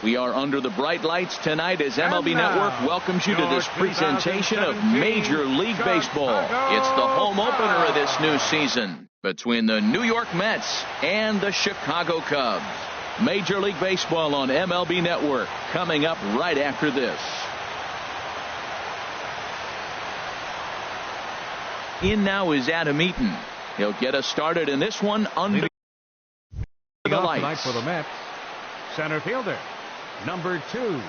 We are under the bright lights tonight as MLB Network welcomes you to this presentation of Major League Baseball. It's the home opener of this new season between the New York Mets and the Chicago Cubs. Major League Baseball on MLB Network coming up right after this. In now is Adam Eaton. He'll get us started in this one under the lights. Tonight for the Mets, center fielder, number 2.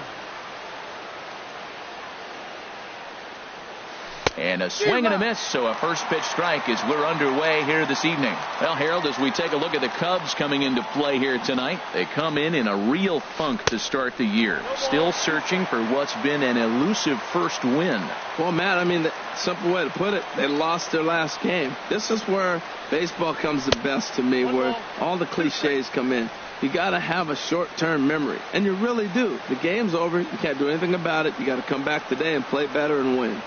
And a swing and a miss, so a first pitch strike as we're underway here this evening. Well, Harold, as we take a look at the Cubs coming into play here tonight, they come in a real funk to start the year. Still searching for what's been an elusive first win. Well, Matt, I mean, the simple way to put it, they lost their last game. This is where baseball comes the best to me, where all the cliches come in. You got to have a short-term memory, and you really do. The game's over. You can't do anything about it. You got to come back today and play better and win.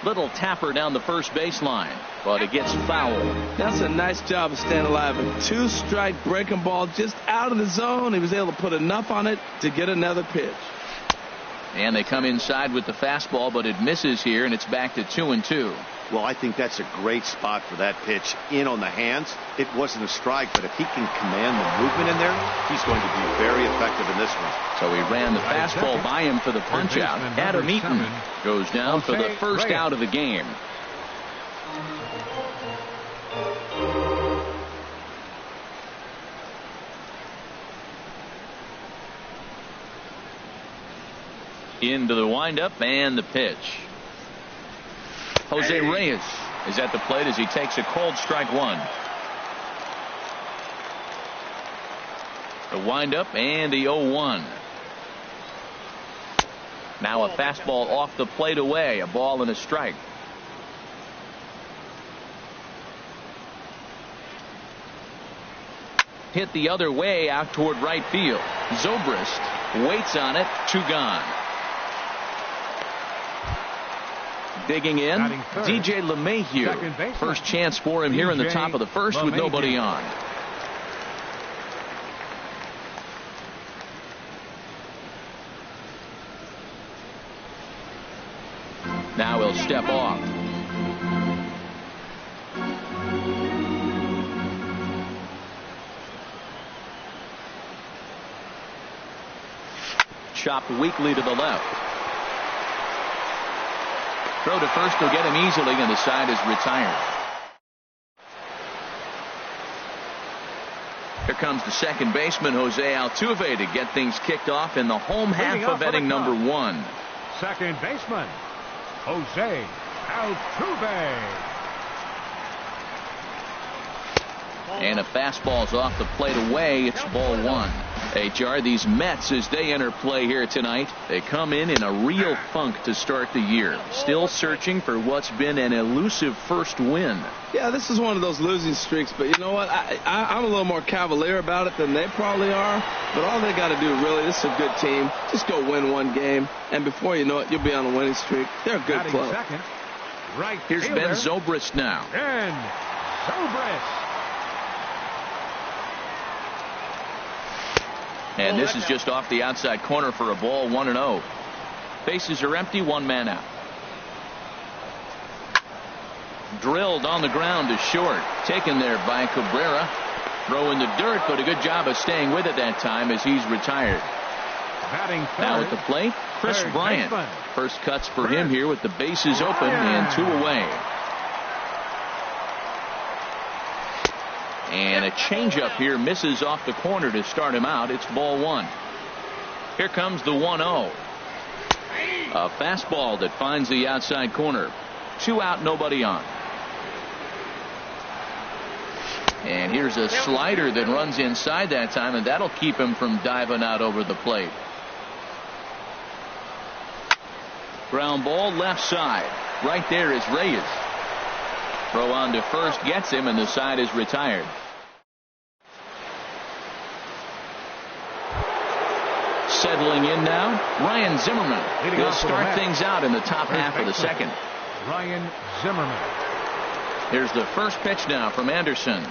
Little tapper down the first baseline, but it gets fouled. That's a nice job of staying alive. A 2-strike breaking ball just out of the zone. He was able to put enough on it to get another pitch. And they come inside with the fastball, but it misses here, and it's back to 2-2. Well, I think that's a great spot for that pitch in on the hands. It wasn't a strike, but if he can command the movement in there, he's going to be very effective in this one. So he ran the fastball by him for the punch out. Adam Eaton goes down for the first out of the game. Into the windup and the pitch. Jose Reyes is at the plate as he takes a cold strike one. The windup and the 0-1. Now a fastball off the plate away, a ball and a strike. Hit the other way out toward right field. Zobrist waits on it, 2 gone. Digging in, DJ LeMahieu. First chance for him here in the top of the first with nobody on. Now he'll step off. Chopped weakly to the left. Throw to first will get him easily, and the side is retired. Here comes the second baseman, Jose Altuve, to get things kicked off in the home half of inning number 1. Second baseman, Jose Altuve. And a fastball's off the plate away. It's ball 1. HR, these Mets, as they enter play here tonight, they come in a real funk to start the year. Still searching for what's been an elusive first win. Yeah, this is one of those losing streaks, but you know what? I'm a little more cavalier about it than they probably are. But all they got to do, really, this is a good team. Just go win one game, and before you know it, you'll be on a winning streak. They're a good club. Second, right Here's fielder, Ben Zobrist now. Ben Zobrist. And this is just off the outside corner for a ball, 1-0. Bases are empty, 1 man out. Drilled on the ground to short. Taken there by Cabrera. Throw in the dirt, but a good job of staying with it that time as he's retired. Now at the plate, Chris Bryant. First cuts for him here with the bases open and 2 away. And a changeup here misses off the corner to start him out. It's ball 1. Here comes the 1-0. A fastball that finds the outside corner. 2 out, nobody on. And here's a slider that runs inside that time, and that'll keep him from diving out over the plate. Ground ball left side. Right there is Reyes. Throw on to first gets him, and the side is retired. Settling in now, Ryan Zimmerman. He'll start things out in the top half of the second. Ryan Zimmerman. Here's the first pitch now from Anderson.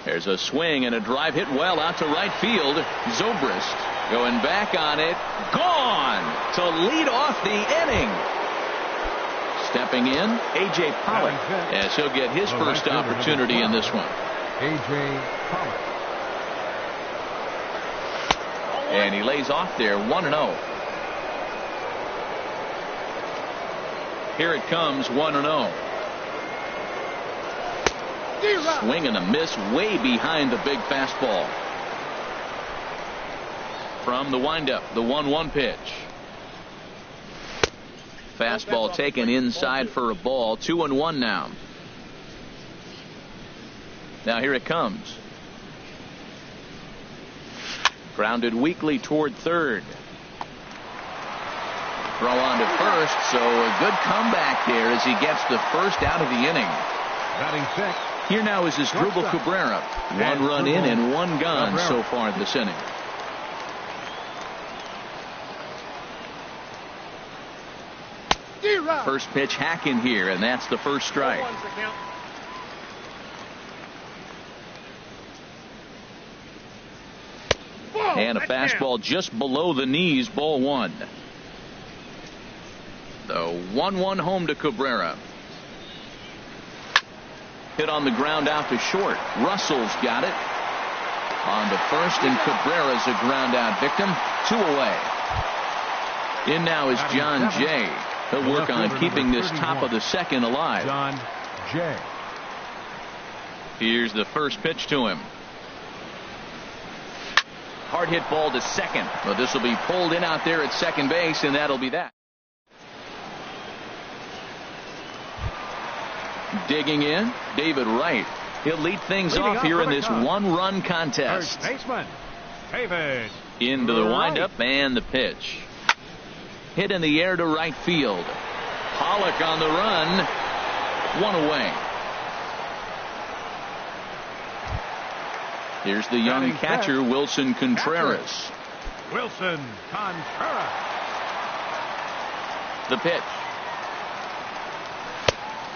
There's a swing and a drive hit well out to right field. Zobrist going back on it. Gone to lead off the inning. Stepping in, A.J. Pollock, as he'll get his first opportunity in this one. A.J. Pollock. And he lays off there, 1-0. Here it comes, 1-0. Swing and a miss way behind the big fastball. From the windup, the 1-1 pitch. Fastball taken inside for a ball. 2-1 now. Now here it comes. Grounded weakly toward third. Throw on to first, so a good comeback there as he gets the first out of the inning. Batting sixth. Here now is Asdrubal Cabrera. 1 run in and 1 gone so far this inning. First pitch hacking here, and that's the first strike. And a fastball just below the knees, ball 1. The 1-1 home to Cabrera. Hit on the ground out to short. Russell's got it. On to first, and Cabrera's a ground out victim. 2 away. In now is John Jay. He'll work on keeping this top of the second alive. John Jay. Here's the first pitch to him. Hard hit ball to second. But this will be pulled in out there at second base, and that'll be that. Digging in, David Wright. He'll lead things off here in this 1-run contest. First baseman, David. Into the windup and the pitch. Hit in the air to right field. Pollock on the run. 1 away. Here's the young catcher, Wilson Contreras. Wilson Contreras. The pitch.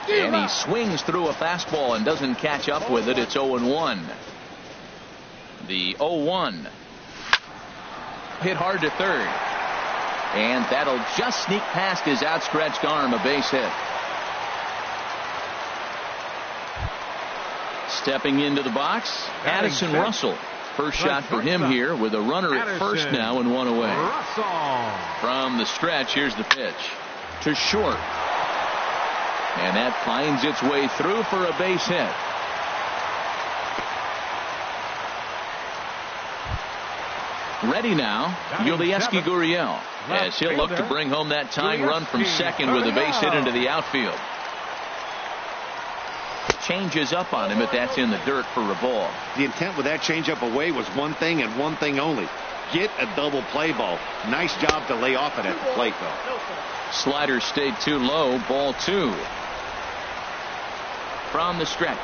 And he swings through a fastball and doesn't catch up with it. It's 0-1. The 0-1. Hit hard to third. And that'll just sneak past his outstretched arm, a base hit. Stepping into the box, Addison Russell. First shot for him here with a runner at first now and 1 away. From the stretch, here's the pitch. To short. And that finds its way through for a base hit. Ready now, Yulieski Gurriel, as he'll look to bring home that tying run from second with a base hit into the outfield. Changes up on him, but that's in the dirt for a ball. The intent with that changeup away was one thing and one thing only. Get a double play ball. Nice job to lay off it at the plate, though. Slider stayed too low, ball 2. From the stretch.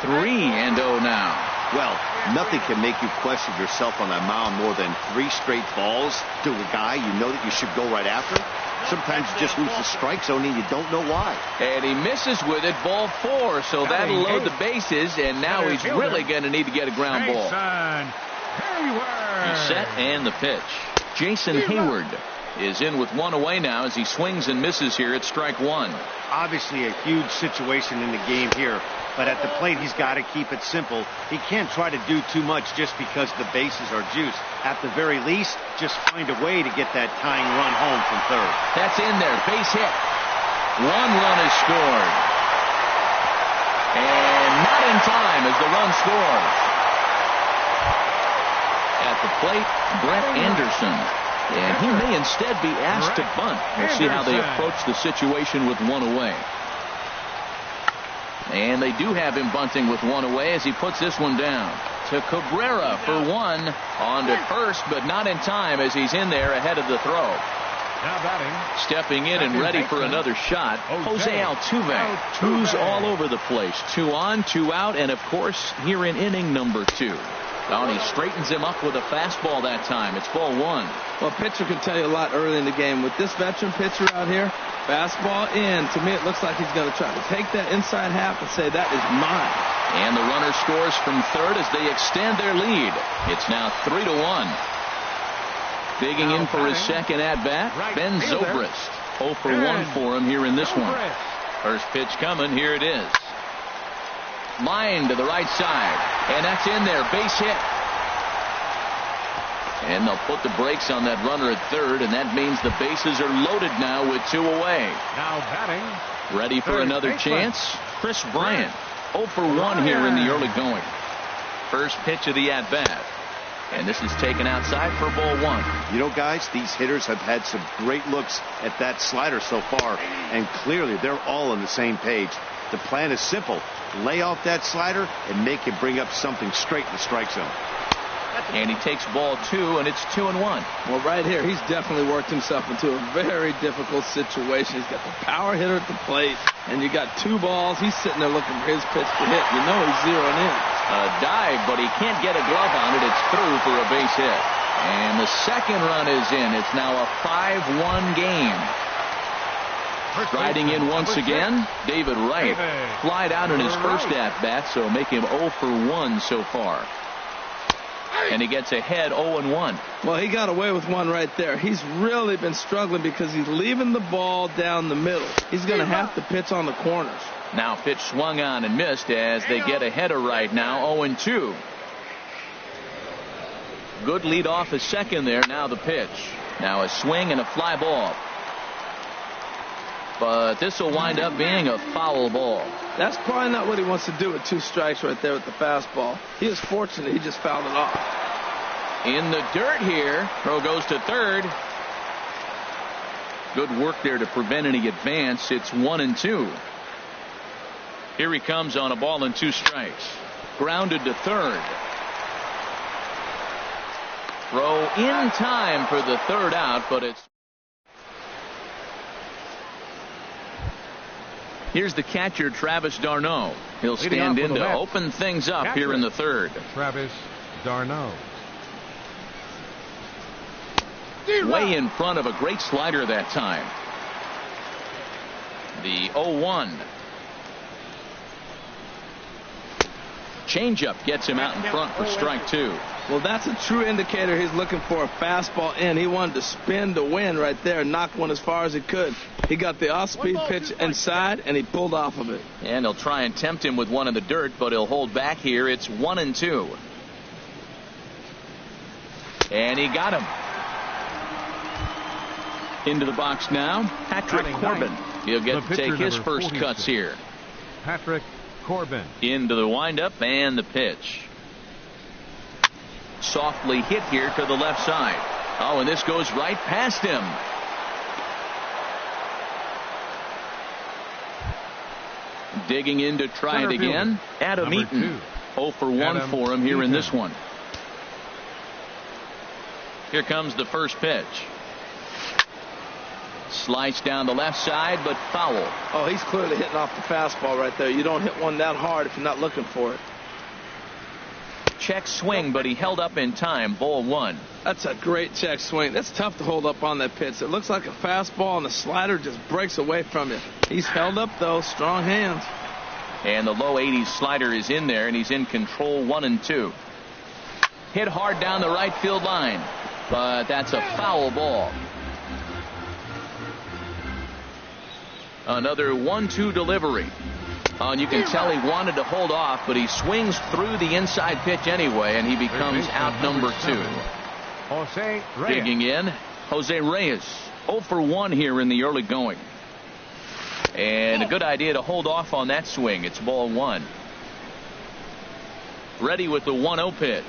3-0 now. Well, nothing can make you question yourself on that mound more than 3 straight balls to a guy you know that you should go right after. Sometimes you just lose the strike zone and you don't know why. And he misses with it, ball 4, so that'll load the bases, and now he's really going to need to get a ground ball. He's set, and the pitch. Jason Hayward is in with 1 away now as he swings and misses here at strike 1. Obviously a huge situation in the game here, but at the plate he's got to keep it simple. He can't try to do too much just because the bases are juiced. At the very least, just find a way to get that tying run home from third. That's in there, base hit. 1 run is scored. And not in time as the run scores. At the plate, Brett Anderson. And he may instead be asked to bunt. We'll see how they approach the situation with 1 away. And they do have him bunting with 1 away as he puts this one down. To Cabrera for 1. On to first, but not in time as he's in there ahead of the throw. Now batting. Stepping in and ready for another shot, Jose Altuve. Who's all over the place. 2 on, 2 out, and of course here in inning number 2. And he straightens him up with a fastball that time. It's ball 1. Well, pitcher can tell you a lot early in the game. With this veteran pitcher out here, fastball in. To me, it looks like he's going to try to take that inside half and say, that is mine. And the runner scores from third as they extend their lead. It's now 3-1. Digging in for his second at-bat, Ben Zobrist. 0 for 1 for him here in this one. First pitch coming. Here it is. Line to the right side. And that's in there. Base hit. And they'll put the brakes on that runner at third, and that means the bases are loaded now with 2 away. Now batting. Ready for another chance? Chris Bryant. 0 for 1 here in the early going. First pitch of the at-bat. And this is taken outside for ball 1. You know, guys, these hitters have had some great looks at that slider so far, and clearly they're all on the same page. The plan is simple. Lay off that slider and make it bring up something straight in the strike zone. And he takes ball 2, and it's 2-1. Well, right here, he's definitely worked himself into a very difficult situation. He's got the power hitter at the plate, and you got 2 balls. He's sitting there looking for his pitch to hit. You know he's zeroing in. A dive, but he can't get a glove on it. It's through for a base hit. And the second run is in. It's now a 5-1 game. Riding in once again, David Wright. Flied out in his first at-bat, so make him 0 for 1 so far. And he gets ahead 0-1. Well, he got away with one right there. He's really been struggling because he's leaving the ball down the middle. He's going to have to pitch on the corners. Now pitch swung on and missed as they get ahead of Wright now 0-2. Good lead off his second there. Now the pitch. Now a swing and a fly ball. But this will wind up being a foul ball. That's probably not what he wants to do with 2 strikes right there with the fastball. He is fortunate he just fouled it off. In the dirt here. Throw goes to third. Good work there to prevent any advance. It's 1-2. Here he comes on a ball and 2 strikes. Grounded to third. Throw in time for the third out, but it's. Here's the catcher, Travis d'Arnaud. He'll stand in to open things up here in the third. Travis d'Arnaud. Way in front of a great slider that time. The 0-1. Changeup gets him out in front for strike 2. Well, that's a true indicator he's looking for a fastball in. He wanted to spin to win right there, knock one as far as he could. He got the off-speed pitch inside, and he pulled off of it. And they'll try and tempt him with one in the dirt, but he'll hold back here. It's 1-2. And he got him. Into the box now, Patrick Corbin. He'll get to take his first cuts here. Patrick Corbin. Into the windup and the pitch. Softly hit here to the left side. Oh, and this goes right past him. Digging in to try it again. Adam Eaton. 0 for 1 for him here in this one. Here comes the first pitch. Slice down the left side, but foul. Oh, he's clearly hitting off the fastball right there. You don't hit one that hard if you're not looking for it. Check swing, but he held up in time. Ball 1. That's a great check swing. That's tough to hold up on that pitch. It looks like a fastball, and the slider just breaks away from you. He's held up, though. Strong hands. And the low 80s slider is in there, and he's in control. 1-2. Hit hard down the right field line, but that's a foul ball. Another 1-2 delivery. And you can tell he wanted to hold off, but he swings through the inside pitch anyway, and he becomes out number 2. Jose Reyes. Digging in, Jose Reyes. 0 for 1 here in the early going. And a good idea to hold off on that swing. It's ball 1. Ready with the 1-0 pitch.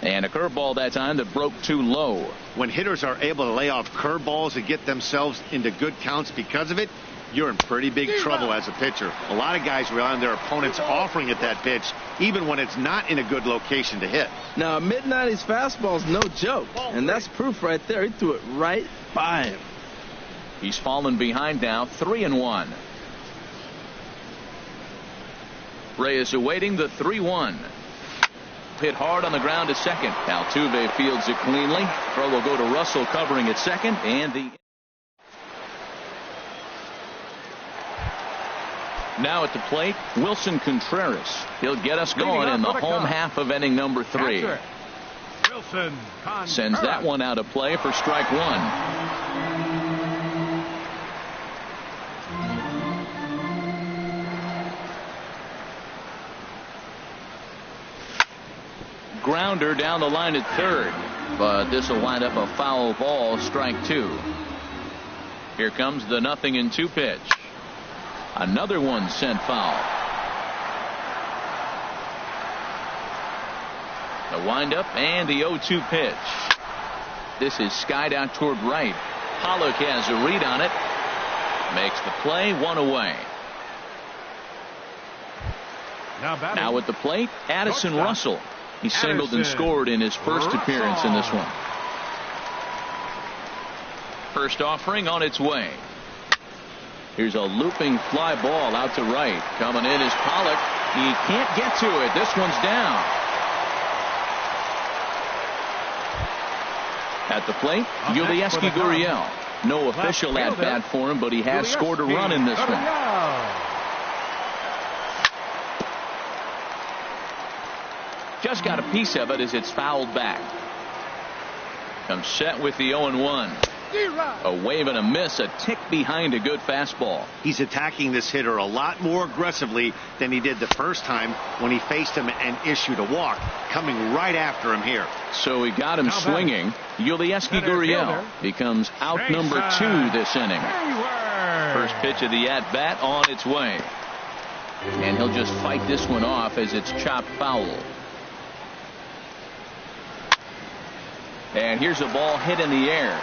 And a curveball that time that broke too low. When hitters are able to lay off curveballs and get themselves into good counts because of it, you're in pretty big trouble as a pitcher. A lot of guys rely on their opponents offering at that pitch, even when it's not in a good location to hit. Now, a mid-90s fastball's no joke, and that's proof right there. He threw it right by him. He's fallen behind now, 3-1. Reyes awaiting the 3-1. Hit hard on the ground to second. Altuve fields it cleanly. Throw will go to Russell covering at second, and the Now at the plate, Wilson Contreras. He'll get us going in the home half of inning number 3. Wilson Contreras sends that one out of play for strike 1. Grounder down the line at third, but this will wind up a foul ball, strike 2. Here comes the 0-2 pitch. Another one sent foul. The windup and the 0-2 pitch. This is skied out toward right. Pollock has a read on it. Makes the play, 1 away. Now at the plate, Addison Russell. He singled and scored in his first appearance in this one. First offering on its way. Here's a looping fly ball out to right. Coming in is Pollock. He can't get to it. This one's down. At the plate, Yulieski Gurriel. No official at bat for him, but he has scored a run in this one. Just got a piece of it as it's fouled back. Comes set with the 0-1. A wave and a miss, a tick behind a good fastball. He's attacking this hitter a lot more aggressively than he did the first time when he faced him and issued a walk, coming right after him here. So he got him swinging. Yulieski Gurriel becomes out number 2 this inning. First pitch of the at-bat on its way. And he'll just fight this one off as it's chopped foul. And here's a ball hit in the air.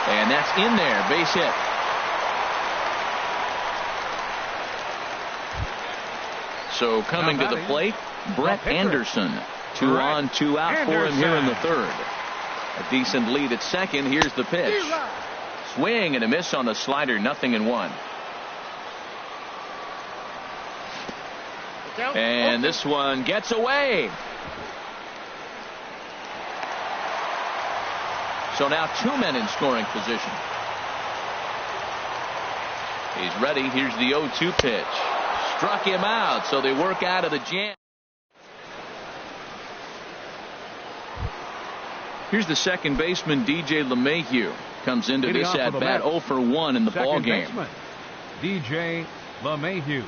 And that's in there, base hit. So coming to the plate, Brett Anderson. 2 on, 2 out for him here in the third. A decent lead at second. Here's the pitch. Swing and a miss on the slider, 0-1. And this one gets away. So now 2 men in scoring position. He's ready. Here's the 0-2 pitch. Struck him out, so they work out of the jam. Here's the second baseman, DJ LeMahieu. Comes into this at-bat 0 for 1 in the ball game. DJ LeMahieu.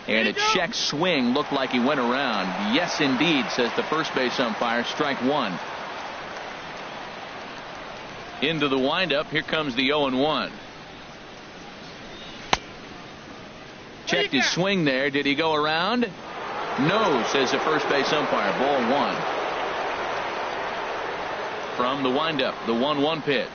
And a check swing looked like he went around. Yes, indeed, says the first base umpire. Strike 1. Into the windup. Here comes the 0-1. Checked his swing there. Did he go around? No, says the first base umpire. Ball 1. From the windup, the 1-1 pitch.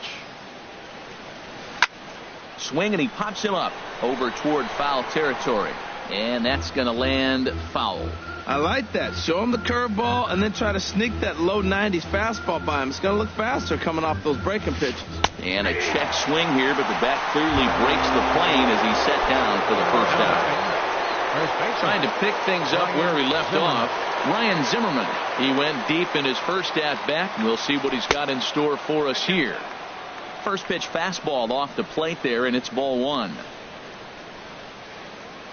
Swing and he pops him up over toward foul territory. And that's going to land foul. I like that. Show him the curveball and then try to sneak that low 90s fastball by him. It's going to look faster coming off those breaking pitches. And a check swing here, but the bat clearly breaks the plane as he's set down for the first out. Trying to pick things up where he left off, Ryan Zimmerman. He went deep in his first at-bat, and we'll see what he's got in store for us here. First pitch fastball off the plate there, and it's ball 1.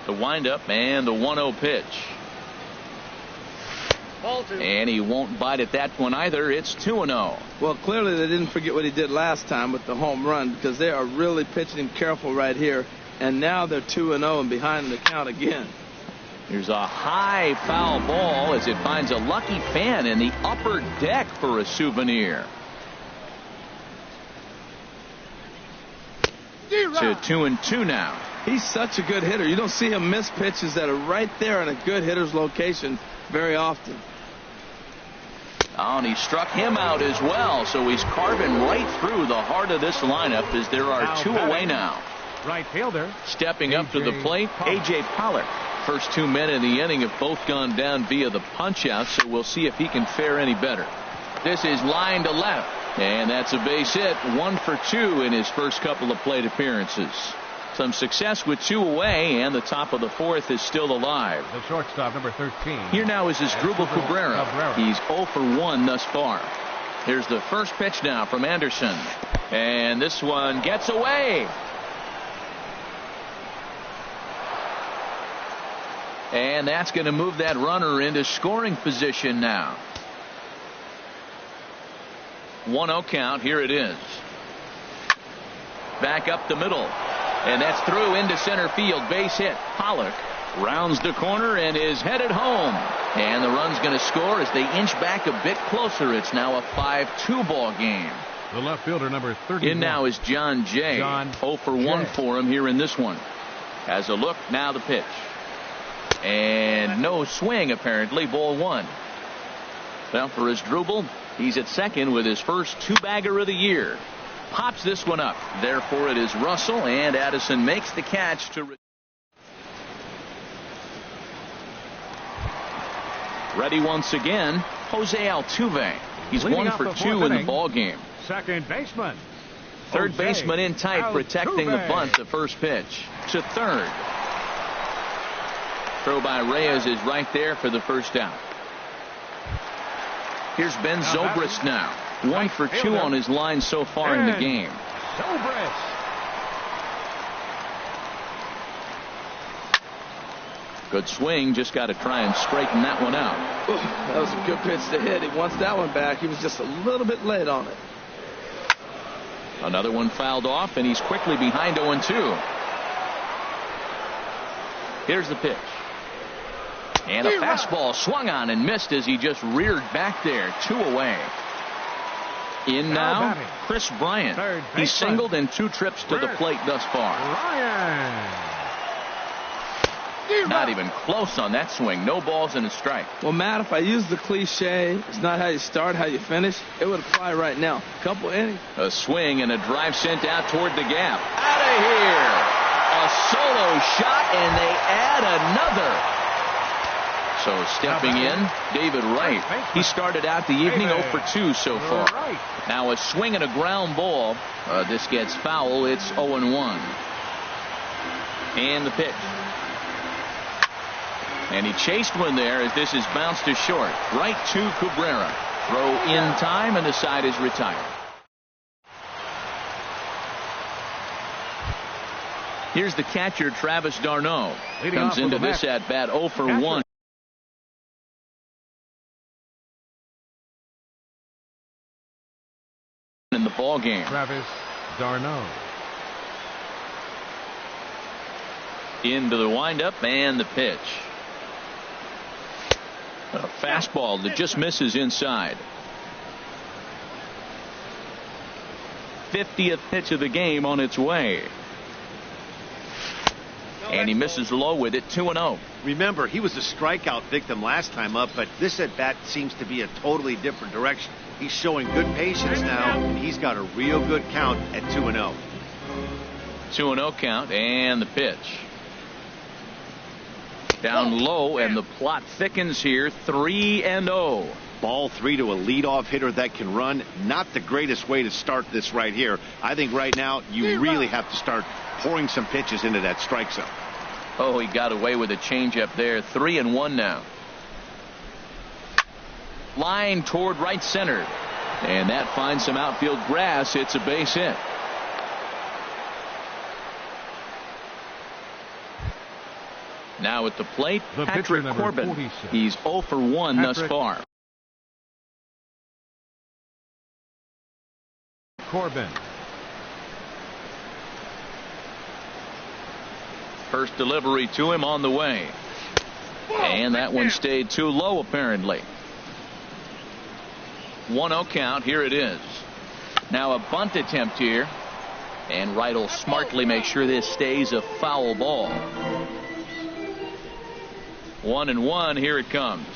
The windup and the 1-0 pitch. And he won't bite at that one either. It's 2-0. Well, clearly they didn't forget what he did last time with the home run, because they are really pitching him careful right here. And now they're 2-0 and behind the count again. Here's a high foul ball as it finds a lucky fan in the upper deck for a souvenir. To 2-2 now. He's such a good hitter. You don't see him miss pitches that are right there in a good hitter's location very often. Oh, and he struck him out as well, so he's carving right through the heart of this lineup as there are 2 away now. Right fielder. Stepping up to the plate, A.J. Pollock. First 2 men in the inning have both gone down via the punch-out, so we'll see if he can fare any better. This is line to left, and that's a base hit. 1 for 2 in his first couple of plate appearances. Some success with 2 away, and the top of the 4th is still alive. The shortstop, number 13. Here now is Asdrubal Cabrera. He's 0 for 1 thus far. Here's the first pitch now from Anderson. And this one gets away. And that's going to move that runner into scoring position now. 1-0 count. Here it is. Back up the middle. And that's through into center field. Base hit. Pollock rounds the corner and is headed home. And the run's going to score as they inch back a bit closer. It's now a 5-2 ball game. The left fielder, number 31. In now is John Jay. 0 for 1 for him here in this one. Has a look. Now the pitch. And no swing, apparently. Ball 1. Well, for his Drubal, he's at second with his first 2-bagger of the year. Pops this one up. Therefore, it is Russell, and Addison makes the catch to. Ready once again, Jose Altuve. He's Leading 1 off for the 2 fourth in the inning. ball game. Second baseman. Third Jose baseman in tight, protecting the Altuve. bunt. The first pitch to third. Throw by Reyes is right there for the first out. Here's Ben Zobrist now. 1 for 2 on his line so far in the game. Zobrist. Good swing. Just got to try and straighten that one out. Ooh, that was a good pitch to hit. He wants that one back. He was just a little bit late on it. Another one fouled off, and he's quickly behind 0-2. Here's the pitch. And a fastball swung on and missed as he just reared back there. 2 away. In now, Chris Bryant. He's singled in 2 trips to the plate thus far. Not even close on that swing. No balls and a strike. Well, Matt, if I use the cliche, it's not how you start, how you finish, it would apply right now. Couple innings. A swing and a drive sent out toward the gap. Out of here. A solo shot, and they add another. So stepping in, David Wright. He started out the evening 0 for 2 so far. Now a swing and a ground ball. This gets foul. It's 0-1. And the pitch. And he chased one there as this is bounced to short. Right to Cabrera. Throw in time, and the side is retired. Here's the catcher, Travis d'Arnaud. Comes into this at bat 0 for 1. In the ball game. Travis d'Arnaud. Into the windup and the pitch. A fastball that just misses inside. 50th pitch of the game on its way. And he misses low with it. 2-0. Remember, he was a strikeout victim last time up, but this at bat seems to be a totally different direction. He's showing good patience now, and he's got a real good count at 2-0. 2-0 count, and the pitch. Down low, and the plot thickens here. 3-0. Ball 3 to a leadoff hitter that can run. Not the greatest way to start this right here. I think right now you really have to start pouring some pitches into that strike zone. Oh, he got away with a changeup there. 3-1 now. Line toward right center. And that finds some outfield grass. It's a base hit. Now at the plate, Patrick Corbin. 46. He's 0 for 1 thus far. Corbin. First delivery to him on the way. And that one stayed too low, apparently. 1-0 count. Here it is. Now a bunt attempt here. And Wright will smartly make sure this stays a foul ball. 1-1. Here it comes.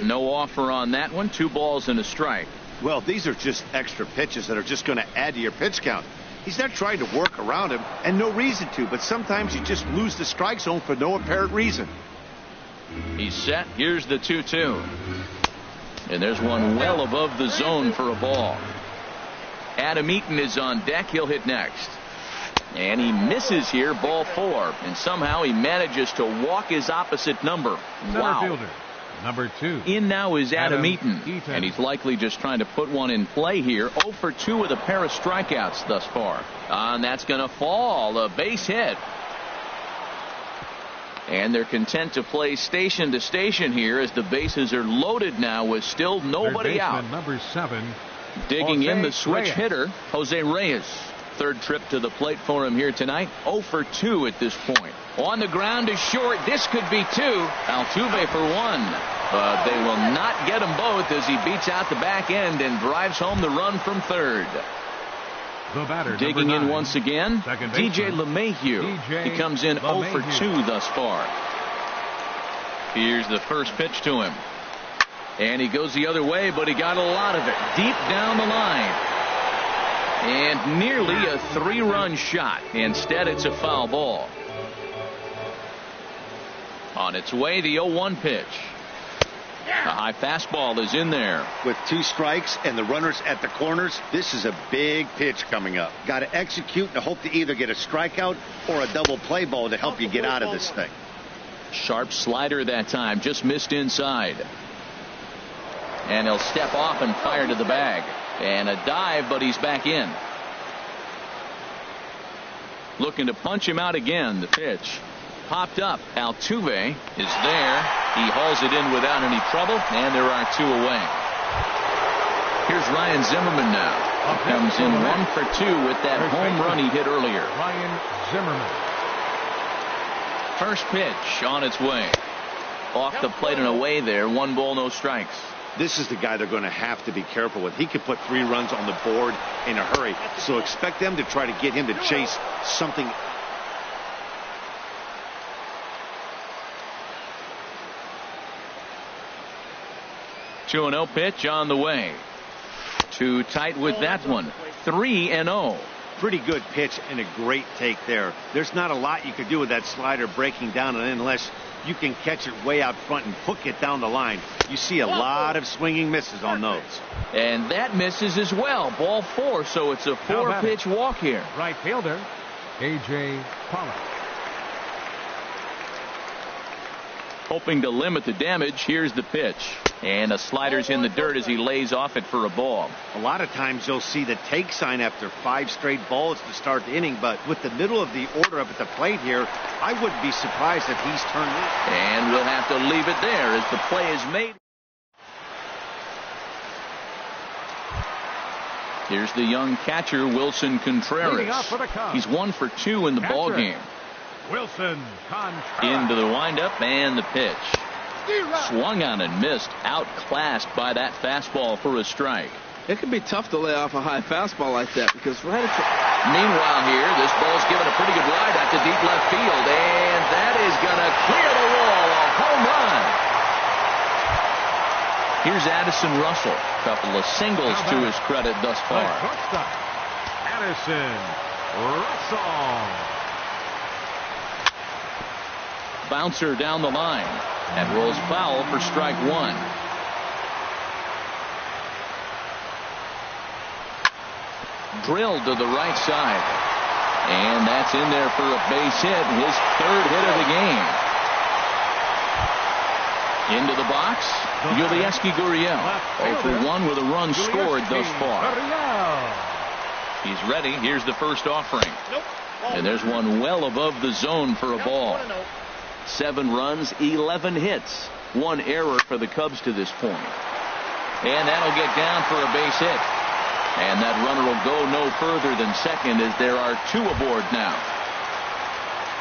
No offer on that one. 2 balls and a strike. Well, these are just extra pitches that are just going to add to your pitch count. He's not trying to work around him, and no reason to, but sometimes you just lose the strike zone for no apparent reason. He's set. Here's the 2-2. And there's one well above the zone for a ball. Adam Eaton is on deck. He'll hit next. And he misses here, ball 4. And somehow he manages to walk his opposite number. Center Wow. fielder, Number 2. In now is Adam Eaton. Eaton. And he's likely just trying to put one in play here. 0 for 2 with a pair of strikeouts thus far. And that's going to fall. A base hit. And they're content to play station to station here as the bases are loaded now with still nobody out. Number 7. Digging in the switch Reyes. hitter, Jose Reyes. Third trip to the plate for him here tonight. 0 for 2 at this point. On the ground is short. This could be 2. Altuve for 1. But they will not get them both as he beats out the back end and drives home the run from third. The batter, Digging number 9, in once again, second DJ baseman, LeMahieu. DJ He comes in 0 for 2 thus far. Here's the first pitch to him. And he goes the other way, but he got a lot of it. Deep down the line. And nearly a 3-run shot. Instead, it's a foul ball. On its way, the 0-1 pitch. A high fastball is in there. With 2 strikes and the runners at the corners, this is a big pitch coming up. Got to execute and hope to either get a strikeout or a double play ball to help you get out of this thing. Sharp slider that time, just missed inside. And he'll step off and fire to the bag. And a dive, but he's back in. Looking to punch him out again. The pitch popped up. Altuve is there. He hauls it in without any trouble, and there are 2 away. Here's Ryan Zimmerman now. He comes in 1 for 2 with that home run he hit earlier. Ryan Zimmerman. First pitch on its way. Off the plate and away there. 1 ball, no strikes. This is the guy they're going to have to be careful with. He could put 3 runs on the board in a hurry. So expect them to try to get him to chase something. Two 2-0 pitch on the way. Too tight with that one. 3-0. Pretty good pitch and a great take there. There's not a lot you could do with that slider breaking down unless you can catch it way out front and hook it down the line. You see a lot of swinging misses on those. And that misses as well. Ball 4, so it's a 4-pitch walk here. Right fielder, A.J. Pollock. Hoping to limit the damage. Here's the pitch. And a slider's in the dirt as he lays off it for a ball. A lot of times you'll see the take sign after 5 straight balls to start the inning, but with the middle of the order up at the plate here, I wouldn't be surprised if he's turned in. And we'll have to leave it there as the play is made. Here's the young catcher, Wilson Contreras. He's 1 for 2 in the ball game. Wilson Contreras. Into the windup and the pitch. Swung on and missed. Outclassed by that fastball for a strike. It can be tough to lay off a high fastball like that because right at the... Meanwhile here, this ball's given a pretty good ride out to deep left field. And that is going to clear the wall. A home run. Here's Addison Russell. Couple of singles to his credit thus far. Addison Russell. Bouncer down the line. That rolls foul for strike 1. Drilled to the right side. And that's in there for a base hit. His 3rd hit of the game. Into the box, Yulieski Gurriel. 0 for 1 with a run scored thus far. He's ready. Here's the first offering. And there's one well above the zone for a ball. 7 runs, 11 hits. 1 error for the Cubs to this point. And that'll get down for a base hit. And that runner will go no further than second as there are 2 aboard now.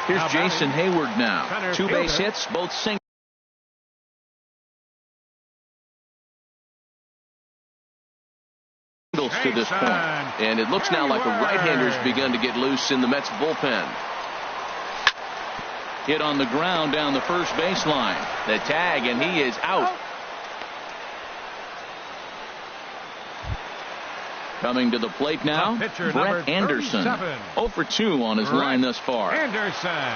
Here's Jason Hayward now. 2 base hits, both singles. To this point. And it looks now like a right-hander's begun to get loose in the Mets bullpen. Hit on the ground down the first baseline. The tag, and he is out. Coming to the plate now, Brett Anderson. 0 for 2 on his line thus far. Anderson.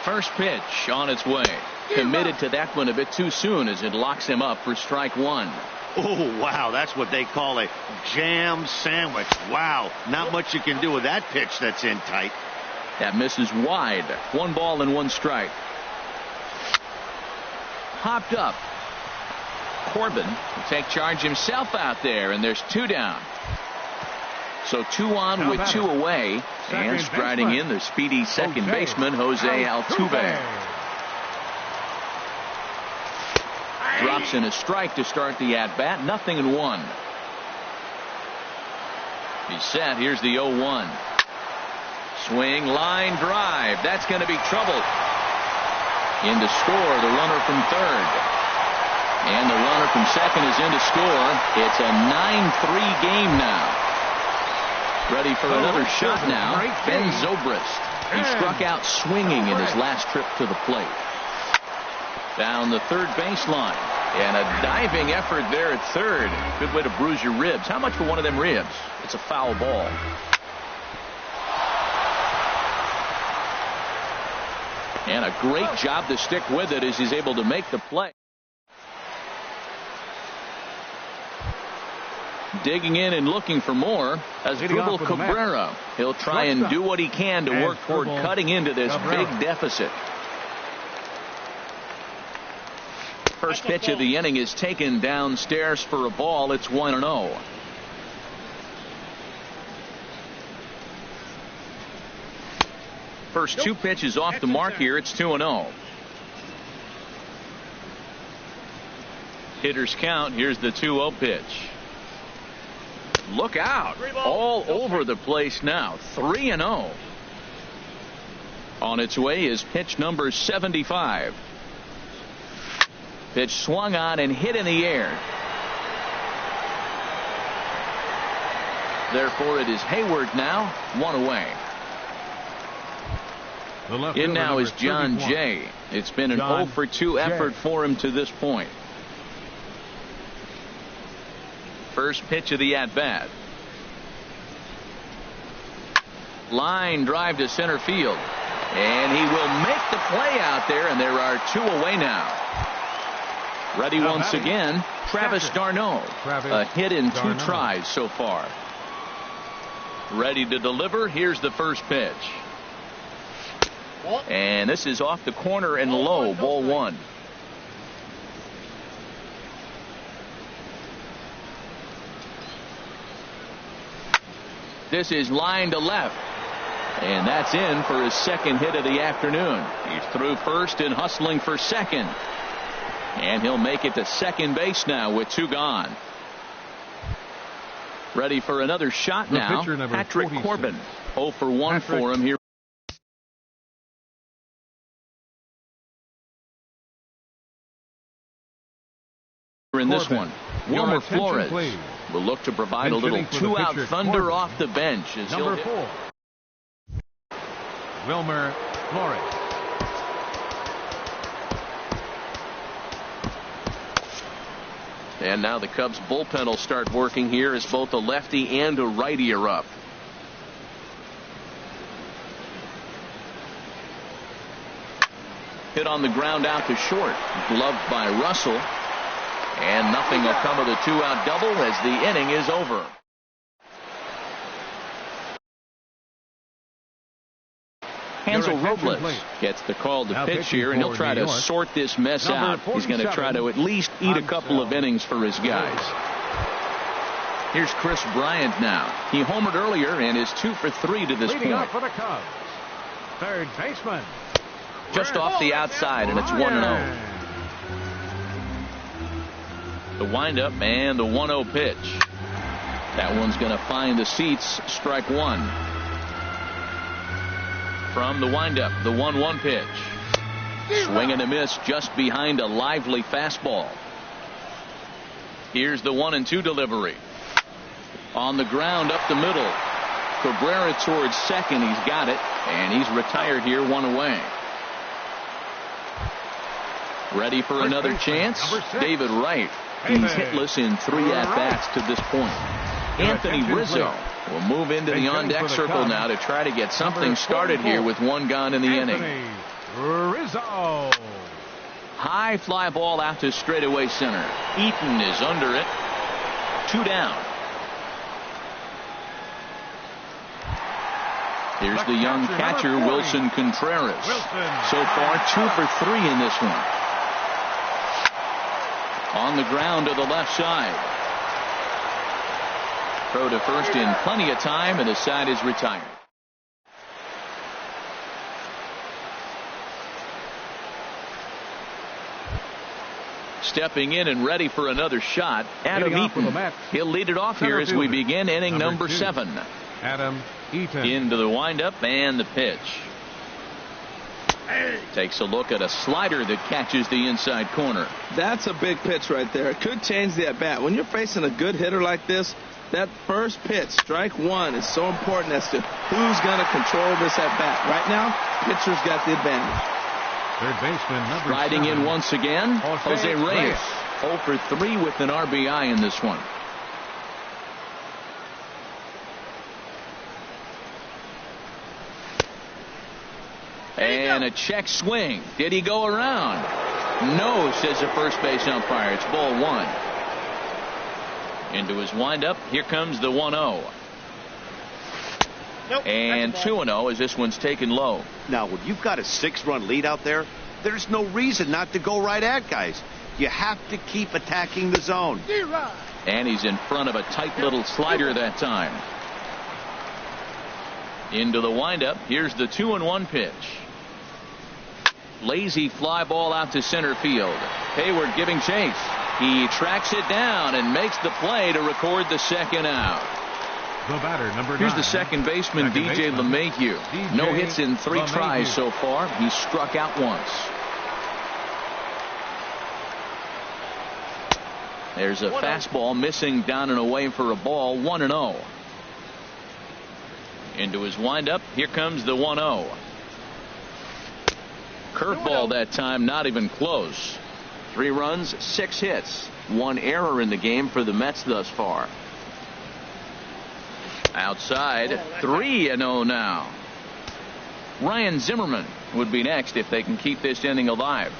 First pitch on its way. Committed to that one a bit too soon as it locks him up for strike 1. Oh, wow, that's what they call a jam sandwich. Wow, not much you can do with that pitch that's in tight. That misses wide. 1 ball and 1 strike. popped up. Corbin will take charge himself out there, and there's 2 down. So 2 on with 2 away, and striding in the speedy second baseman, Jose Altuve. Drops in a strike to start the at-bat, 0-1. He's set. Here's the 0-1. Swing, line drive. That's going to be trouble. In to score, the runner from third. And the runner from second is in to score. It's a 9-3 game now. Ready for another shot now. Ben Zobrist. He struck out swinging in his last trip to the plate. Down the third baseline. And a diving effort there at third. Good way to bruise your ribs. How much for one of them ribs? It's a foul ball. And a great job to stick with it as he's able to make the play. Digging in and looking for more as Dribble Cabrera. He'll try and do what he can to work toward cutting into this big deficit. First pitch of the inning is taken downstairs for a ball. It's 1-0. First 2 pitches off the mark here. It's 2-0. Hitters count. Here's the 2-0 pitch. Look out. All over the place now. 3-0. On its way is pitch number 75. Pitch swung on and hit in the air. Therefore, it is Hayward now, 1 away. In now is John Jay. It's been an 0-for-2 effort for him to this point. First pitch of the at-bat. Line drive to center field. And he will make the play out there, and there are 2 away now. Ready once again, Travis d'Arnaud. A hit in 2 tries so far. Ready to deliver. Here's the first pitch. And this is off the corner and low, ball 1. This is line to left. And that's in for his second hit of the afternoon. He's through first and hustling for second. And he'll make it to second base now with 2 gone. Ready for another shot now. Patrick Corbin. 0-for-1 for him here. In this one, Wilmer Flores will look to provide a little 2-out thunder off the bench. As number 4, Wilmer Flores. And now the Cubs bullpen will start working here as both a lefty and a righty are up. Hit on the ground out to short. Gloved by Russell. And nothing will come of the 2-out double as the inning is over. Hansel Robles gets the call to pitch here, and he'll try to sort this mess out. He's going to try to at least eat a couple of innings for his guys. Here's Chris Bryant now. He homered earlier and is 2 for 3 to this point. For the Cubs, third baseman. Just off the outside, and it's 1-0. The windup and the 1-0 pitch. That one's going to find the seats. Strike 1. From the windup, the 1-1 pitch. Swing and a miss just behind a lively fastball. Here's the 1-2 delivery. On the ground up the middle. Cabrera towards second. He's got it, and he's retired here, 1 away. Ready for another chance? David Wright. He's hitless in 3 at-bats to this point. Anthony Rizzo will move into the on-deck circle now to try to get something started here with 1 gone in the inning. Rizzo. High fly ball out to straightaway center. Eaton is under it. 2 down. Here's the young catcher, Wilson Contreras. So far, 2 for 3 in this one. On the ground to the left side. Throw to first in plenty of time, and the side is retired. Stepping in and ready for another shot, Adam Eaton. He'll lead it off here as we begin inning number 7. Adam Eaton. Into the windup and the pitch. Takes a look at a slider that catches the inside corner. That's a big pitch right there. It could change the at-bat. When you're facing a good hitter like this, that first pitch, strike one, is so important as to who's going to control this at-bat. Right now, pitcher's got the advantage. Third baseman number Riding 7. in once again, Jose Reyes. 0 for 3 with an RBI in this one. And a check swing. Did he go around? No, says the first base umpire. It's ball 1. Into his windup. Here comes the 1-0. Nope, and 2-0 as this one's taken low. Now, when you've got a 6-run lead out there, there's no reason not to go right at guys. You have to keep attacking the zone. And he's in front of a tight little slider that time. Into the windup. Here's the 2-1 pitch. Lazy fly ball out to center field. Hayward giving chase. He tracks it down and makes the play to record the second out. The batter, number 9. Here's the second baseman, DJ LeMahieu. No hits in 3 tries so far. He struck out once. There's a fastball missing down and away for a ball. 1-0. Into his windup. Here comes the 1-0. Curveball that time, not even close. 3 runs, 6 hits. 1 error in the game for the Mets thus far. Outside, 3-0 now. Ryan Zimmerman would be next if they can keep this inning alive.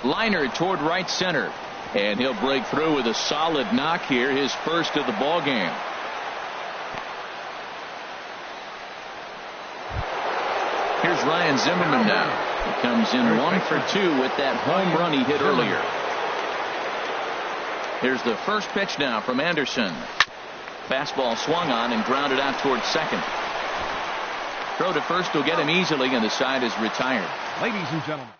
Liner toward right center. And he'll break through with a solid knock here, his first of the ball game. Here's Ryan Zimmerman now. He comes in 1 for 2 with that home run he hit earlier. Here's the first pitch now from Anderson. Fastball swung on and grounded out towards second. Throw to first will get him easily, and the side is retired. Ladies and gentlemen.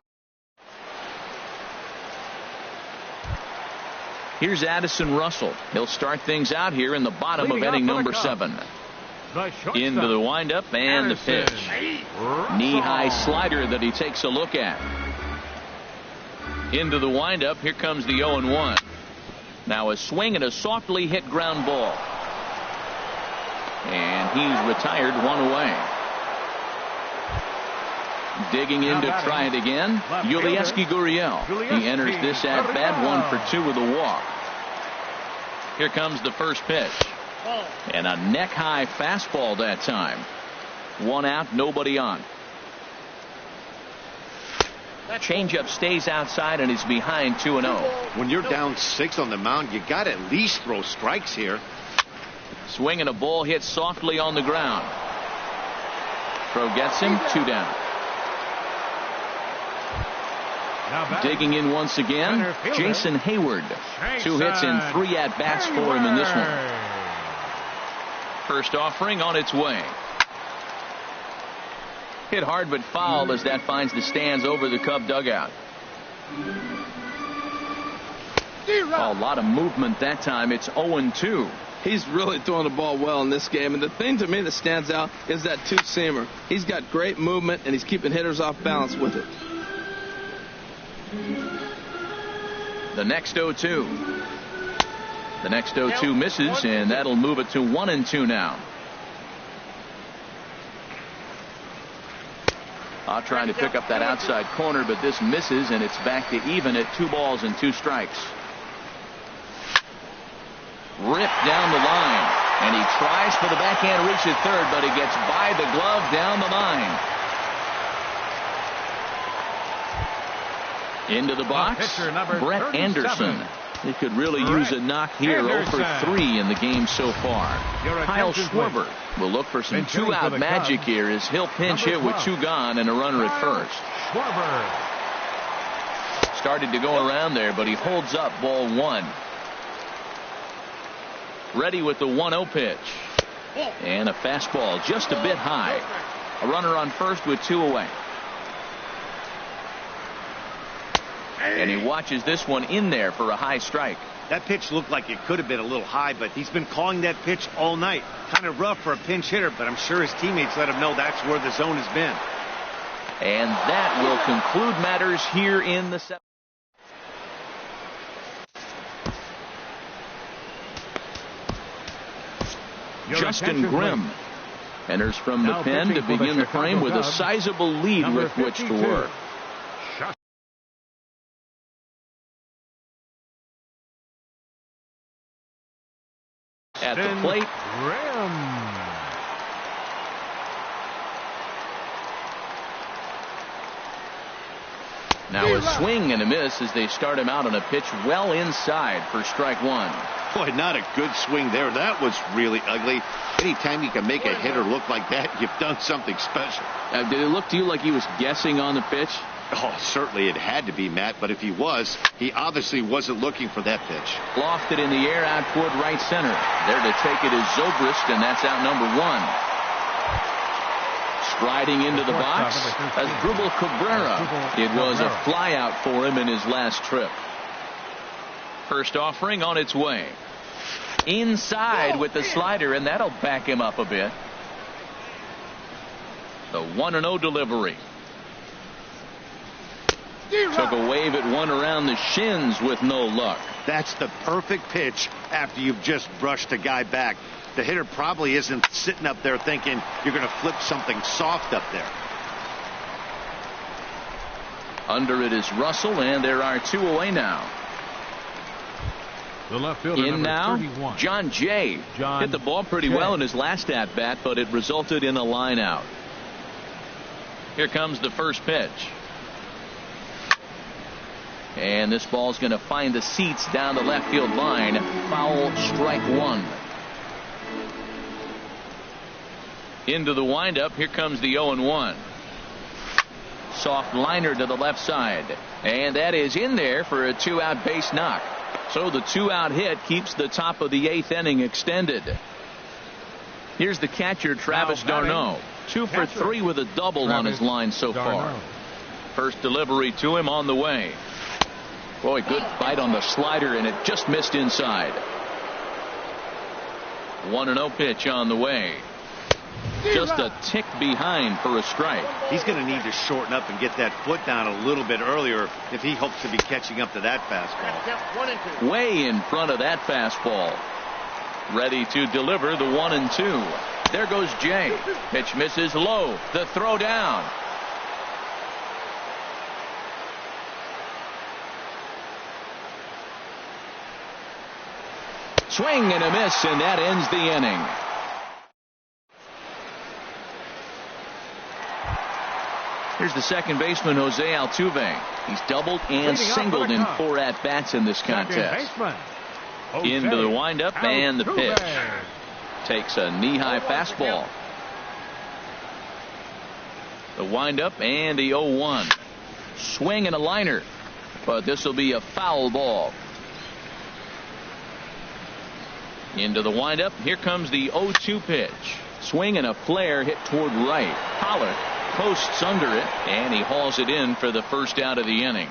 Here's Addison Russell. He'll start things out here in the bottom of inning number 7. Into the windup and the pitch. Knee-high slider that he takes a look at. Into the windup. Here comes the 0-1. Now a swing and a softly hit ground ball. And he's retired 1 away. Digging in to try it again. Yulieski Gurriel. He enters this at bat 1 for 2 with a walk. Here comes the first pitch. And a neck-high fastball that time. 1 out, nobody on. Changeup stays outside and is behind 2-0. When you're down 6 on the mound, you got to at least throw strikes here. Swing and a ball hit softly on the ground. Throw gets him, 2 down. Digging in once again, Jason Hayward. 2 hits and 3 at-bats for him in this one. First offering on its way. Hit hard but foul as that finds the stands over the Cub dugout. A lot of movement that time. It's 0-2. He's really throwing the ball well in this game. And the thing to me that stands out is that 2-seamer. He's got great movement, and he's keeping hitters off balance with it. The next 0-2. The next 0-2 misses, and that'll move it to 1-2 now. Trying to pick up that outside corner, but this misses, and it's back to even at 2 balls and 2 strikes. Ripped down the line, and he tries for the backhand reach at third, but he gets by the glove down the line. Into the box, Brett Anderson. He could really use a knock here. 0 for 3 in the game so far. Kyle Schwarber will look for some 2-out magic here as he'll pinch hit with 2 gone and a runner at first. Started to go around there, but he holds up ball 1. Ready with the 1-0 pitch. And a fastball just a bit high. A runner on first with 2 away. And he watches this one in there for a high strike. That pitch looked like it could have been a little high, but he's been calling that pitch all night. Kind of rough for a pinch hitter, but I'm sure his teammates let him know that's where the zone has been. And that will conclude matters here in the 7th. Justin Grimm enters from the pen to begin the frame with a sizable lead with which to work. At the plate, now a swing and a miss as they start him out on a pitch well inside for strike 1. Boy, not a good swing there. That was really ugly. Anytime you can make a hitter look like that, you've done something special. Did it look to you like he was guessing on the pitch? Oh, certainly it had to be, Matt, but if he was, he obviously wasn't looking for that pitch. Lofted in the air out toward right center. There to take it is Zobrist, and that's out number 1. Striding into the box, Asdrubal Cabrera. It was a flyout for him in his last trip. First offering on its way. Inside with the slider, and that'll back him up a bit. The 1-0 delivery. Took a wave at one around the shins with no luck. That's the perfect pitch after you've just brushed a guy back. The hitter probably isn't sitting up there thinking you're going to flip something soft up there. Under it is Russell, and there are 2 away now. The left fielder, in now, 31. John Jay. Hit the ball pretty well in his last at-bat, but it resulted in a line out. Here comes the first pitch. And this ball's going to find the seats down the left field line. Foul, strike 1. Into the windup. Here comes the 0-1. Soft liner to the left side. And that is in there for a 2-out base knock. So the 2-out hit keeps the top of the 8th inning extended. Here's the catcher, Travis d'Arnaud. 2 for 3 with a double on his line so far. First delivery to him on the way. Boy, good bite on the slider, and it just missed inside. 1-0 pitch on the way. Just a tick behind for a strike. He's going to need to shorten up and get that foot down a little bit earlier if he hopes to be catching up to that fastball. Way in front of that fastball. Ready to deliver the 1-2. There goes Jay. Pitch misses low. The throw down. Swing and a miss, and that ends the inning. Here's the second baseman, Jose Altuve. He's doubled and singled in 4 at-bats in this contest. Into the windup and the pitch. Takes a knee-high fastball. The windup and the 0-1. Swing and a liner. But this will be a foul ball. Into the windup. Here comes the 0-2 pitch. Swing and a flare hit toward right. Pollard posts under it, and he hauls it in for the first out of the inning.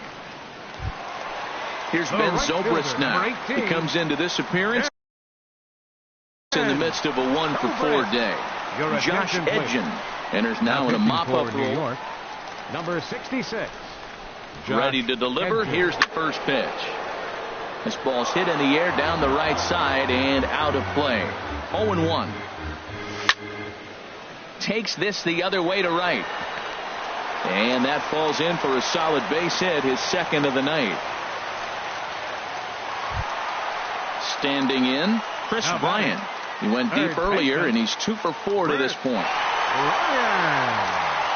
Here's Ben Zobrist now. He comes into this appearance in the midst of a 1-for-4 day. Josh Edgen enters now in a mop-up role. Number 66. Ready to deliver. Here's the first pitch. This ball's hit in the air down the right side and out of play. 0-1. Takes this the other way to right. And that falls in for a solid base hit, his second of the night. Standing in, Chris Bryant. He went deep earlier, and he's 2 for 4 to this point.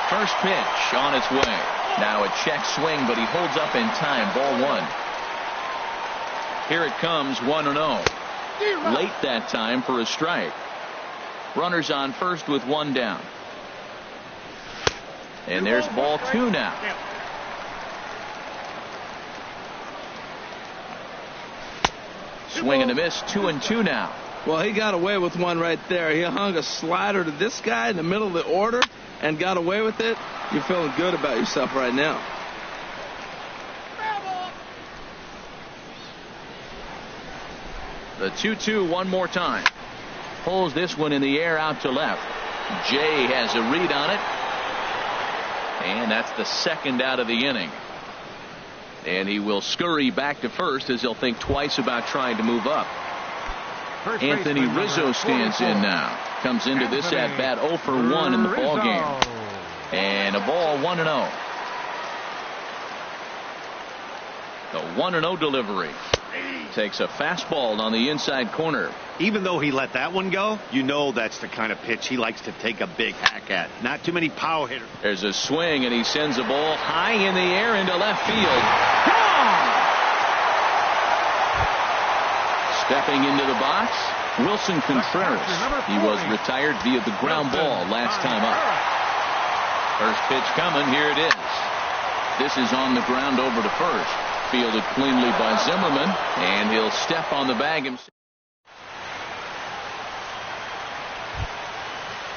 First pitch on its way. Now a check swing, but he holds up in time. Ball 1. Here it comes, 1-0. Late that time for a strike. Runners on first with 1 down. And there's ball 2 now. Swing and a miss, 2-2 now. Well, he got away with one right there. He hung a slider to this guy in the middle of the order and got away with it. You're feeling good about yourself right now. The 2-2 one more time. Pulls this one in the air out to left. Jay has a read on it. And that's the second out of the inning. And he will scurry back to first as he'll think twice about trying to move up. Anthony Rizzo stands in now. Comes into this at bat 0 for 1 in the ball game. And a ball 1-0. The 1-0 delivery. Takes a fastball on the inside corner. Even though he let that one go, you know that's the kind of pitch he likes to take a big hack at. Not too many power hitters. There's a swing, and he sends a ball high in the air into left field. Gone! Stepping into the box, Wilson Contreras. He was retired via the ground ball last time up. First pitch coming. Here it is. This is on the ground over to first. Fielded cleanly by Zimmerman, and he'll step on the bag himself.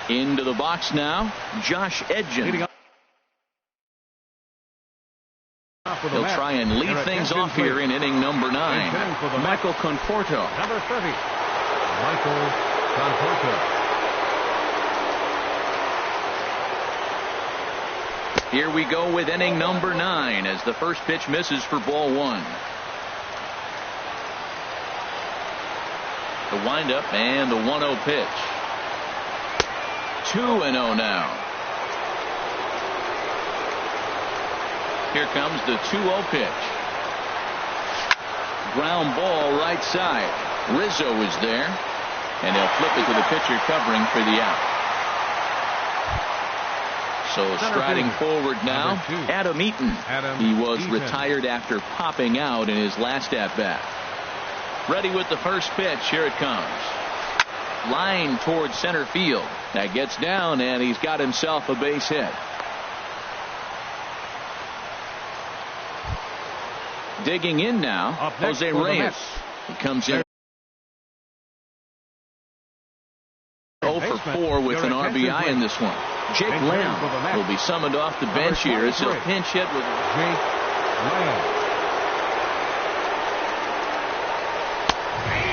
Into the box now, Josh Edgen. He'll try and lead things off here in inning number 9. Michael Conforto. Number 30, Michael Conforto. Here we go with inning number 9 as the first pitch misses for ball 1. The windup and the 1-0 pitch. 2-0 now. Here comes the 2-0 pitch. Ground ball right side. Rizzo is there, and they'll flip it to the pitcher covering for the out. So striding forward now, Adam Eaton. He was retired after popping out in his last at-bat. Ready with the first pitch. Here it comes. Line towards center field. That gets down, and he's got himself a base hit. Digging in now, Jose Reyes. He comes in 0 for 4 with an RBI in this one. Jake Lamb will be summoned off the bench here as he'll pinch hit with Jake Lamb.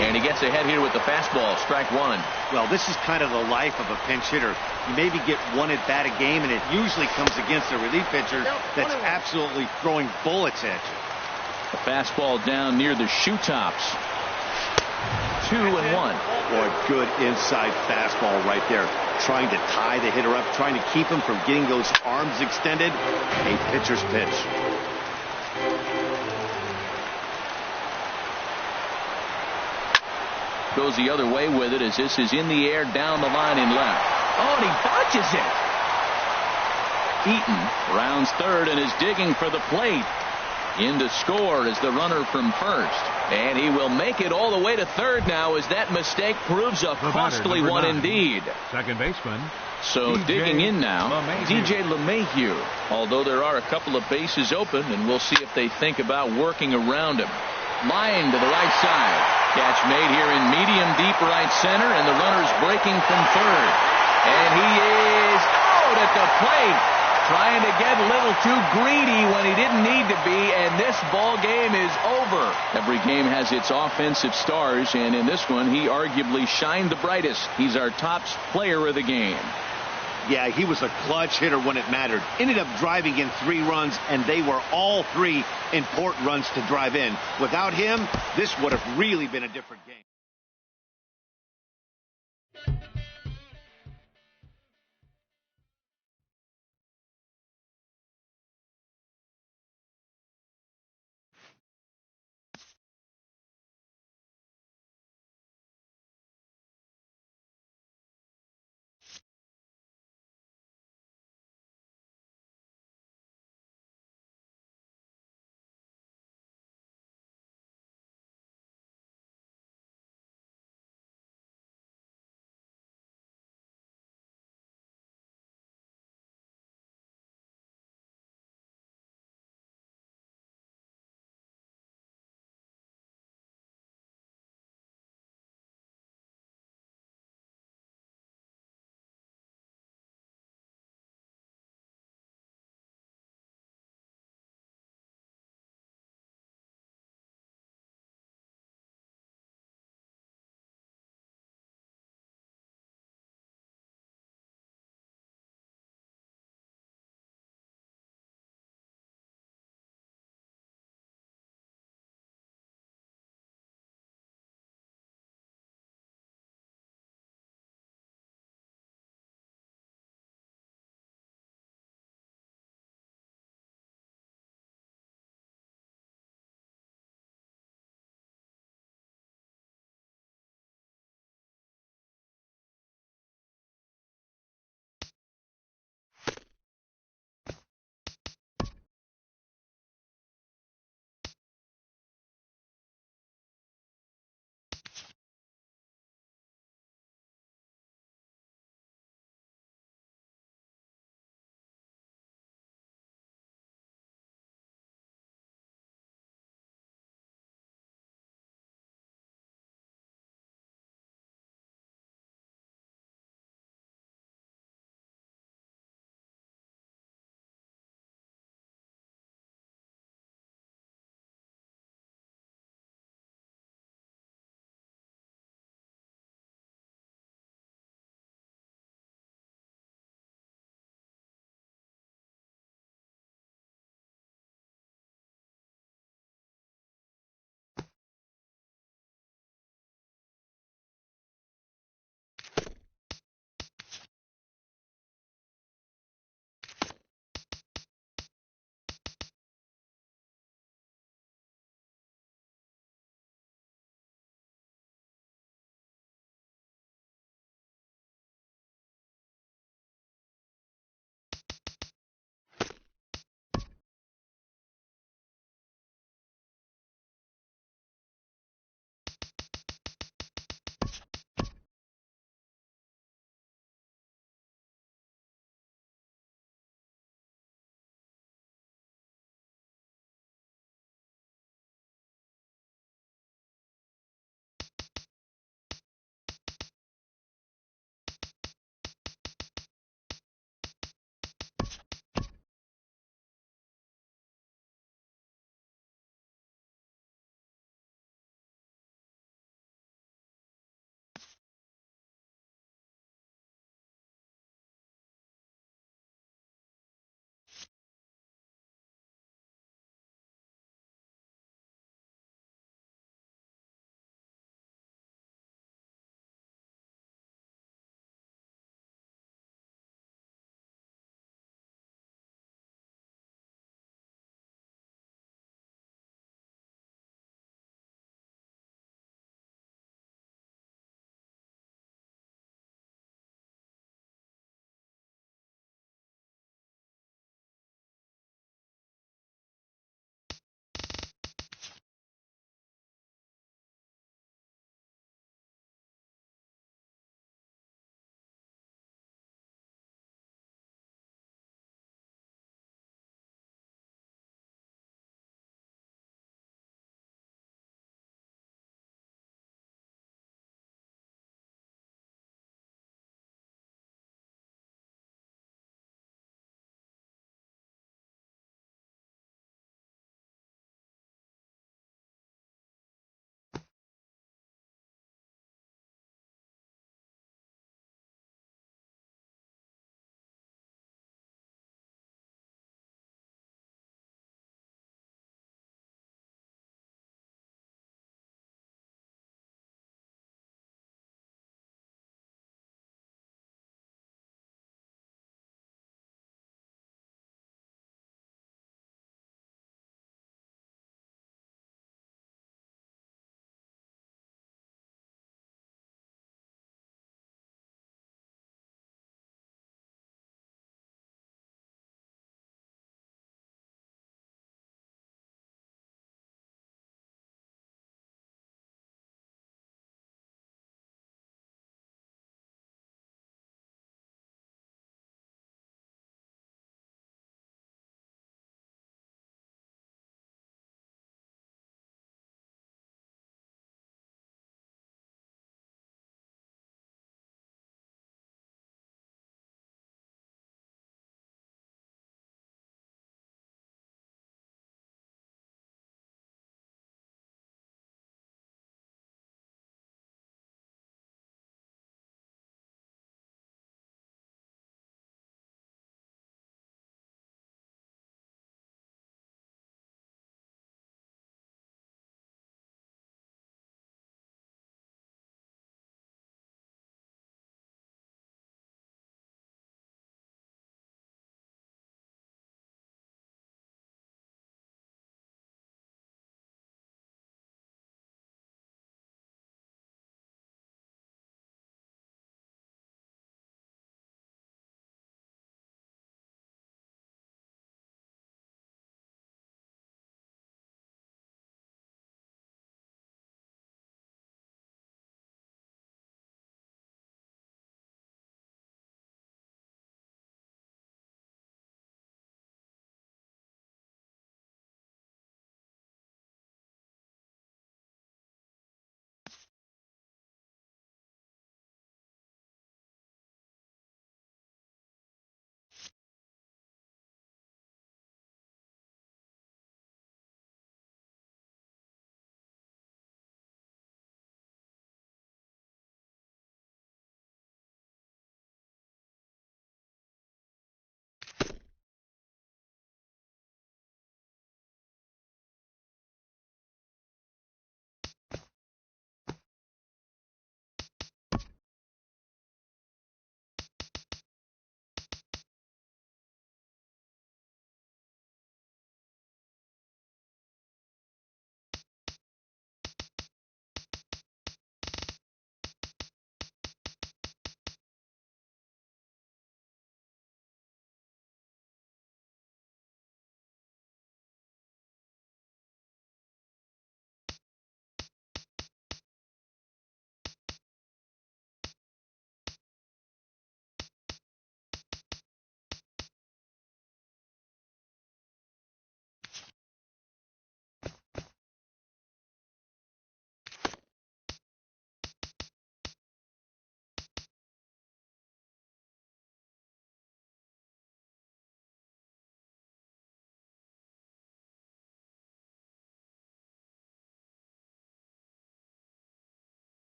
And he gets ahead here with the fastball. Strike 1. Well, this is kind of the life of a pinch hitter. You maybe get one at bat a game, and it usually comes against a relief pitcher that's absolutely throwing bullets at you. The fastball down near the shoe tops. 2-1. Boy, good inside fastball right there. Trying to tie the hitter up, trying to keep him from getting those arms extended. A pitcher's pitch. Goes the other way with it as this is in the air down the line in left. Oh, and he dodges it. Eaton rounds third and is digging for the plate. In to score is the runner from first. And he will make it all the way to third now as that mistake proves a costly one indeed. Second baseman. So digging in now, DJ LeMahieu. Although there are a couple of bases open, and we'll see if they think about working around him. Line to the right side. Catch made here in medium deep right center, and the runner's breaking from third. And he is out at the plate. Trying to get a little too greedy when he didn't need to be, and this ball game is over. Every game has its offensive stars, and in this one, he arguably shined the brightest. He's our top player of the game. Yeah, he was a clutch hitter when it mattered. Ended up driving in 3 runs, and they were all 3 important runs to drive in. Without him, this would have really been a different game.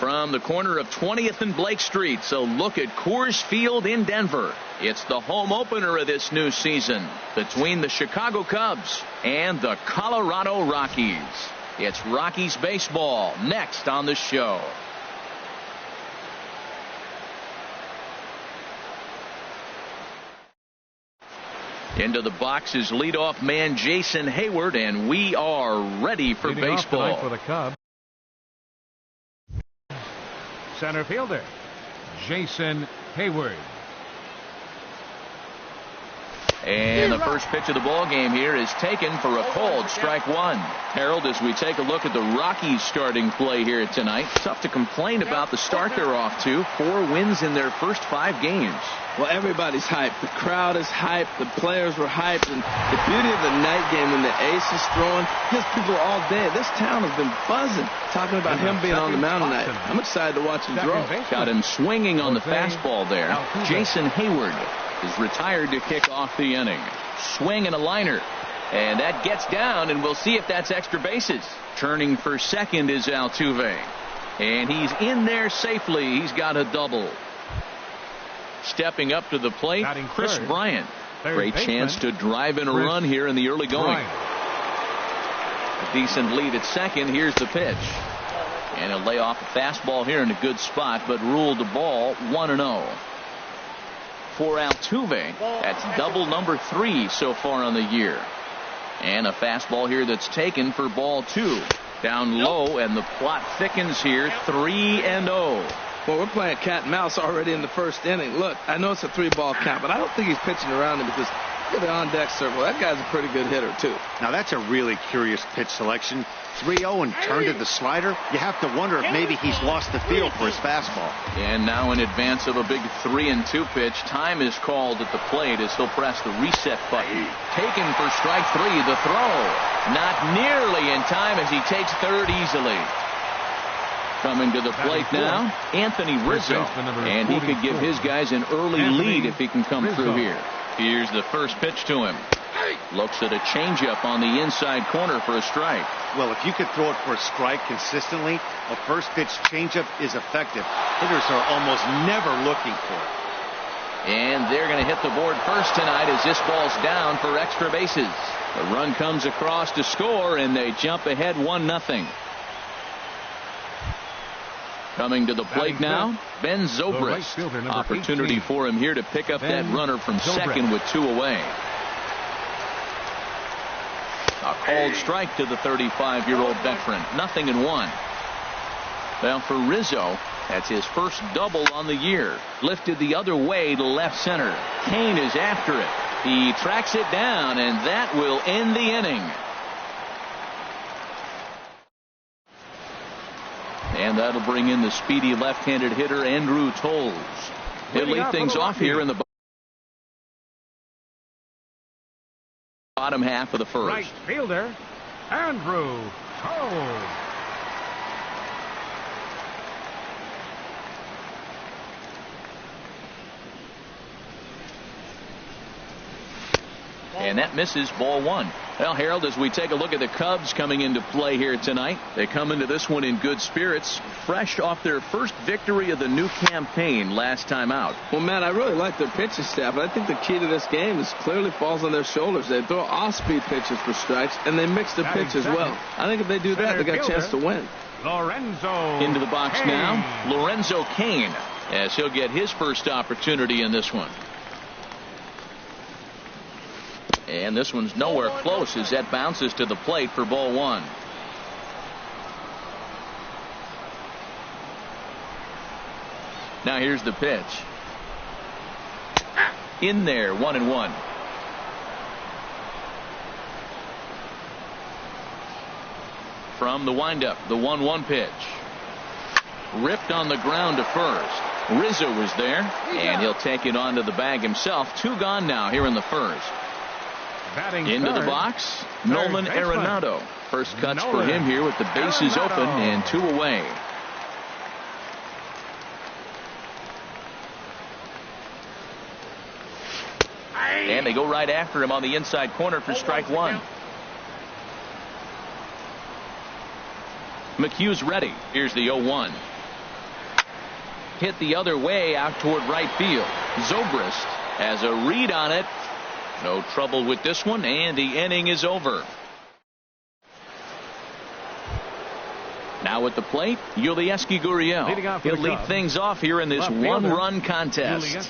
From the corner of 20th and Blake Street, so look at Coors Field in Denver. It's the home opener of this new season between the Chicago Cubs and the Colorado Rockies. It's Rockies baseball next on the show. Into the box is leadoff man Jason Hayward, and we are ready for Leading off tonight baseball. for the Cubs, center fielder Jason Hayward. And the first pitch of the ball game here is taken for a called strike one. Harold, as we take a look at the Rockies starting play here tonight, tough to complain about the start they're off to. 4 wins in their first 5 games. Well, everybody's hyped. The crowd is hyped. The players were hyped. And the beauty of the night game when the ace is throwing, his people all day. This town has been buzzing talking about him being on the mound tonight. I'm excied to watch him throw. Got him swinging on the fastball there. Jason Hayward is retired to kick off the inning. Swing and a liner. And that gets down, and we'll see if that's extra bases. Turning for second is Altuve. And he's in there safely. He's got a double. Stepping up to the plate, Chris Bryant. Great chance to drive in a run here in the early going. A decent lead at second. Here's the pitch. And he'll lay off a fastball here in a good spot, but ruled the ball 1-0. For Altuve, that's double number 3 so far on the year. And a fastball here that's taken for ball 2. Down low, and the plot thickens here, 3-0. Well, we're playing cat and mouse already in the first inning. Look, I know it's a 3-ball count, but I don't think he's pitching around him because look at the on-deck circle. That guy's a pretty good hitter, too. Now, that's a really curious pitch selection. 3-0 and turned to the slider. You have to wonder if maybe he's lost the feel for his fastball. And now in advance of a big 3-2 pitch, time is called at the plate as he'll press the reset button. Taken for strike 3, the throw. Not nearly in time as he takes third easily. Coming to the plate now, Anthony Rizzo. And he could give his guys an early lead if he can come through here. Here's the first pitch to him. Looks at a changeup on the inside corner for a strike. Well, if you could throw it for a strike consistently, a first pitch changeup is effective. Hitters are almost never looking for it. And they're going to hit the board first tonight as this ball's down for extra bases. The run comes across to score, and they jump ahead 1-0. Coming to the plate now, Ben Zobrist. Opportunity for him here to pick up that runner from second with 2 away. A called strike to the 35-year-old veteran. 0-1. Well, for Rizzo, that's his first double on the year. Lifted the other way to left center. Kane is after it. He tracks it down, and that will end the inning. And that'll bring in the speedy left-handed hitter Andrew Tolles. He'll lead things off here in the bottom half of the first. Right fielder Andrew Tolles. And that misses, ball 1. Well, Harold, as we take a look at the Cubs coming into play here tonight, they come into this one in good spirits, fresh off their first victory of the new campaign last time out. Well, Matt, I really like their pitching staff. I think the key to this game is clearly falls on their shoulders. They throw off-speed pitches for strikes, and they mix their pitch as well. I think if they do that, they got a chance to win. Lorenzo into the box Kane. now, Lorenzo Kane, as he'll get his first opportunity in this one. And this one's nowhere close as that bounces to the plate for ball 1. Now here's the pitch. In there, 1-1. From the windup, the 1-1 pitch. Ripped on the ground to first. Rizzo was there, and he'll take it onto the bag himself. 2 gone now here in the first. Batting into third, the box, third Nolan baseman. Arenado. First cuts for Nolan him here with the bases Arenado. open and 2 away. And they go right after him on the inside corner for strike 1. McHugh's ready. Here's the 0-1. hit the other way out toward right field. Zobrist has a read on it. No trouble with this one, and the inning is over. Now at the plate, Yulieski Gurriel. He'll lead things off here in this one-run contest.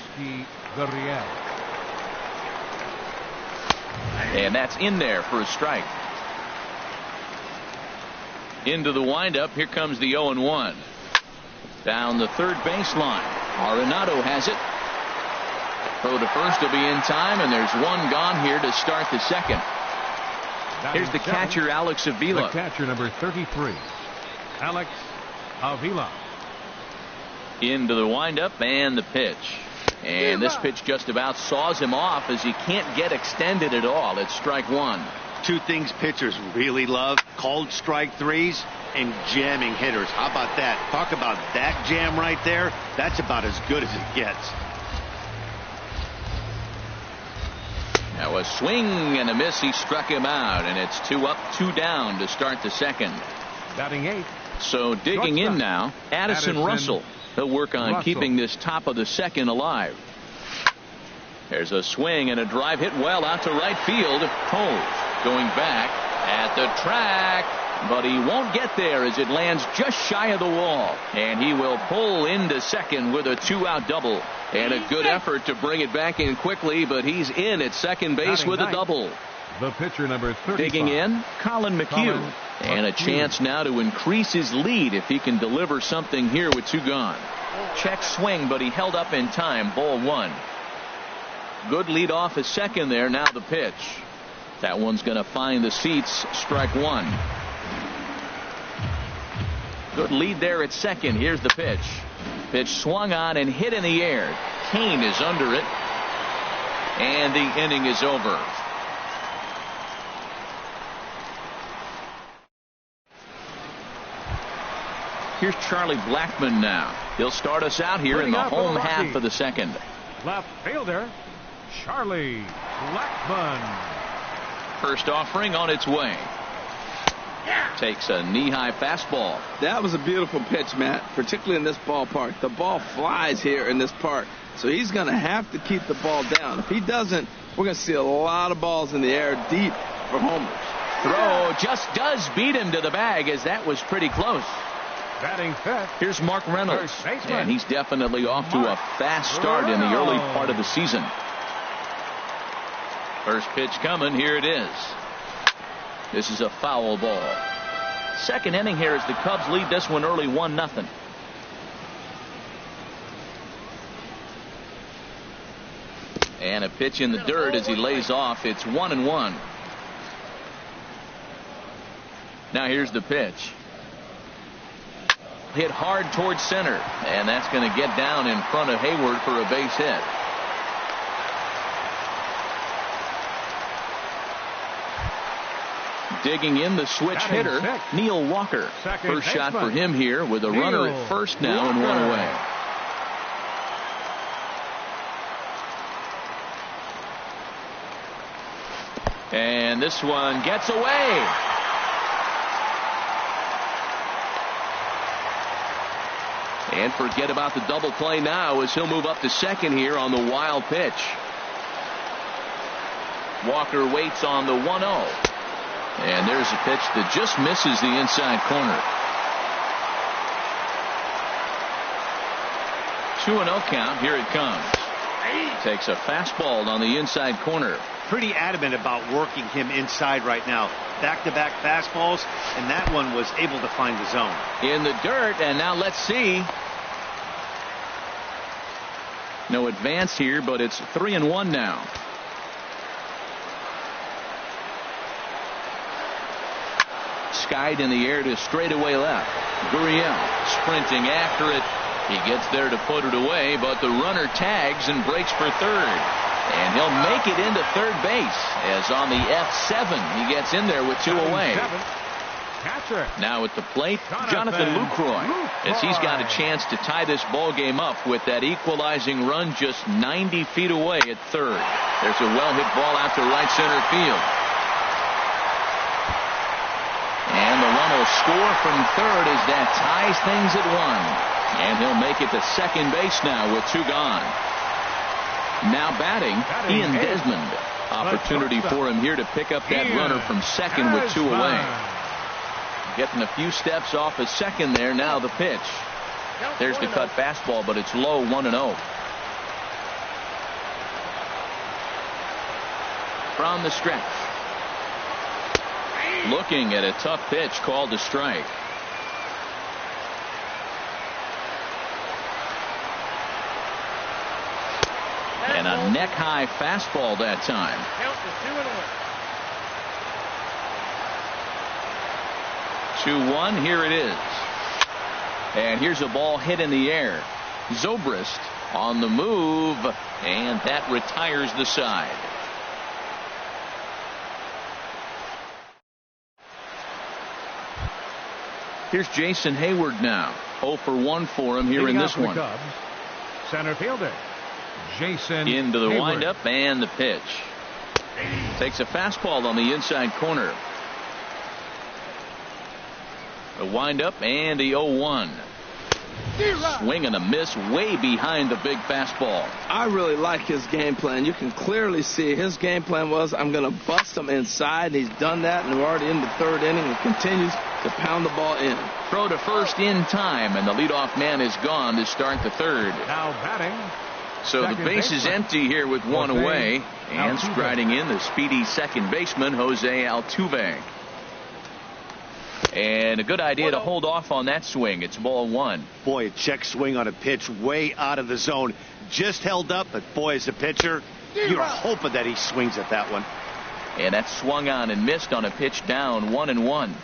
And that's in there for a strike. Into the windup. Here comes the 0-1. Down the third baseline. Arenado has it. Throw to first will be in time, and there's one gone here to start the second. Here's the catcher, Alex Avila. The catcher, number 33, Alex Avila. Into the windup and the pitch. And this pitch just about saws him off as he can't get extended at all. It's strike one. Two things pitchers really love: called strike threes and jamming hitters. How about that? Talk about that jam right there. That's about as good as it gets. Now a swing and a miss. He struck him out, and it's 2 up, 2 down to start the second. Batting 8. So digging in now, Addison Russell. He'll work on keeping this top of the second alive. There's a swing and a drive hit well out to right field. Hove going back at the track, but he won't get there as it lands just shy of the wall. And he will pull into second with a 2-out double. And a good effort to bring it back in quickly, but he's in at second base with a double. The pitcher, number 35. Digging in, Colin McHugh. And a chance now to increase his lead if he can deliver something here with 2 gone. Check swing, but he held up in time. Ball 1. Good lead off his second there. Now the pitch. That one's going to find the seats. Strike 1. Good lead there at second. Here's the pitch. Pitch swung on and hit in the air. Kane is under it. And the inning is over. Here's Charlie Blackmon now. He'll start us out here in the home half of the second. Left fielder, Charlie Blackmon. First offering on its way. Takes a knee-high fastball. That was a beautiful pitch, Matt, particularly in this ballpark. The ball flies here in this park, so he's going to have to keep the ball down. If he doesn't, we're going to see a lot of balls in the air deep for homers. Throw just does beat him to the bag, as that was pretty close. Batting fifth. Here's Mark Reynolds, and he's definitely off to a fast start in the early part of the season. First pitch coming. Here it is. This is a foul ball. Second inning here as the Cubs lead this one early 1-0. And a pitch in the dirt as he lays off. It's 1-1. Now here's the pitch. Hit hard towards center, and that's going to get down in front of Hayward for a base hit. Digging in, the switch hitter, Neil Walker. First shot for him here with a runner at first now and one away. And this one gets away. And forget about the double play now as he'll move up to second here on the wild pitch. Walker waits on the 1-0. And there's a pitch that just misses the inside corner. 2-0 count. Here it comes. Takes a fastball on the inside corner. Pretty adamant about working him inside right now. Back-to-back fastballs, and that one was able to find the zone. In the dirt, and now let's see. No advance here, but it's 3-1 now. Skied in the air to straightaway left. Gurriel sprinting after it. He gets there to put it away, but the runner tags and breaks for third. And he'll make it into third base as on the F7 he gets in there with 2 away. Now at the plate, Jonathan Lucroy, as he's got a chance to tie this ball game up with that equalizing run just 90 feet away at third. There's a well-hit ball out to right center field. And the run will score from third as that ties things at 1. And he'll make it to second base now with 2 gone. Now batting, Ian Desmond. Opportunity for him here to pick up that runner from second with 2 away. Getting a few steps off of second there. Now the pitch. There's the cut fastball, but it's low, 1-0. From the stretch. Looking at a tough pitch called a strike. And a neck-high fastball that time. 2-1, here it is. And here's a ball hit in the air. Zobrist on the move, and that retires the side. Here's Jason Hayward now. 0 for 1 for him here in this one. Cubs, center fielder Jason into the Hayward. windup and the pitch. Takes a fastball on the inside corner. A windup and a 0-1. Swing and a miss way behind the big fastball. I really like his game plan. You can clearly see his game plan was, I'm going to bust him inside. He's done that, and we're already in the 3rd inning and continues to pound the ball in. Throw to first in time, and the leadoff man is gone to start the 3rd. Now batting. So the base is empty here with 1 away, and striding in the speedy second baseman, Jose Altuve. And a good idea to hold off on that swing. It's ball 1. Boy, a check swing on a pitch way out of the zone. Just held up, but boy, as a pitcher, you're hoping that he swings at that one. And that's swung on and missed on a pitch down, 1-1.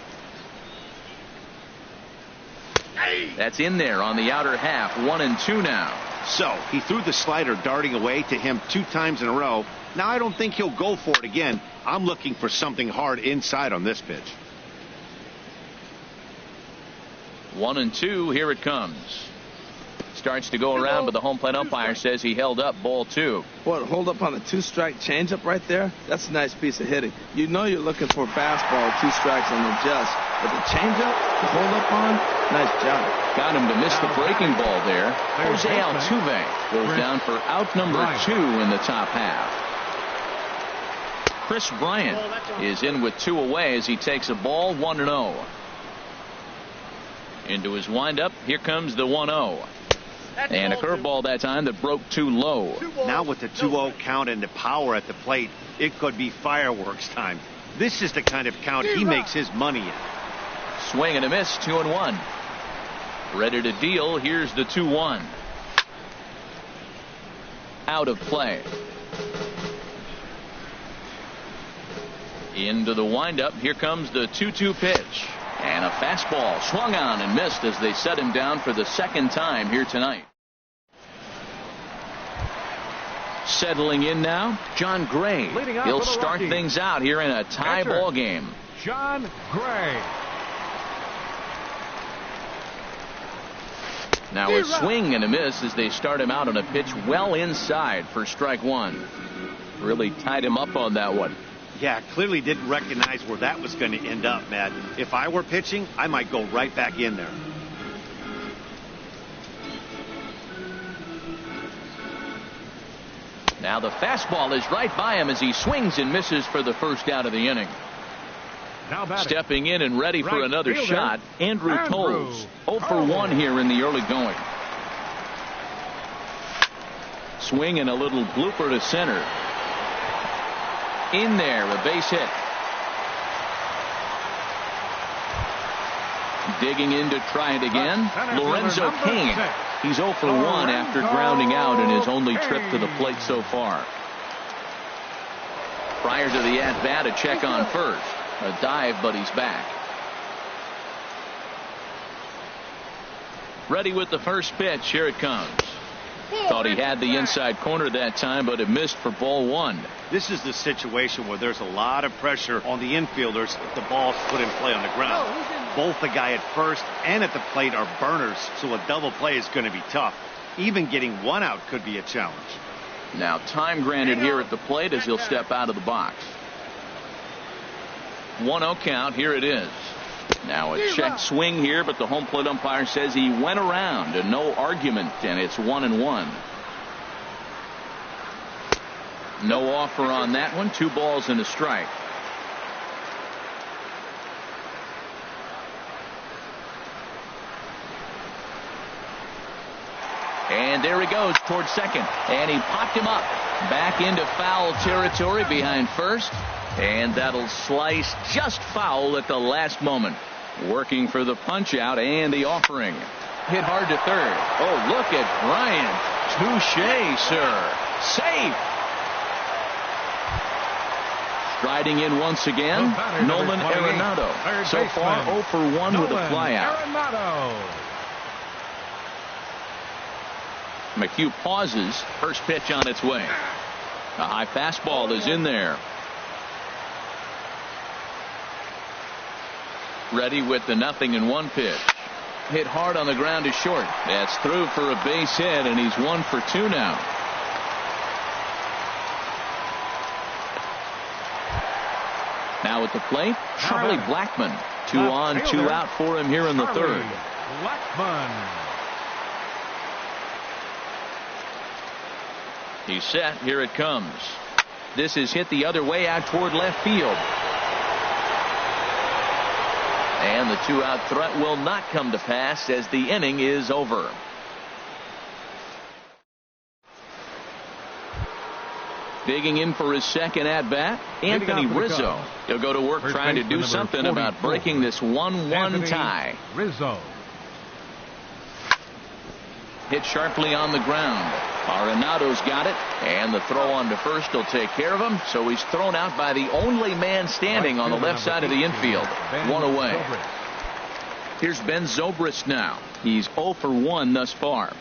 That's in there on the outer half, 1-2 now. So he threw the slider darting away to him 2 times in a row. Now I don't think he'll go for it again. I'm looking for something hard inside on this pitch. 1-2, here it comes. Starts to go around, but the home plate umpire says he held up, ball 2. What, hold up on the 2-strike changeup right there? That's a nice piece of hitting. You know you're looking for a fastball, 2 strikes and adjust. But the changeup, to hold up on, nice job. Got him to miss the breaking ball there. Jose Altuve goes down for out number 2 in the top half. Chris Bryant is in with 2 away as he takes a ball, 1-0. Into his windup, here comes the 1-0. And a curveball that time that broke too low. Now with the 2-0 count and the power at the plate, it could be fireworks time. This is the kind of count he makes his money in. Swing and a miss, 2-1. Ready to deal, here's the 2-1. Out of play. Into the windup, here comes the 2-2 pitch. And a fastball swung on and missed as they set him down for the 2nd time here tonight. Settling in now, John Gray. He'll start things out here in a tie ball game. John Gray. Now a swing and a miss as they start him out on a pitch well inside for strike 1. Really tied him up on that one. Yeah, clearly didn't recognize where that was going to end up, Matt. If I were pitching, I might go right back in there. Now the fastball is right by him as he swings and misses for the first out of the inning. Now stepping in and ready for another shot, Andrew Toles. 0 for 1 here in the early going. Swing and a little blooper to center. In there, a base hit. Digging in to try it again, Lorenzo Cain. He's 0 for 1 after grounding out in his only trip to the plate so far. Prior to the at-bat, a check on first. A dive, but he's back. Ready with the first pitch. Here it comes. Thought he had the inside corner that time, but it missed for ball 1. This is the situation where there's a lot of pressure on the infielders if the ball's put in play on the ground. Both the guy at first and at the plate are burners, so a double play is going to be tough. Even getting 1 out could be a challenge. Now time granted here at the plate as he'll step out of the box. 1-0 count. Here it is. Now a check swing here, but the home plate umpire says he went around and no argument, and it's 1-1. No offer on that one. 2 balls and a strike. And there he goes towards second, and he popped him up back into foul territory behind first, and that'll slice just foul at the last moment. Working for the punch out and the offering. Hit hard to third. Oh, look at Bryant. Touche, sir. Safe. Striding in once again, Nolan Arenado. So far 0 for 1 with a flyout. McHugh pauses. First pitch on its way. A high fastball is in there. Ready with the 0-1 pitch. Hit hard on the ground to short. That's through for a base hit, and he's 1 for 2 now. Now at the plate, Charlie Blackmon. 2 on, 2 out for him here in the third. He's set. Here it comes. This is hit the other way out toward left field. And the 2-out threat will not come to pass as the inning is over. Digging in for his second at-bat, Anthony Rizzo. He'll go to work trying to do something about breaking this 1-1 tie. Rizzo. Hit sharply on the ground. Arenado's got it, and the throw on to first will take care of him, so he's thrown out by the only man standing on the left side of the infield. 1 away. Here's Ben Zobrist now. He's 0 for 1 thus far.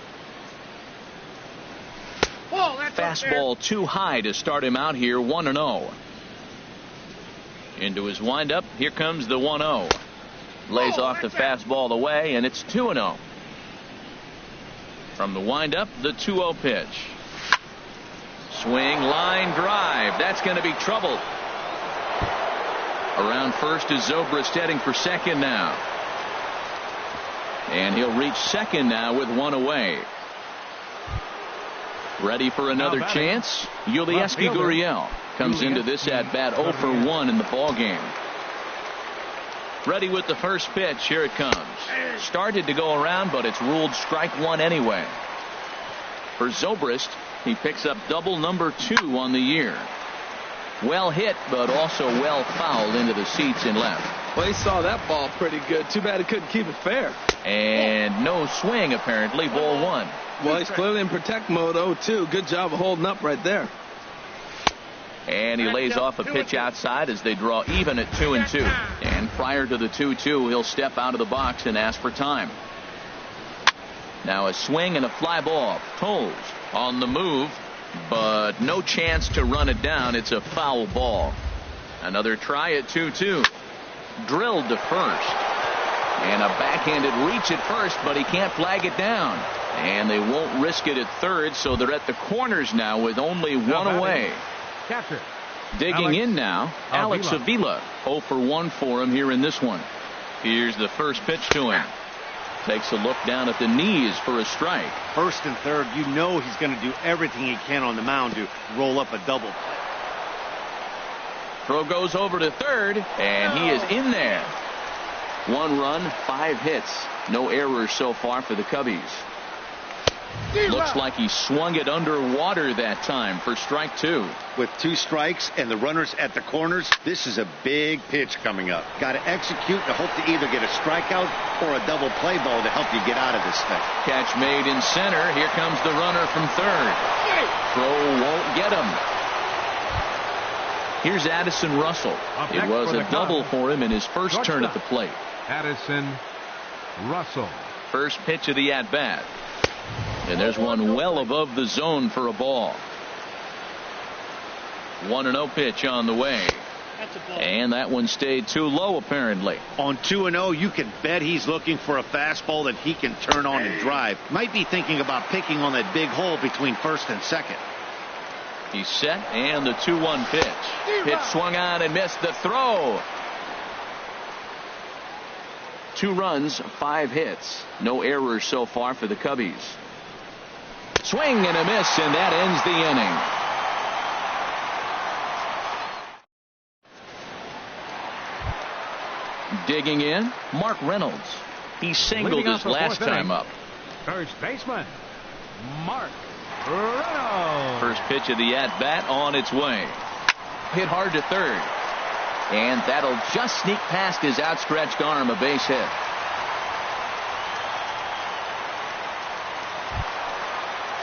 Fastball too high to start him out here. 1-0. Into his windup. Here comes the 1-0. Lays off the fastball away, and it's 2-0. From the windup, the 2-0 pitch. Swing, line drive. That's going to be trouble. Around first is Zobrist heading for second now. And he'll reach second now with 1 away. Ready for another chance? Yulieski Gurriel comes into this at-bat 0 for 1 in the ballgame. Ready with the first pitch. Here it comes. Started to go around, but it's ruled strike 1 anyway. For Zobrist, he picks up double number 2 on the year. Well hit, but also well fouled into the seats in left. Well, he saw that ball pretty good. Too bad he couldn't keep it fair. And no swing, apparently. Ball 1. Well, he's clearly in protect mode. 0-2. Good job of holding up right there. And he lays off a pitch outside as they draw even at 2-2. And prior to the 2-2, he'll step out of the box and ask for time. Now a swing and a fly ball. Toles on the move, but no chance to run it down. It's a foul ball. Another try at 2-2. Drilled to first. And a backhanded reach at first, but he can't flag it down. And they won't risk it at third, so they're at the corners now with only 1 away. Catcher. Digging in now, Alex Avila. 0 for 1 for him here in this one. Here's the first pitch to him. Takes a look down at the knees for a strike. First and third, you know he's going to do everything he can on the mound to roll up a double play. Throw goes over to third, and he is in there. 1 run, 5 hits. No errors so far for the Cubbies. Looks like he swung it underwater that time for strike 2. With 2 strikes and the runners at the corners, this is a big pitch coming up. Got to execute to hope to either get a strikeout or a double play ball to help you get out of this thing. Catch made in center. Here comes the runner from third. Throw won't get him. Here's Addison Russell. It was a double for him in his first turn at the plate. Addison Russell. First pitch of the at-bat. And there's one well above the zone for a ball. 1-0 pitch on the way. And that one stayed too low, apparently. On 2-0, you can bet he's looking for a fastball that he can turn on and drive. Might be thinking about picking on that big hole between first and second. He's set, and the 2-1 pitch. Pitch swung on and missed the throw. 2 runs, 5 hits. No errors so far for the Cubbies. Swing and a miss, and that ends the inning. Digging in, Mark Reynolds. He singled his last time up. First baseman, Mark Reynolds. First pitch of the at-bat on its way. Hit hard to third. And that'll just sneak past his outstretched arm, a base hit.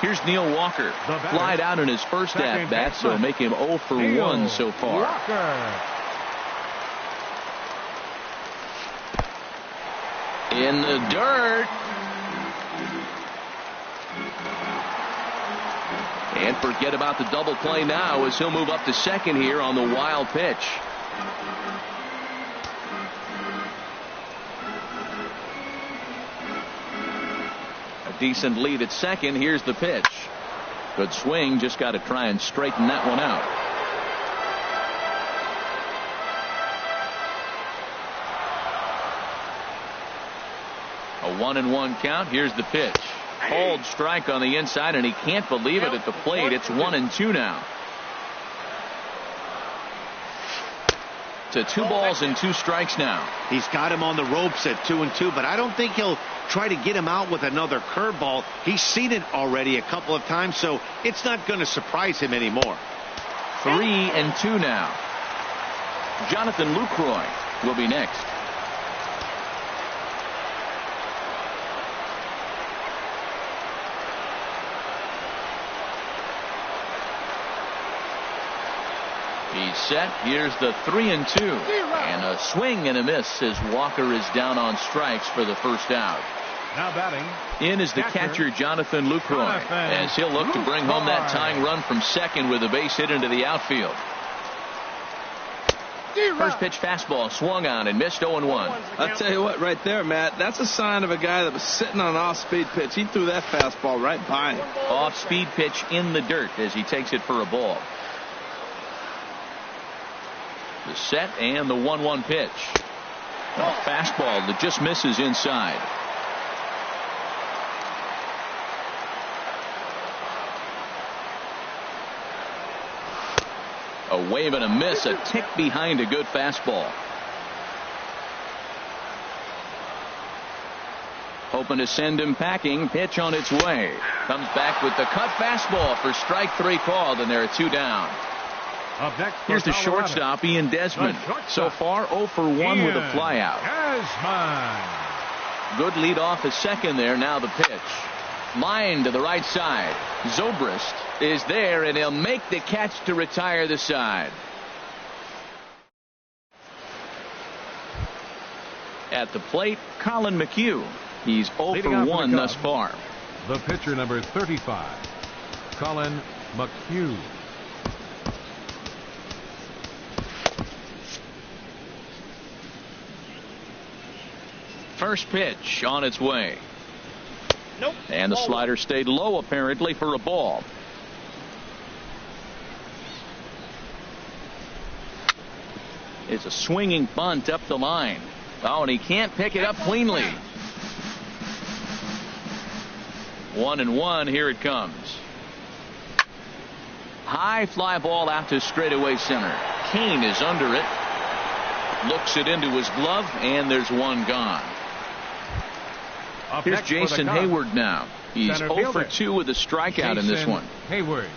Here's Neil Walker. Flied out in his first at-bat, so make him 0 for 1 so far. Walker. In the dirt. And forget about the double play now as he'll move up to second here on the wild pitch. A decent lead at second. Here's the pitch. Good swing. Just got to try and straighten that one out. A 1-1 count. Here's the pitch. Hold strike on the inside, and he can't believe it at the plate. It's 1-2 now. To 2 balls and 2 strikes now. He's got him on the ropes at 2-2, but I don't think he'll try to get him out with another curveball. He's seen it already a couple of times, so it's not going to surprise him anymore. 3-2 now. Jonathan Lucroy will be next. He's set. Here's the 3-2. And a swing and a miss as Walker is down on strikes for the first out. Now batting. In is the catcher, Jonathan Lucroy, as he'll look to bring home that tying run from second with a base hit into the outfield. First pitch fastball swung on and missed 0-1. I'll tell you what, right there, Matt, that's a sign of a guy that was sitting on an off-speed pitch. He threw that fastball right by him. Off-speed pitch in the dirt as he takes it for a ball. The set and the 1-1 pitch. A fastball that just misses inside. A wave and a miss, a tick behind a good fastball. Hoping to send him packing. Pitch on its way. Comes back with the cut fastball for strike 3 called, and there are 2 down. Up next, here's the shortstop, Ian Desmond. So far 0 for 1 with a flyout. Good lead off at second there. Now the pitch. Line to the right side. Zobrist is there, and he'll make the catch to retire the side. At the plate, Colin McHugh. He's 0 for 1 thus far. The pitcher, number 35, Colin McHugh. First pitch on its way. Nope. And the slider stayed low apparently for a ball. It's a swinging bunt up the line. Oh, and he can't pick it up cleanly. 1-1. Here it comes. High fly ball out to straightaway center. Kane is under it. Looks it into his glove, and there's one gone. Here's Jason Hayward now. He's 0 for 2 with a strikeout in this one. Hayward.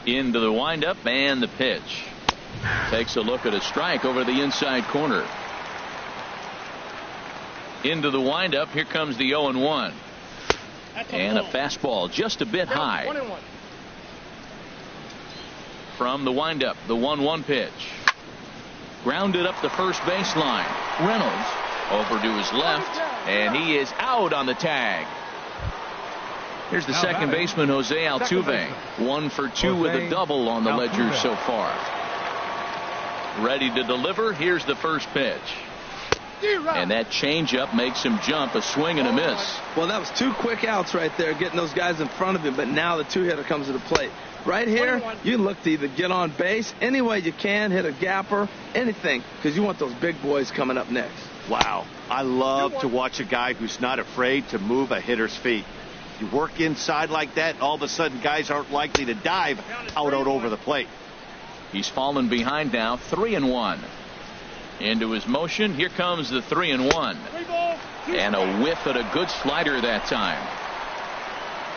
Into the windup and the pitch. Takes a look at a strike over the inside corner. Into the windup. Here comes the 0-1. And a fastball just a bit high. From the windup, the 1-1 pitch. Grounded up the first baseline. Reynolds over to his left, and he is out on the tag. Here's the second baseman, Jose Altuve. 1 for 2 with a double on the ledger so far. Ready to deliver. Here's the first pitch. And that changeup makes him jump, a swing and a miss. Well, that was 2 quick outs right there, getting those guys in front of him, but now the 2-hitter comes to the plate. Right here, you look to either get on base any way you can, hit a gapper, anything, because you want those big boys coming up next. Wow. I love to watch a guy who's not afraid to move a hitter's feet. You work inside like that, all of a sudden guys aren't likely to dive out over the plate. He's fallen behind now, 3-1. Into his motion, here comes the 3-1. And a whiff at a good slider that time.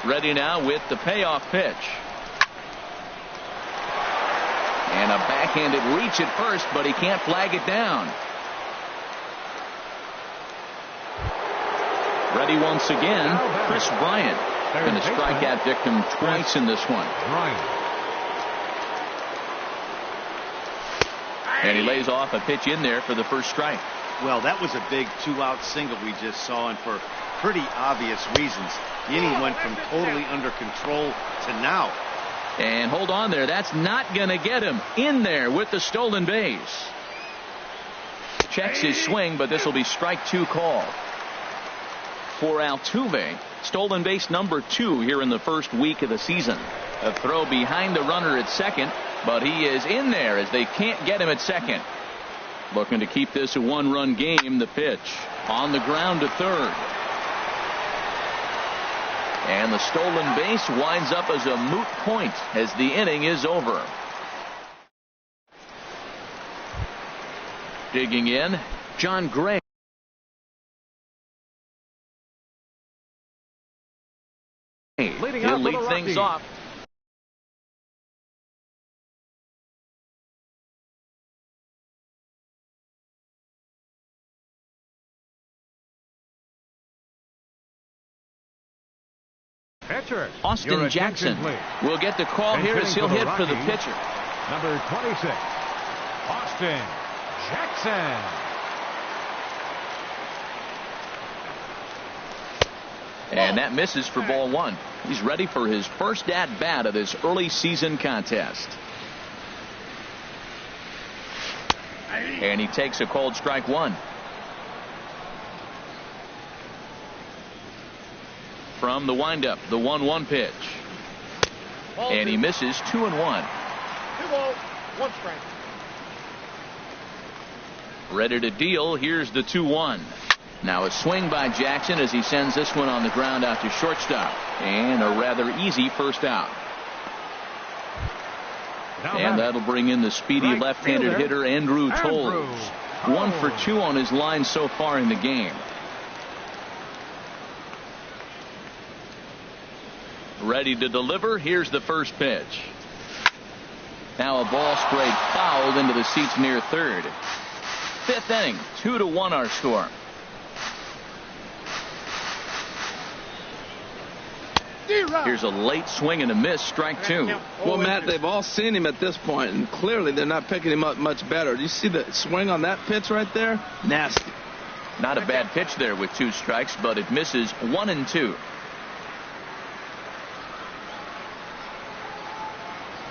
Ready now with the payoff pitch. And a backhanded reach at first, but he can't flag it down. Ready once again, Chris Bryant. And a strikeout victim twice in this one. And he lays off a pitch in there for the first strike. Well, that was a big 2-out single we just saw, and for pretty obvious reasons. The inning went from totally under control to now. And hold on there. That's not going to get him in there with the stolen base. Checks his swing, but this will be strike 2 call. For Altuve, stolen base number 2 here in the first week of the season. A throw behind the runner at second, but he is in there as they can't get him at second. Looking to keep this a 1-run game. The pitch on the ground to third. And the stolen base winds up as a moot point as the inning is over. Digging in, John Gray. He'll lead things off. Pitcher. Austin Jackson will get the call here as he'll hit for the pitcher. Number 26, Austin Jackson. And that misses for ball 1. He's ready for his first at-bat of this early season contest. And he takes a called strike 1. From the windup, the 1-1 pitch. And he misses 2-1. 2 ball, 1 strike. Ready to deal. Here's the 2-1. Now a swing by Jackson as he sends this one on the ground out to shortstop. And a rather easy first out. And that'll bring in the speedy left-handed hitter Andrew Toles. 1 for 2 on his line so far in the game. Ready to deliver. Here's the first pitch. Now a ball sprayed fouled into the seats near third. 5th inning, 2-1 our score. Here's a late swing and a miss, strike 2. Well, Matt, they've all seen him at this point, and clearly they're not picking him up much better. Do you see the swing on that pitch right there? Nasty. Not a bad pitch there with 2 strikes, but it misses 1 and 2.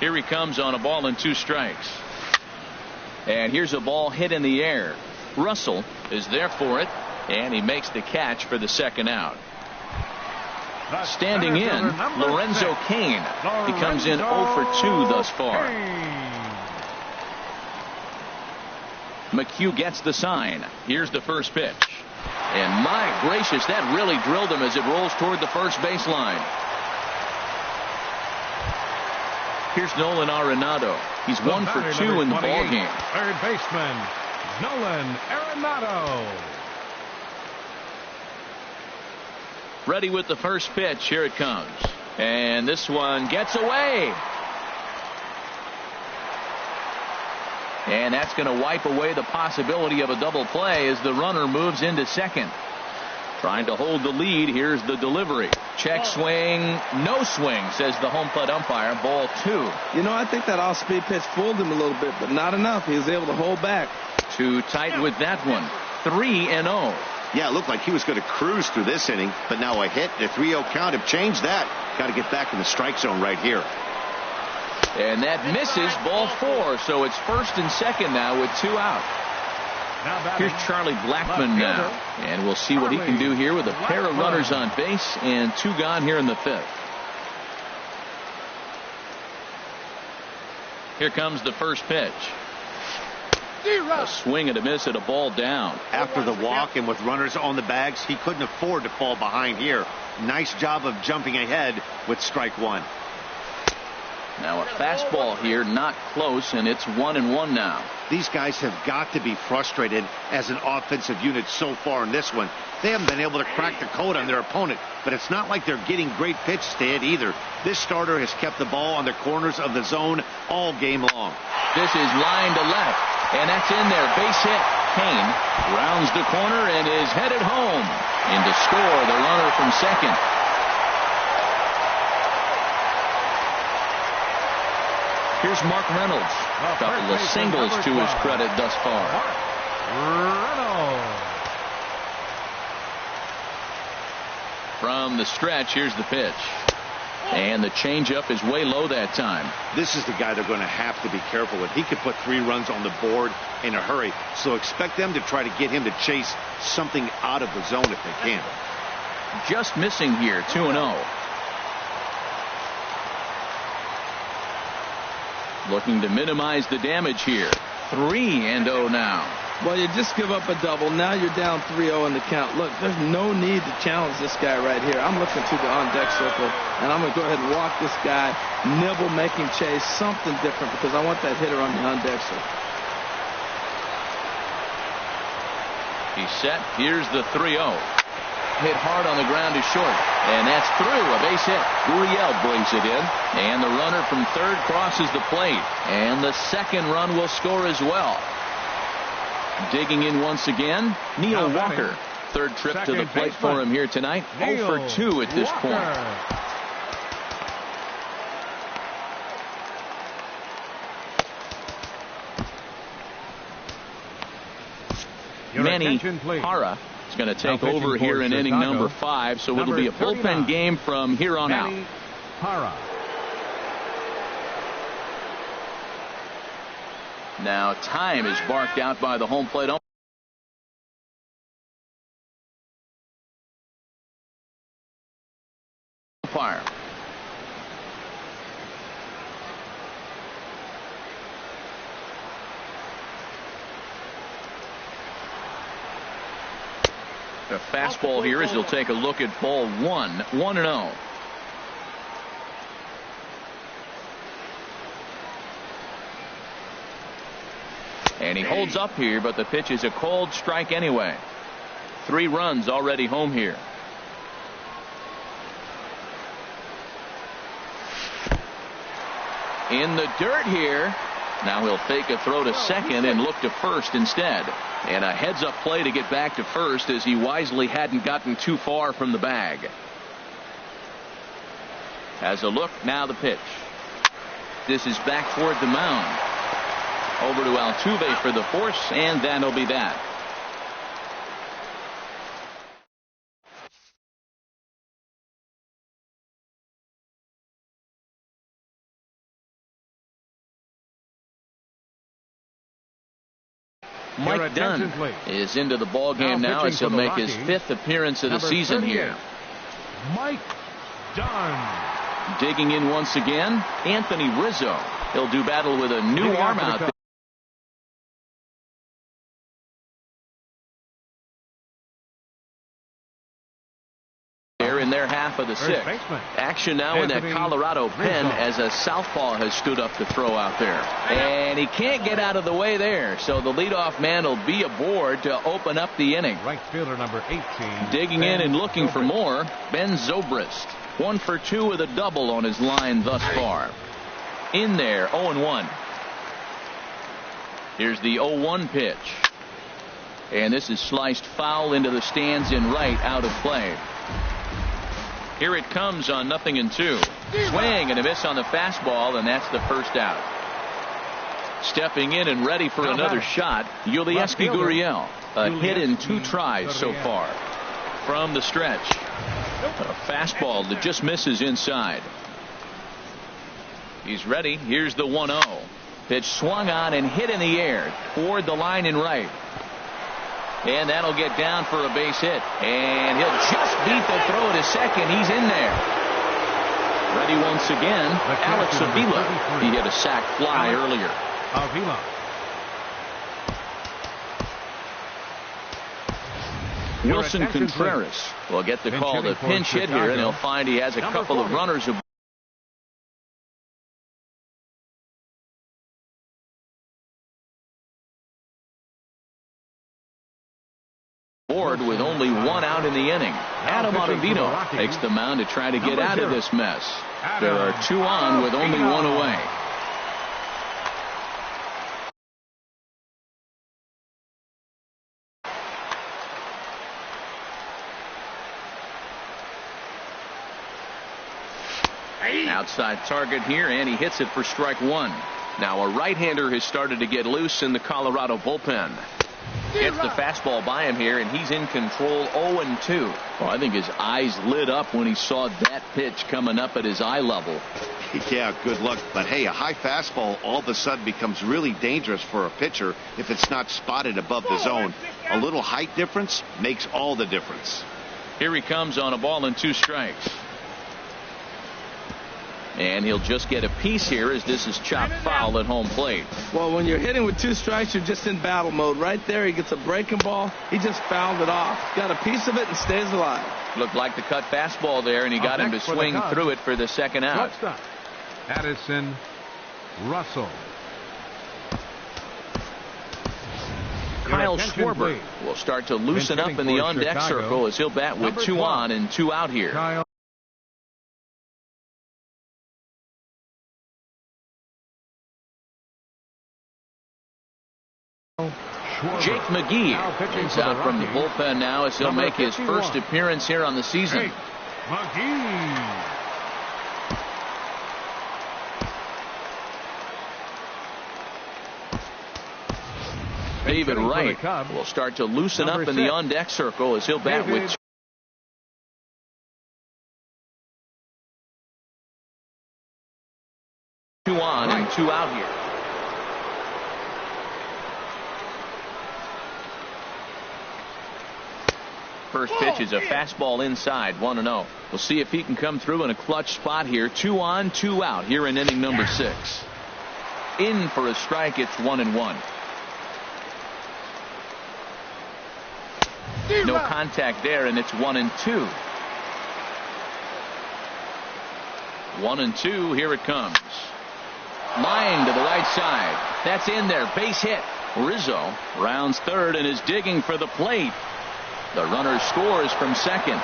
Here he comes on a ball and 2 strikes. And here's a ball hit in the air. Russell is there for it, and he makes the catch for the second out. Standing in, Lorenzo Cain. He comes in 0 for 2 thus far. McHugh gets the sign. Here's the first pitch. And my gracious, that really drilled him as it rolls toward the first baseline. Here's Nolan Arenado. He's 1 for 2 in the ballgame. Third baseman, Nolan Arenado. Ready with the first pitch. Here it comes. And this one gets away. And that's going to wipe away the possibility of a double play as the runner moves into second. Trying to hold the lead. Here's the delivery. Check swing. No swing, says the home plate umpire. Ball 2. You know, I think that off-speed pitch fooled him a little bit, but not enough. He was able to hold back. Too tight with that one. 3-0. Yeah, it looked like he was going to cruise through this inning, but now a hit and a 3-0 count have changed that. Got to get back in the strike zone right here. And that misses, ball 4, so it's first and second now with 2 out. Here's Charlie Blackmon now, and we'll see what he can do here with a pair of runners on base and 2 gone here in the 5th. Here comes the first pitch. A swing and a miss at a ball down. After the walk and with runners on the bags, he couldn't afford to fall behind here. Nice job of jumping ahead with strike 1. Now a fastball here, not close, and it's 1-1 now. These guys have got to be frustrated as an offensive unit so far in this one. They haven't been able to crack the code on their opponent, but it's not like they're getting great pitches to hit either. This starter has kept the ball on the corners of the zone all game long. This is line to left, and that's in there. Base hit. Kane rounds the corner and is headed home. In to score the runner from second. Here's Mark Reynolds. A couple of singles to his credit thus far. From the stretch, here's the pitch. And the changeup is way low that time. This is the guy they're going to have to be careful with. He could put 3 runs on the board in a hurry. So expect them to try to get him to chase something out of the zone if they can. Just missing here, 2-0. Looking to minimize the damage here. 3-0 now. Well, you just give up a double. Now you're down 3-0 in the count. Look, there's no need to challenge this guy right here. I'm looking to the on-deck circle, and I'm going to go ahead and walk this guy, nibble, make him chase, something different, because I want that hitter on the on-deck circle. He's set. Here's the 3-0. Hit hard on the ground is short, and that's through. A base hit. Gurriel brings it in, and the runner from third crosses the plate, and the second run will score as well. Digging in once again, Neil Walker. Third trip to the plate for him here tonight. 0 for 2 at this point. Manny Parra is going to take over here in inning number 5, so it'll be a bullpen game from here on out. Now time is barked out by the home plate umpire. The fastball here as he'll take a look at ball 1, 1-0. And he holds up here, but the pitch is a cold strike anyway. 3 runs already home here. In the dirt here. Now he'll fake a throw to second and look to first instead. And a heads-up play to get back to first as he wisely hadn't gotten too far from the bag. Has a look, now the pitch. This is back toward the mound. Over to Altuve for the force, and that'll be that. Mike Dunn is into the ball game now as he'll make his 5th appearance of the season here. Mike Dunn. Digging in once again, Anthony Rizzo. He'll do battle with a new arm out there. In their half of the 6th. Action now in that Colorado pen as a southpaw has stood up to throw out there. And he can't get out of the way there. So the leadoff man will be aboard to open up the inning. Right fielder number 18. Digging in and looking for more, Ben Zobrist. 1 for 2 with a double on his line thus far. In there, 0-1. Here's the 0-1 pitch. And this is sliced foul into the stands in right, out of play. Here it comes on 0-2. Swing and a miss on the fastball, and that's the first out. Stepping in and ready for another shot, Yulieski Gurriel. A hit in 2 tries so far. From the stretch. A fastball that just misses inside. He's ready. Here's the 1-0. Pitch swung on and hit in the air toward the line in right. And that'll get down for a base hit. And he'll just beat the throw to second. He's in there. Ready once again, Alex Avila. He hit a sac fly earlier. Avila. Wilson Contreras will get the call to pinch hit here, and he'll find he has a couple of runners aboard with only one out in the inning. Adam Ottavino takes the mound to try to get out of this mess. There are two on with only one away. Outside target here, and he hits it for strike one. Now a right-hander has started to get loose in the Colorado bullpen. Gets the fastball by him here, and he's in control 0-2. Well, I think his eyes lit up when he saw that pitch coming up at his eye level. Yeah, good luck. But hey, a high fastball all of a sudden becomes really dangerous for a pitcher if it's not spotted above the zone. A little height difference makes all the difference. Here he comes on a ball and 2 strikes. And he'll just get a piece here as this is chopped foul at home plate. Well, when you're hitting with 2 strikes, you're just in battle mode. Right there, he gets a breaking ball. He just fouled it off. Got a piece of it and stays alive. Looked like the cut fastball there, and he got him to swing through it for the second out. Addison Russell. Kyle Schwarber will start to loosen up in the on-deck circle as he'll bat with 2 on and 2 out here. Jake McGee is out from the bullpen now as he'll make his first appearance here on the season. David Wright will start to loosen up in the on-deck circle as he'll bat with 2 on and 2 out here. First pitch is a fastball inside, 1-0. We'll see if he can come through in a clutch spot here. 2 on, 2 out here in inning number 6. In for a strike, it's 1-1. No contact there, and it's 1-2. 1-2, here it comes. Line to the right side. That's in there, base hit. Rizzo rounds third and is digging for the plate. The runner scores from second.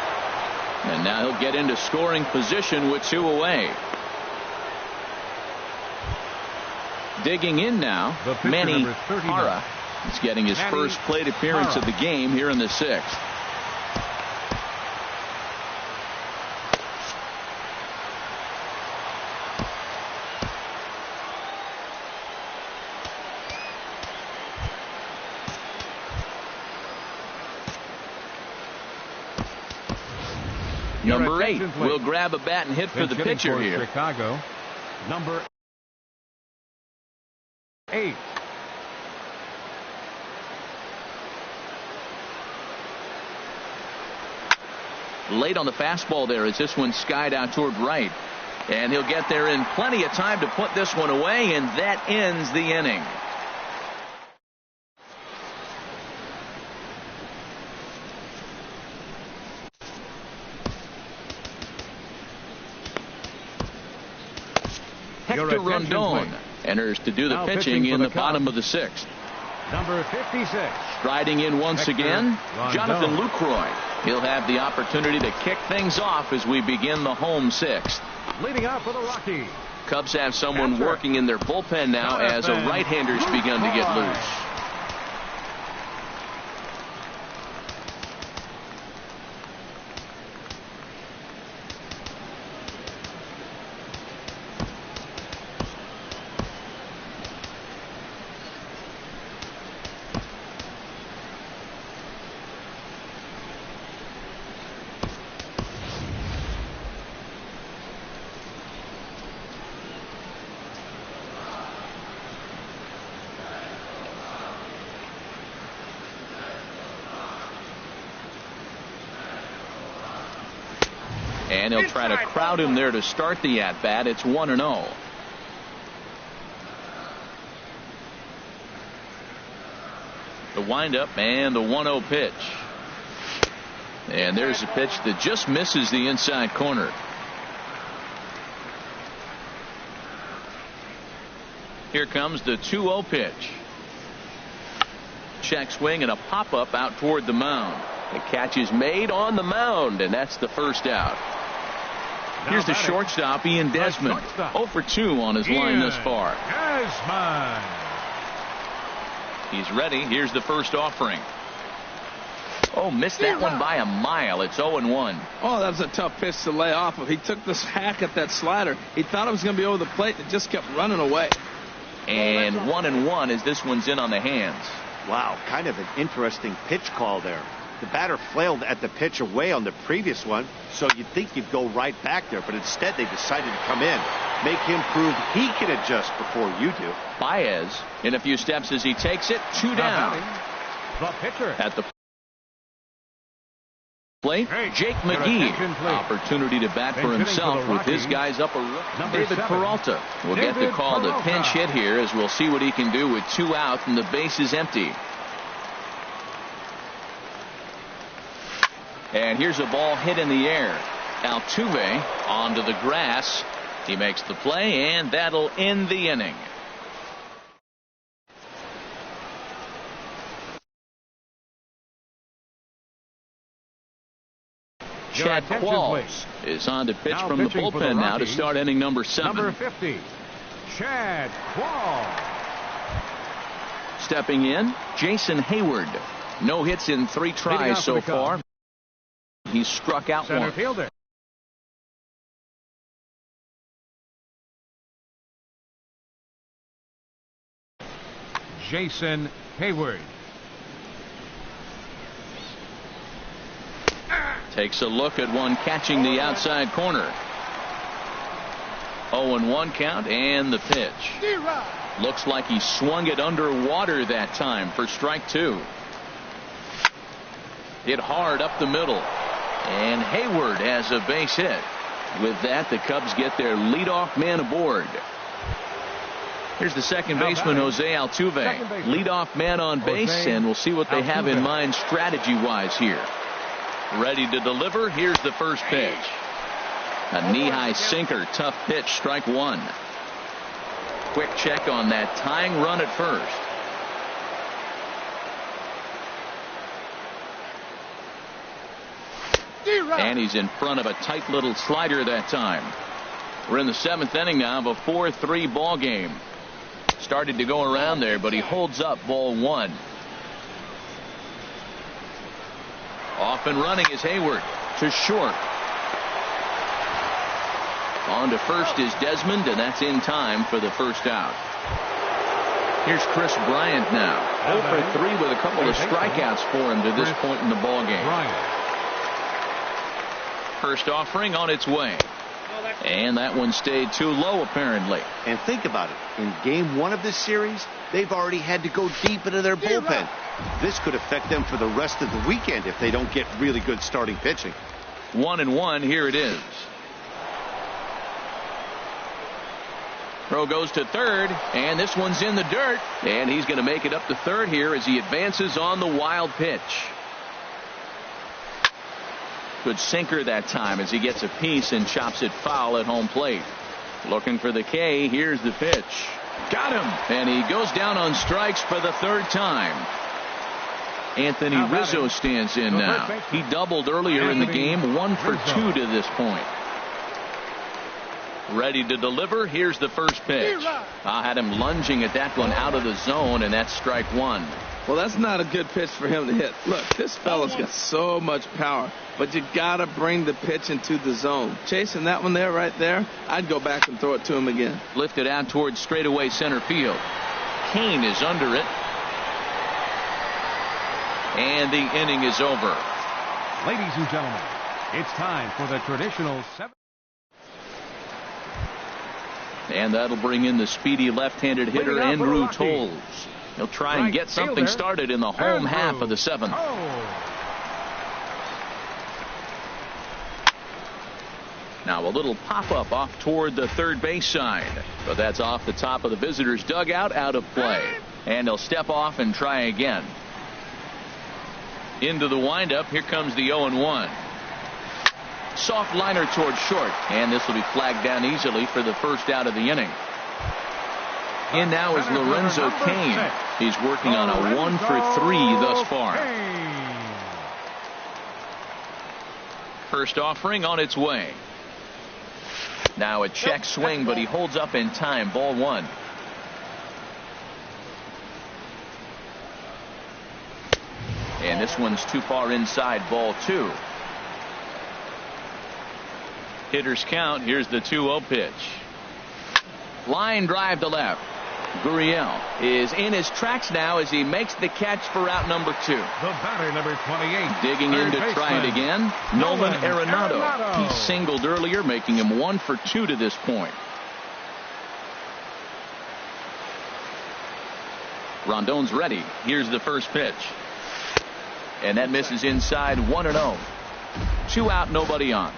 And now he'll get into scoring position with 2 away. Digging in now, Manny Hara. He's getting his first plate appearance of the game here in the 6th. Number 8 will grab a bat and hit for the pitcher here. Chicago, number 8. Late on the fastball there as this one skied out toward right. And he'll get there in plenty of time to put this one away, and that ends the inning. Hector Rondon enters to do the pitching in the bottom of the 6th. Number 56. Striding in once again, Jonathan Lucroy. He'll have the opportunity to kick things off as we begin the home 6th. Leading out for the Rockies. Cubs have someone working in their bullpen now as a right-hander's begun to get loose. And he'll try to crowd him there to start the at-bat. It's 1-0. The windup and the 1-0 pitch. And there's a pitch that just misses the inside corner. Here comes the 2-0 pitch. Check swing and a pop-up out toward the mound. The catch is made on the mound, and that's the first out. Here's the shortstop, Ian Desmond. 0 for 2 on his line thus far. He's ready. Here's the first offering. Oh, missed that one by a mile. It's 0-1. Oh, that was a tough pitch to lay off of. He took this hack at that slider. He thought it was going to be over the plate, and it just kept running away. And 1-1 as this one's in on the hands. Wow, kind of an interesting pitch call there. The batter flailed at the pitch away on the previous one, so you'd think you'd go right back there, but instead they decided to come in, make him prove he can adjust before you do. Baez in a few steps as he takes it. 2 down. The pitcher. At the plate, Jake McGee. Opportunity to bat for himself with his guys up. David Peralta will get the call to pinch hit here, as we'll see what he can do with 2 outs and the base is empty. And here's a ball hit in the air. Altuve onto the grass. He makes the play, and that'll end the inning. Chad Qualls is on to pitch from the bullpen now to start inning number 7. Number 50, Chad Qualls. Stepping in, Jason Hayward. No hits in 3 tries so far. He's struck out Center one. fielder. Jason Hayward. Takes a look at one catching the outside corner. 0-1 count and the pitch. Looks like he swung it underwater that time for strike 2. Hit hard up the middle. And Hayward has a base hit. With that, the Cubs get their leadoff man aboard. Here's the second baseman, Jose Altuve. Leadoff man on base, and we'll see what they have in mind strategy-wise here. Ready to deliver. Here's the first pitch. A knee-high sinker. Tough pitch. Strike 1. Quick check on that tying run at first. And he's in front of a tight little slider that time. We're in the 7th inning now of a 4-3 ball game. Started to go around there, but he holds up ball 1. Off and running is Hayward to short. On to first is Desmond, and that's in time for the first out. Here's Chris Bryant now. 0 for 3 with a couple of strikeouts for him to this point in the ball game. First offering on its way. And that one stayed too low, apparently. And think about it. In game 1 of this series, they've already had to go deep into their bullpen. This could affect them for the rest of the weekend if they don't get really good starting pitching. 1-1. Here it is. Throw goes to third, and this one's in the dirt. And he's going to make it up to third here as he advances on the wild pitch. Good sinker that time as he gets a piece and chops it foul at home plate. Looking for the K. Here's the pitch. Got him. And he goes down on strikes for the 3rd time. Anthony Rizzo stands in now. He doubled earlier in the game. 1 for 2 to this point. Ready to deliver. Here's the first pitch. I had him lunging at that one out of the zone, and that's strike 1. Well, that's not a good pitch for him to hit. Look, this fella's got so much power, but you got to bring the pitch into the zone. Chasing that one there, right there, I'd go back and throw it to him again. Lifted out towards straightaway center field. Kane is under it. And the inning is over. Ladies and gentlemen, it's time for the traditional 7. And that'll bring in the speedy left-handed hitter Andrew Toles. He'll try and get something started in the home half of the 7th. Now a little pop-up off toward the third base side, but that's off the top of the visitors' dugout, out of play. And they'll step off and try again. Into the windup, here comes the 0-1. Soft liner toward short, and this will be flagged down easily for the first out of the inning. In now is Lorenzo Cain. He's working on a 1-for-3 thus far. First offering on its way. Now a check swing, but he holds up in time. Ball 1. And this one's too far inside. Ball 2. Hitters count. Here's the 2-0 pitch. Line drive to left. Gurriel is in his tracks now as he makes the catch for out number 2. The batter, number 28. Digging in to try it again. Nolan Arenado. He singled earlier, making him 1-for-2 to this point. Rondon's ready. Here's the first pitch. And that misses inside. 1-0. 2 out, nobody on.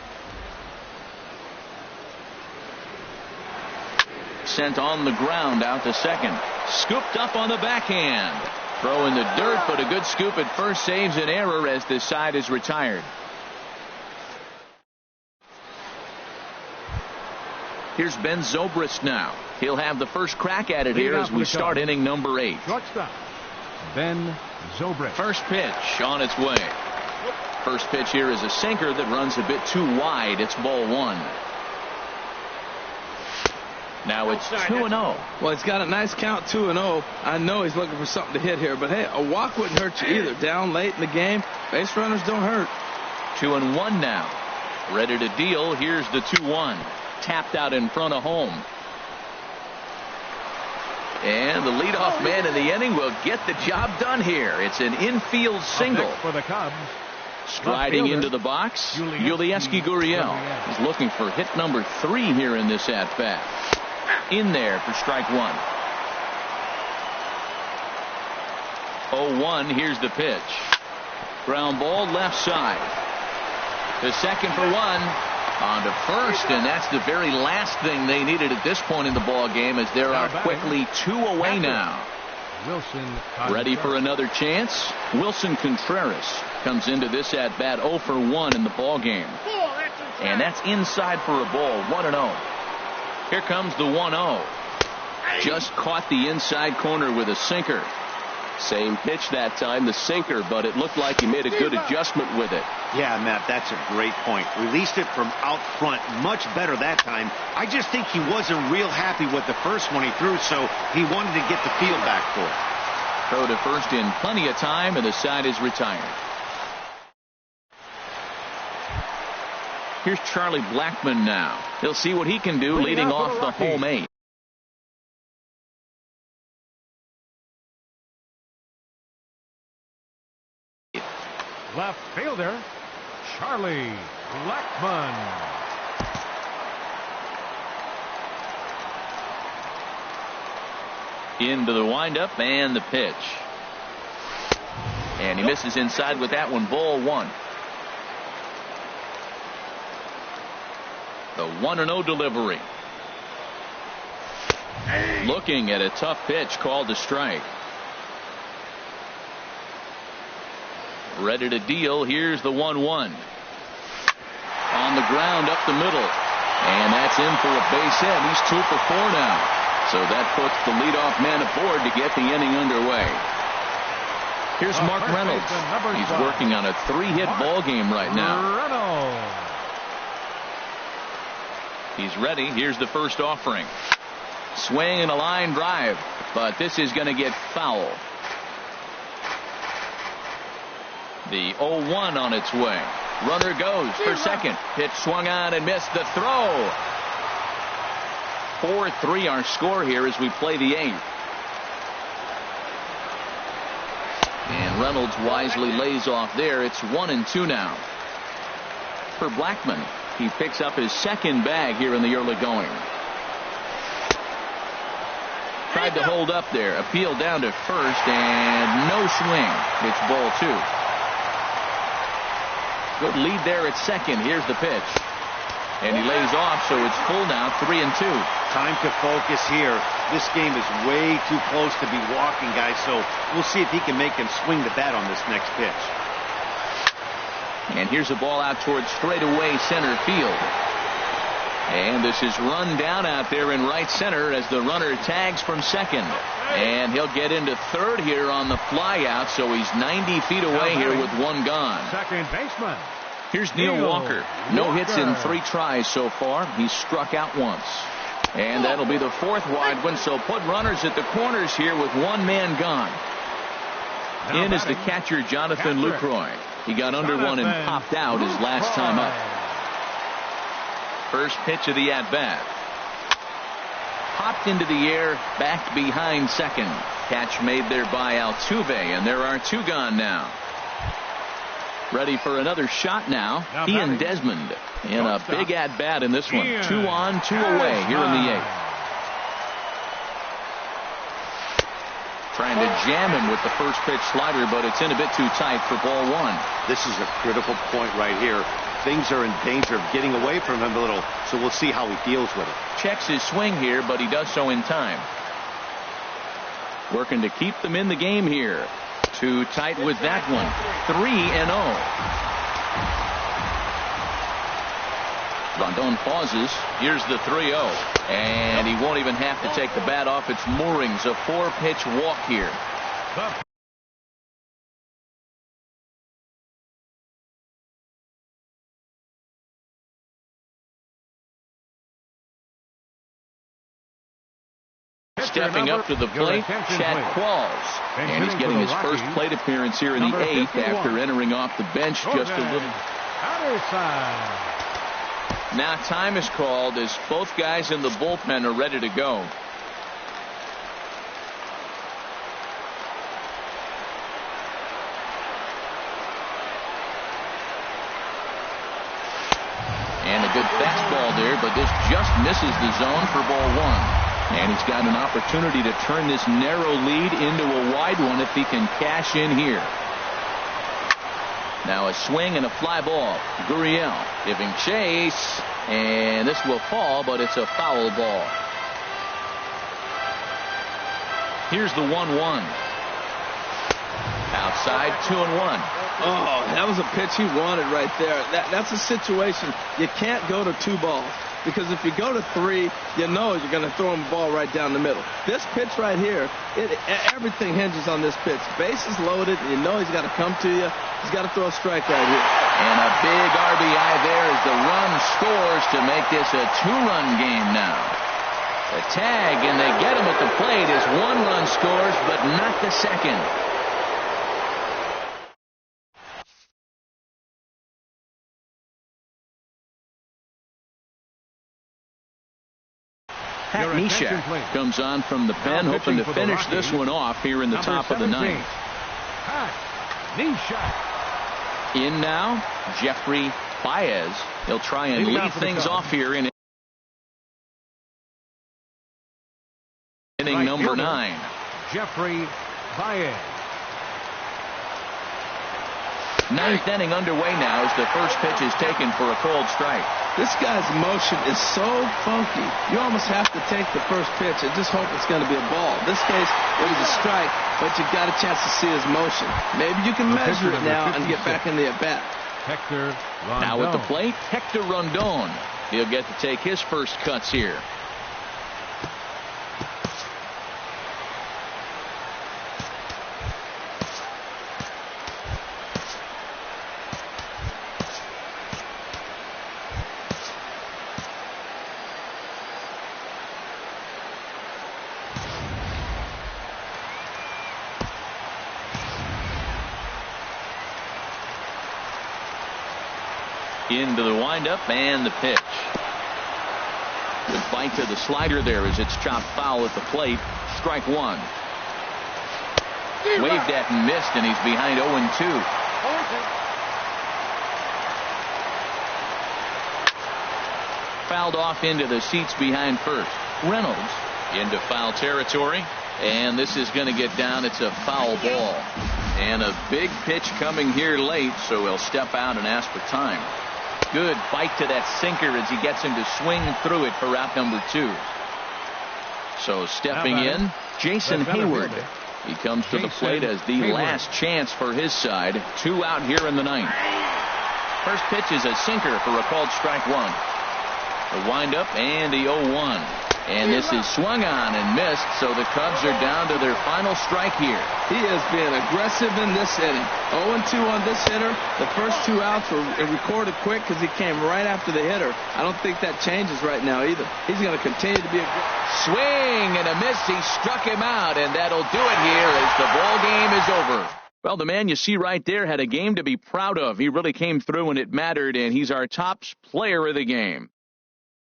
Sent on the ground out to second. Scooped up on the backhand. Throw in the dirt, but a good scoop at first saves an error as this side is retired. Here's Ben Zobrist now. He'll have the first crack at it here as we start inning number 8. Shortstop, Ben Zobrist. First pitch on its way. First pitch here is a sinker that runs a bit too wide. It's ball 1. Now it's 2-0. Well, he's got a nice count, 2-0. I know he's looking for something to hit here, but hey, a walk wouldn't hurt you either. Down late in the game, base runners don't hurt. 2-1 now. Ready to deal. Here's the 2-1. Tapped out in front of home. And the leadoff man in the inning will get the job done here. It's an infield single. For the Cubs. Striding into the box, Yulieski Gurriel is looking for hit number 3 here in this at-bat. In there for strike 1. 0-1. Here's the pitch. Ground ball left side. The second for 1. On to first, and that's the very last thing they needed at this point in the ball game, as there are quickly 2 away now. Ready for another chance? Wilson Contreras comes into this at bat 0 for 1 in the ball game. And that's inside for a ball. 1-0. Here comes the 1-0. Just caught the inside corner with a sinker. Same pitch that time, the sinker, but it looked like he made a good adjustment with it. Yeah, Matt, that's a great point. Released it from out front much better that time. I just think he wasn't real happy with the first one he threw, so he wanted to get the feel back for it. Throw to first in plenty of time, and the side is retired. Here's Charlie Blackmon now. He'll see what he can do leading off the home 8. Left fielder, Charlie Blackmon. Into the windup and the pitch. And he misses inside with that one. Ball 1. The 1-0 delivery. Looking at a tough pitch called a strike. Ready to deal. Here's the 1-1. On the ground up the middle. And that's in for a base hit. He's 2 for 4 now. So that puts the leadoff man aboard to get the inning underway. Here's Mark Reynolds. He's working on a 3-hit ball game right now. He's ready. Here's the first offering. Swing and a line drive. But this is going to get foul. The 0-1 on its way. Runner goes for second. Pitch swung on and missed the throw. 4-3 our score here as we play the 8th. And Reynolds wisely lays off there. It's 1-2 now. For Blackmon, he picks up his second bag here in the early going. Tried to hold up there. Appeal down to first and no swing. It's ball 2. Good lead there at second. Here's the pitch. And he lays off, so it's full now, 3-2. Time to focus here. This game is way too close to be walking, guys, so we'll see if he can make him swing the bat on this next pitch. And here's a ball out towards straightaway center field. And this is run down out there in right center as the runner tags from second. And he'll get into third here on the fly out, so he's 90 feet away here with one gone. Second baseman. Here's Neil Walker. No hits in 3 tries so far. He's struck out once. And that'll be the 4th wide one, so put runners at the corners here with one man gone. In is the catcher, Jonathan Lucroy. He got under one and popped out his last time up. First pitch of the at-bat. Popped into the air, back behind second. Catch made there by Altuve, and there are 2 gone now. Ready for another shot now. He and Desmond in a big at-bat in this one. 2 on, 2 away here in the 8th. Trying to jam him with the first pitch slider, but it's in a bit too tight for ball 1. This is a critical point right here. Things are in danger of getting away from him a little, so we'll see how he deals with it. Checks his swing here, but he does so in time. Working to keep them in the game here. Too tight with that one. 3-0. Rondon pauses. Here's the 3-0. And he won't even have to take the bat off its moorings. A 4-pitch walk here. Stepping up to the plate, Chad Qualls. And he's getting his first plate appearance here in the 8th after entering off the bench just a little. Now time is called as both guys in the bullpen are ready to go. And a good fastball there, but this just misses the zone for ball 1. And he's got an opportunity to turn this narrow lead into a wide one if he can cash in here. Now a swing and a fly ball. Gurriel giving chase, and this will fall, but it's a foul ball. Here's the 1-1. Outside, 2-1. Oh, that was a pitch he wanted right there. That's a situation you can't go to 2 balls. Because if you go to 3, you know you're going to throw him a ball right down the middle. This pitch right here, everything hinges on this pitch. Bases loaded, you know he's got to come to you. He's got to throw a strike right here. And a big RBI there as the run scores to make this a 2-run game now. The tag, and they get him at the plate as 1 run scores, but not the second. Pat Neshek comes on from the pen, hoping to finish this one off here in the top of the 9th. In now, Jeffrey Baez. He'll try and lead things off here in inning number 9. Jeffrey Baez. 9th inning underway now as the first pitch is taken for a cold strike. This guy's motion is so funky. You almost have to take the first pitch and just hope it's going to be a ball. In this case, it was a strike, but you got a chance to see his motion. Maybe you can measure it now and get back in the at-bat. Hector Rondon. Now at the plate, Hector Rondon. He'll get to take his first cuts here. Into the windup and the pitch. Good bite to the slider there as it's chopped foul at the plate. Strike 1. Waved at and missed, and he's behind 0-2. Fouled off into the seats behind first. Reynolds into foul territory, and this is going to get down. It's a foul ball. And a big pitch coming here late, so he'll step out and ask for time. Good bite to that sinker as he gets him to swing through it for out number 2. So stepping in, Jason Hayward. He comes to the plate as the last chance for his side. 2 out here in the 9th. First pitch is a sinker for a called strike 1. The windup and the 0-1. And this is swung on and missed, so the Cubs are down to their final strike here. He is being aggressive in this inning. 0-2 on this hitter. The first 2 outs were recorded quick because he came right after the hitter. I don't think that changes right now either. He's going to continue to be swing and a miss. He struck him out, and that'll do it here as the ball game is over. Well, the man you see right there had a game to be proud of. He really came through when it mattered, and he's our top player of the game.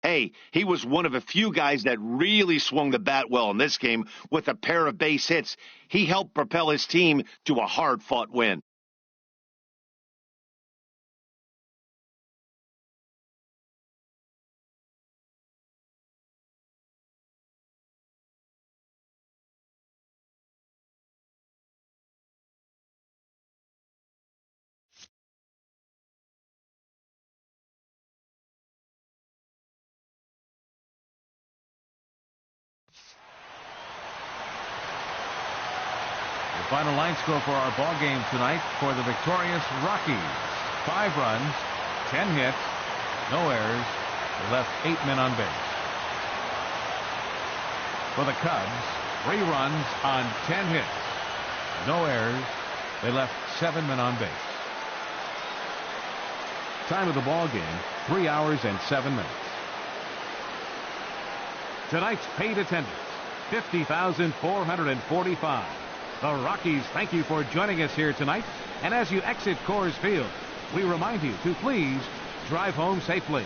Hey, he was one of a few guys that really swung the bat well in this game with a pair of base hits. He helped propel his team to a hard-fought win. Final line score for our ball game tonight for the victorious Rockies. 5 runs, 10 hits, no errors. They left 8 men on base. For the Cubs, 3 runs on 10 hits, no errors. They left 7 men on base. Time of the ball game, 3 hours and 7 minutes. Tonight's paid attendance, 50,445. The Rockies thank you for joining us here tonight. And as you exit Coors Field, we remind you to please drive home safely.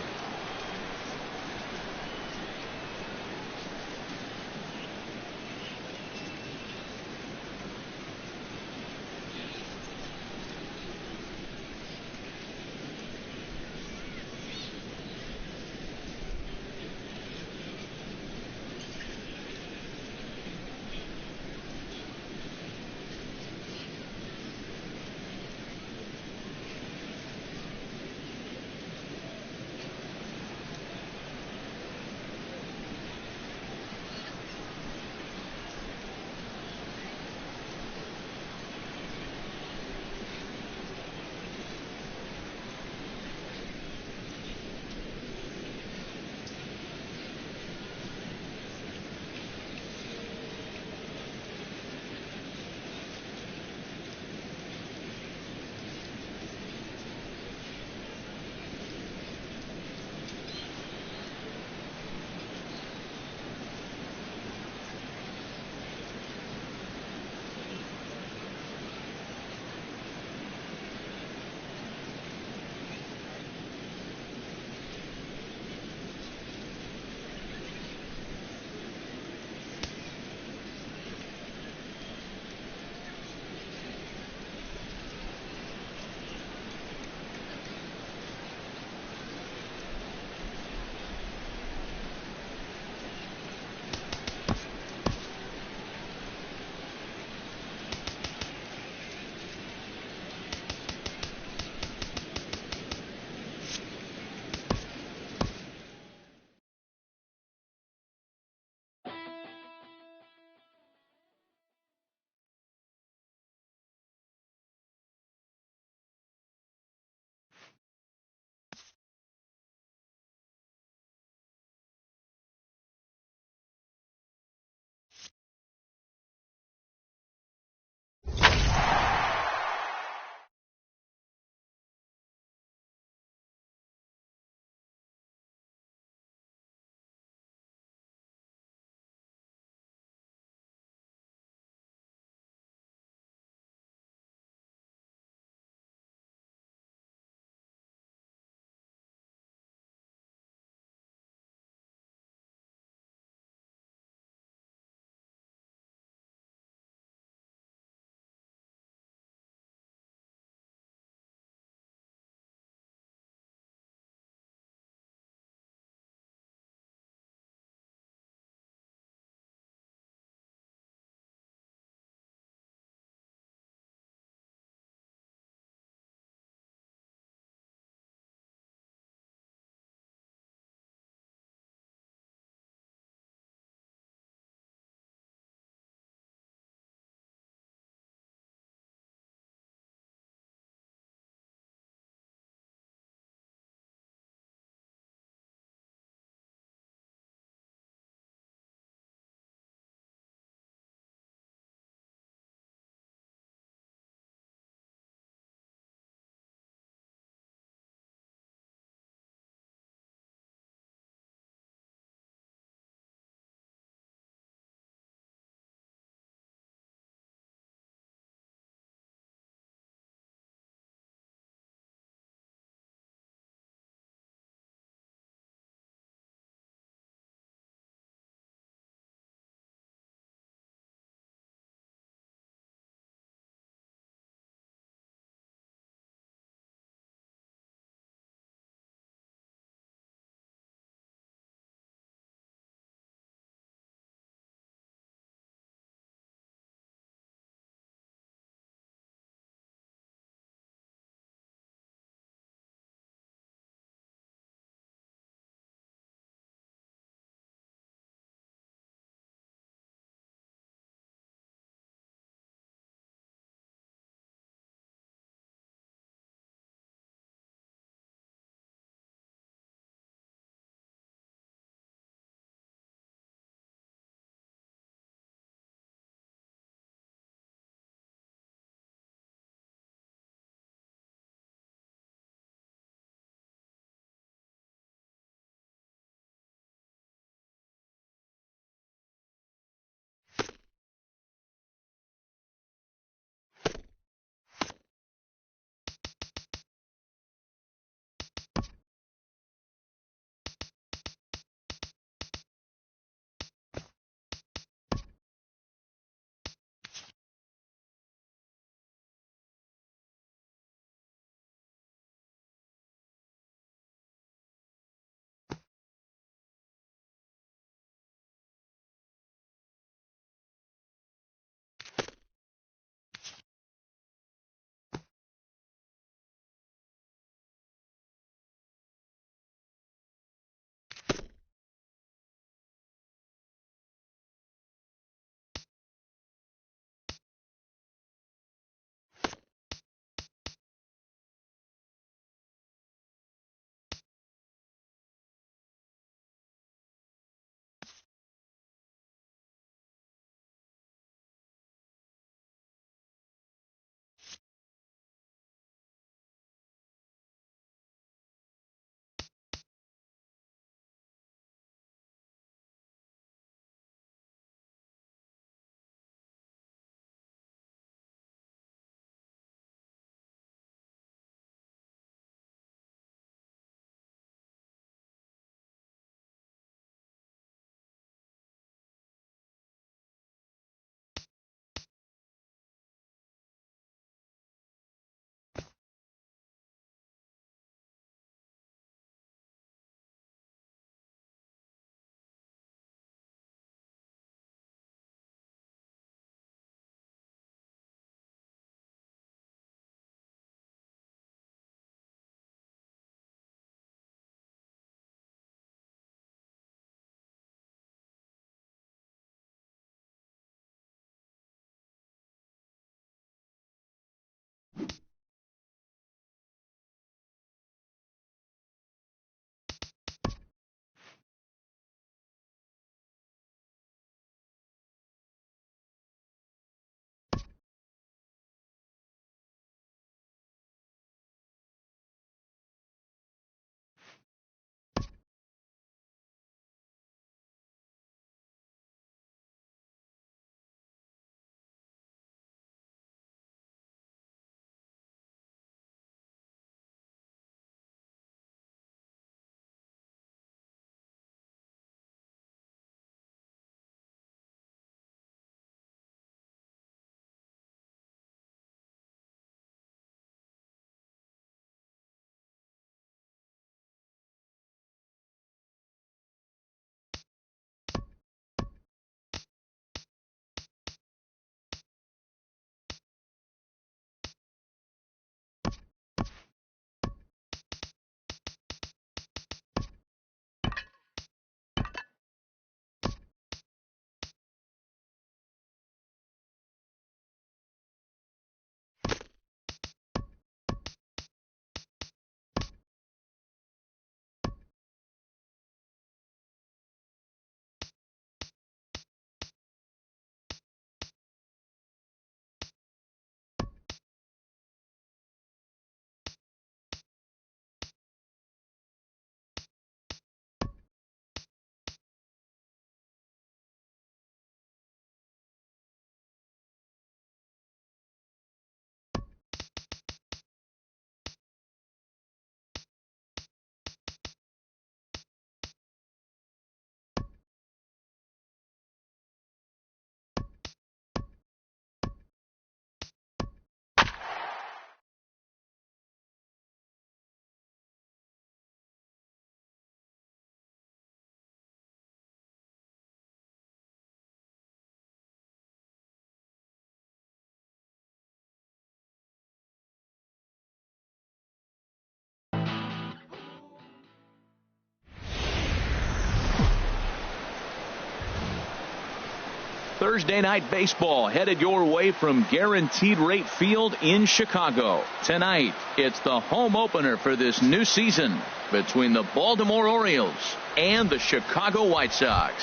Thursday night baseball headed your way from Guaranteed Rate Field in Chicago. Tonight, it's the home opener for this new season between the Baltimore Orioles and the Chicago White Sox.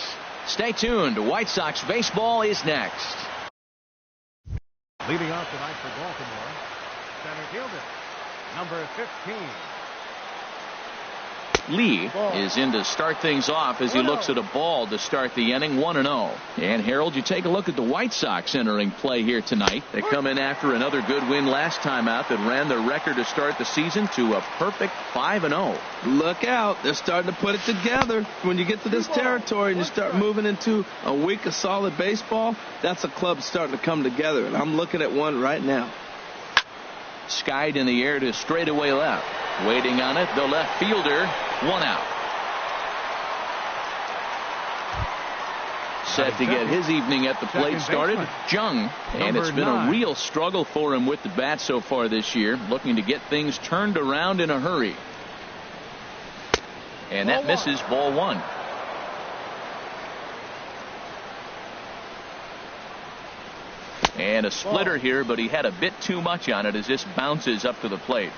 Stay tuned. White Sox baseball is next. Leading off tonight for Baltimore, center fielder, number 15. Lee is in to start things off as he looks at a ball to start the inning, 1-0. And Harold, you take a look at the White Sox entering play here tonight. They come in after another good win last time out that ran their record to start the season to a perfect 5-0. Look out. They're starting to put it together. When you get to this territory and you start moving into a week of solid baseball, that's a club starting to come together. And I'm looking at one right now. Skied in the air to straightaway left. Waiting on it, the left fielder, 1 out. Set to get his evening at the plate started, Jung. And it's been a real struggle for him with the bat so far this year, looking to get things turned around in a hurry. And that misses, ball 1. And a splitter here, but he had a bit too much on it as this bounces up to the plate.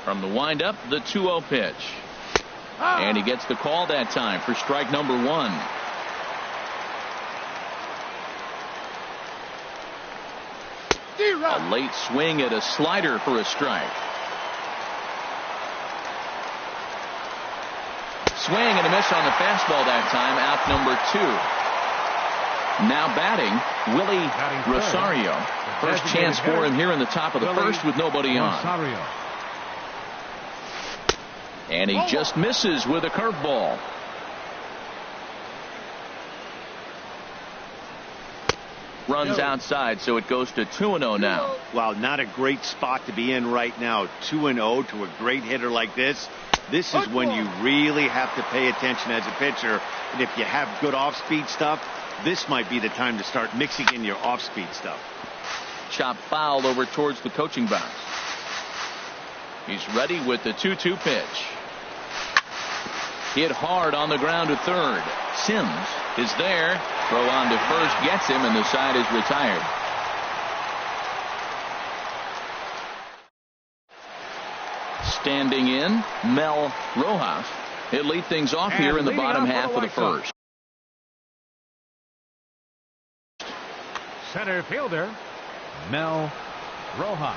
From the windup, the 2-0 pitch. And he gets the call that time for strike number 1. A late swing at a slider for a strike. Swing and a miss on the fastball that time, out number 2. Now batting, Willie Rosario. First chance for him here in the top of the first with nobody on. And he just misses with a curveball. Runs outside, so it goes to 2-0 now. Well, not a great spot to be in right now. 2-0 to a great hitter like this. This is when you really have to pay attention as a pitcher. And if you have good off-speed stuff, this might be the time to start mixing in your off-speed stuff. Chop foul over towards the coaching box. He's ready with the 2-2 pitch. Hit hard on the ground to third. Sims is there. Throw on to first gets him, and the side is retired. Standing in, Mel Rojas. He'll lead things off here in the bottom half of the first. Center fielder, Mel Rojas.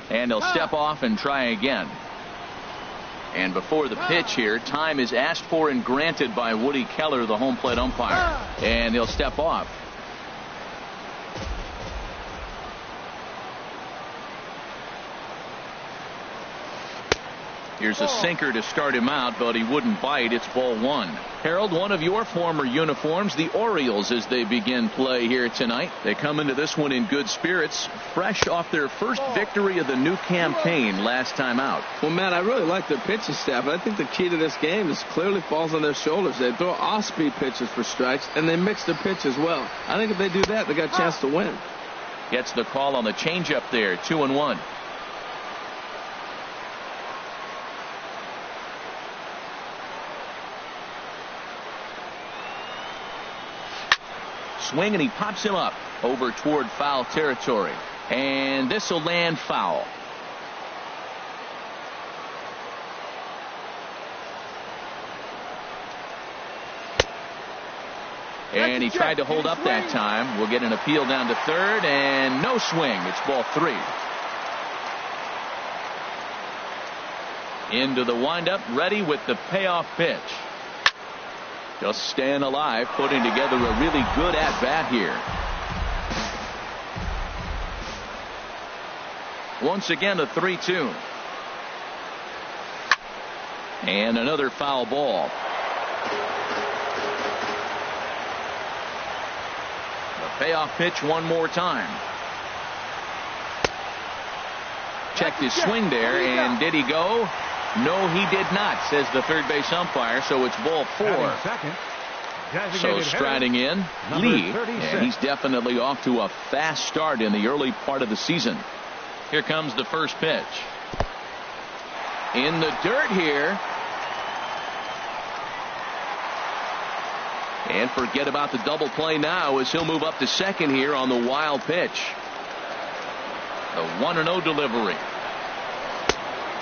And he'll step off and try again. And before the pitch here, time is asked for and granted by Woody Keller, the home plate umpire. And he'll step off. Here's a sinker to start him out, but he wouldn't bite. It's ball 1. Harold, one of your former uniforms, the Orioles, as they begin play here tonight. They come into this one in good spirits, fresh off their first victory of the new campaign last time out. Well, Matt, I really like their pitching staff. I think the key to this game is clearly falls on their shoulders. They throw off-speed pitches for strikes, and they mix their pitch as well. I think if they do that, they got a chance to win. Gets the call on the changeup there, 2-1. Swing, and he pops him up over toward foul territory. And this will land foul. And he tried to hold up that time. We'll get an appeal down to third, and no swing. It's ball 3. Into the windup, ready with the payoff pitch. Just staying alive, putting together a really good at-bat here. Once again, a 3-2. And another foul ball. The payoff pitch one more time. Checked his swing there, and did he go? No, he did not, says the third base umpire, so it's ball 4. So striding in, Lee, and he's definitely off to a fast start in the early part of the season. Here comes the first pitch. in the dirt here. And forget about the double play now as he'll move up to second here on the wild pitch. The 1-0 delivery.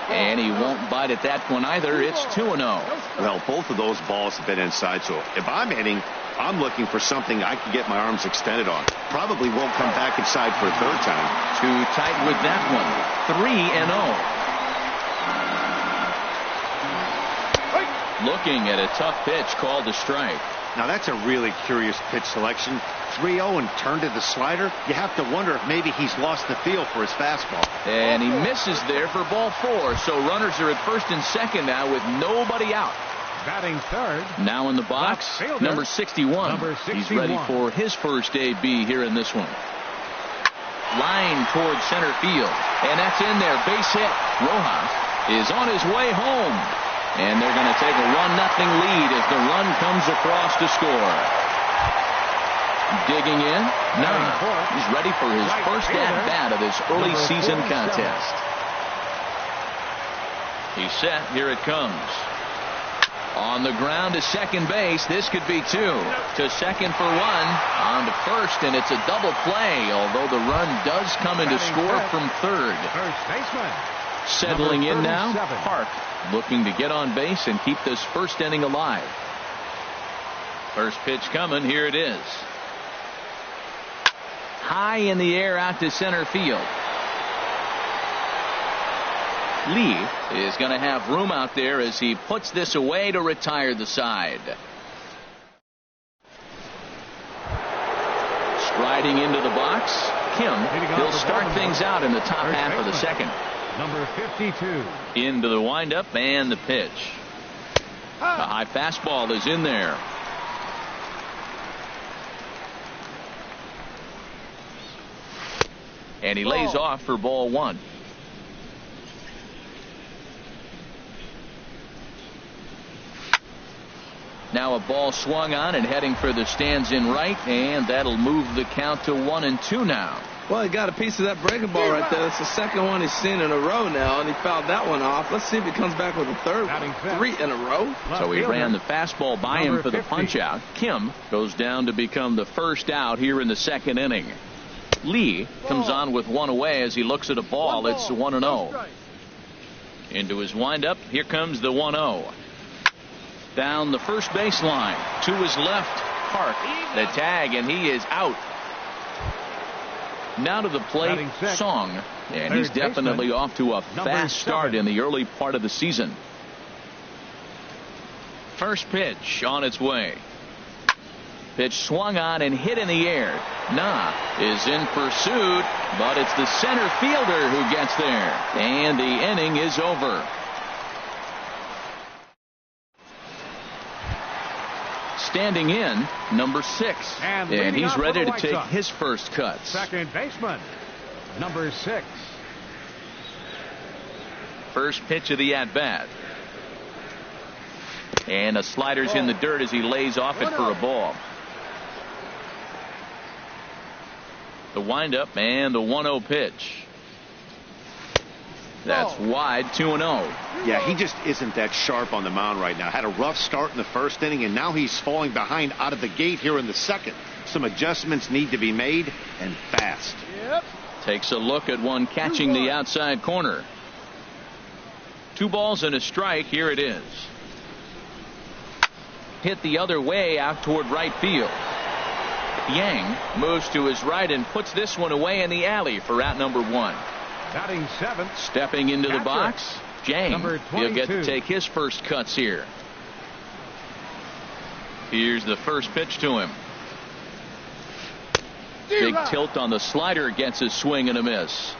And he won't bite at that one either. It's 2-0. Well, both of those balls have been inside, so if I'm hitting, I'm looking for something I can get my arms extended on. Probably won't come back inside for a third time. Too tight with that one. 3-0. Looking at a tough pitch called a strike. Now that's a really curious pitch selection. 3-0 and turned to the slider. You have to wonder if maybe he's lost the feel for his fastball. And he misses there for ball 4. So runners are at first and second now with nobody out. Batting third. Now in the box, number 61. He's ready for his first AB here in this one. Line towards center field. And that's in there. Base hit. Rojas is on his way home. And they're going to take a 1-0 lead as the run comes across to score. Digging in. Nah. He's ready for his first at-bat of this early season contest. He's set. Here it comes. On the ground to second base. This could be 2. To second for 1. On to first, and it's a double play, although the run does come in to score from third. First baseman. Settling in now, Park, looking to get on base and keep this first inning alive. First pitch coming. Here it is. High in the air out to center field. Lee is going to have room out there as he puts this away to retire the side. Striding into the box, Kim. He'll start things out in the top half of the second. Number 52. Into the windup and the pitch. The high fastball is in there. And he lays off for ball 1. Now a ball swung on and heading for the stands in right, and that'll move the count to 1-2 now. Well, he got a piece of that breaking ball right there. That's the second one he's seen in a row now, and he fouled that one off. Let's see if he comes back with a third one. 3 in a row. So he ran the fastball by him for the punch out. Kim goes down to become the first out here in the second inning. Lee comes on with one away as he looks at a ball. It's 1-0. Into his windup. Here comes the 1-0. Down the first baseline. To his left. Park. The tag, and he is out. Now to the plate, Song, and he's definitely off to a fast start in the early part of the season. First pitch on its way. Pitch swung on and hit in the air. Nah is in pursuit, but it's the center fielder who gets there, and the inning is over. Standing in, number 6. And he's ready to take his first cuts. Second baseman, number 6. First pitch of the at-bat. And a slider's in the dirt as he lays off it for a ball. The windup and the 1-0 pitch. That's wide, 2-0. Yeah, he just isn't that sharp on the mound right now. Had a rough start in the first inning, and now he's falling behind out of the gate here in the second. Some adjustments need to be made, and fast. Takes a look at one catching the outside corner. 2 balls and a strike. Here it is. Hit the other way out toward right field. Yang moves to his right and puts this one away in the alley for out number 1. Batting 7th. Stepping into the box, Jang. He'll get to take his first cuts here. Here's the first pitch to him. Big tilt on the slider, gets a swing and a miss.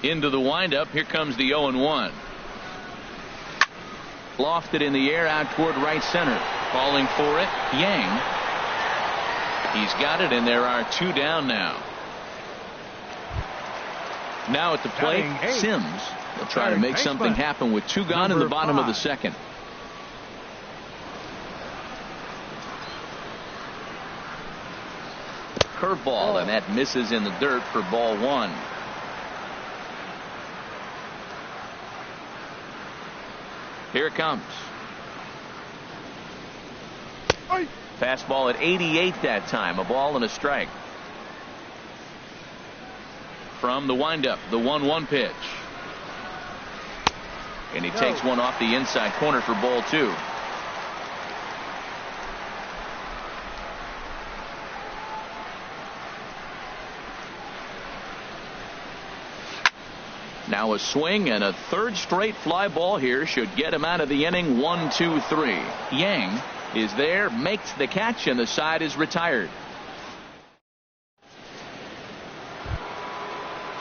Into the windup. Here comes the 0-1. Lofted in the air out toward right center. Calling for it, Yang. He's got it, and there are 2 down now. Now at the plate, Sims. They'll try to make something happen with 2 gone in the bottom of the second. Curveball, and that misses in the dirt for ball 1. Here it comes. Fastball at 88 that time. A ball and a strike. From the windup, the 1-1 pitch. And he takes one off the inside corner for ball 2. Now a swing and a third straight fly ball here should get him out of the inning. 1-2-3. Yang is there, makes the catch, and the side is retired.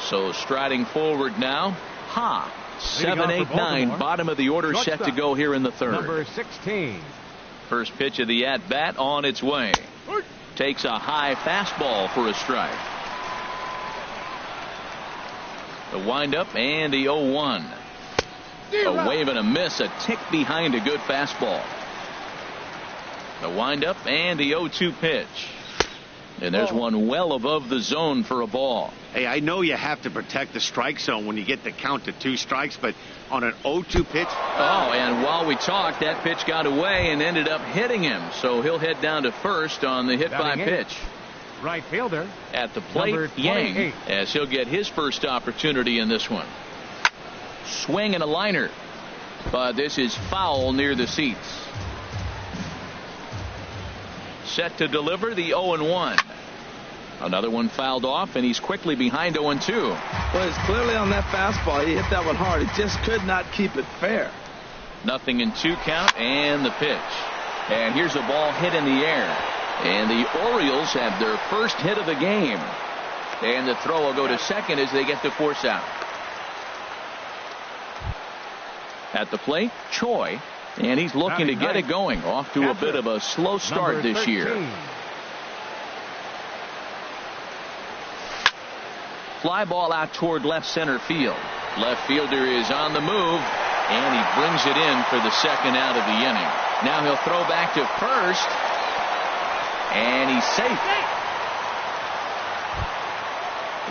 So striding forward now, Ha. 7, 8, 9, bottom of the order, set to go here in the third. Number 16. First pitch of the at-bat on its way. Takes a high fastball for a strike. The windup and the 0-1. A wave and a miss, a tick behind a good fastball. The windup and the 0-2 pitch. And there's one well above the zone for a ball. Hey, I know you have to protect the strike zone when you get the count to 2 strikes, but on an 0-2 pitch. Oh, and while we talked, that pitch got away and ended up hitting him. So he'll head down to first on the hit by pitch. Right fielder. At the plate, Yang, as he'll get his first opportunity in this one. Swing and a liner. But this is foul near the seats. Set to deliver the 0-1. Another one fouled off, and he's quickly behind 0-2. Well, he's clearly on that fastball. He hit that one hard. He just could not keep it fair. Nothing in 2 count, and the pitch. And here's a ball hit in the air. And the Orioles have their first hit of the game. And the throw will go to second as they get the force out. At the plate, Choi. And he's looking to get it going. Off to a bit of a slow start this year. Fly ball out toward left center field. Left fielder is on the move. And he brings it in for the second out of the inning. Now he'll throw back to first. And he's safe.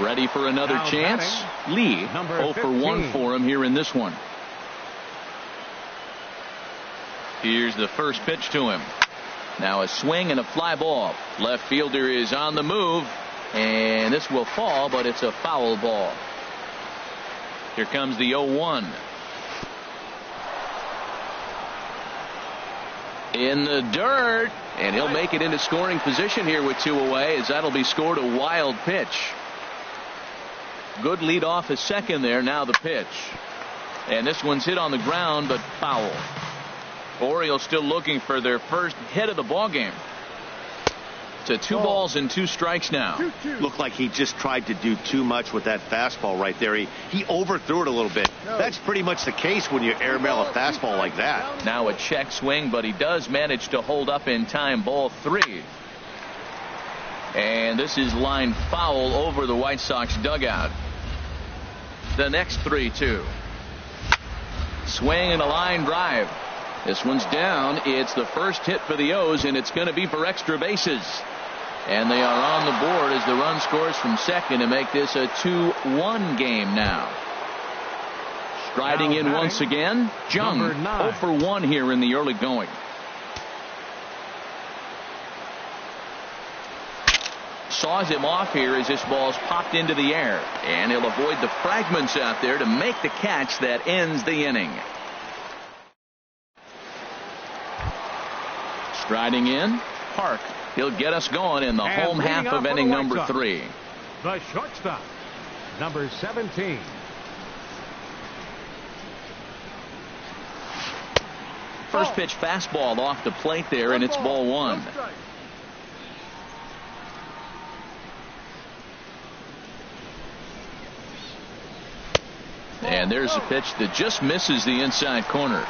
Ready for another chance. Lee, 0 for 1 for him here in this one. Here's the first pitch to him. Now a swing and a fly ball. Left fielder is on the move. And this will fall, but it's a foul ball. Here comes the 0-1. In the dirt. And he'll make it into scoring position here with 2 away, as that'll be scored a wild pitch. Good lead off a second there. Now the pitch. And this one's hit on the ground, but foul. Orioles still looking for their first hit of the ball game. To 2 balls and 2 strikes now. Looked like he just tried to do too much with that fastball right there. He overthrew it a little bit. That's pretty much the case when you airmail a fastball like that. Now a check swing, but he does manage to hold up in time. Ball 3. And this is line foul over the White Sox dugout. The next 3-2. Swing and a line drive. This one's down. It's the first hit for the O's, and it's going to be for extra bases. And they are on the board as the run scores from second to make this a 2-1 game now. Striding in once again, Jung, 0 for 1 here in the early going. Saws him off here as this ball's popped into the air. And he'll avoid the fragments out there to make the catch that ends the inning. Striding in, Park. He'll get us going in the home half of inning number 3. The shortstop, number 17. First pitch fastball off the plate there, and it's ball 1. And there's a pitch that just misses the inside corner.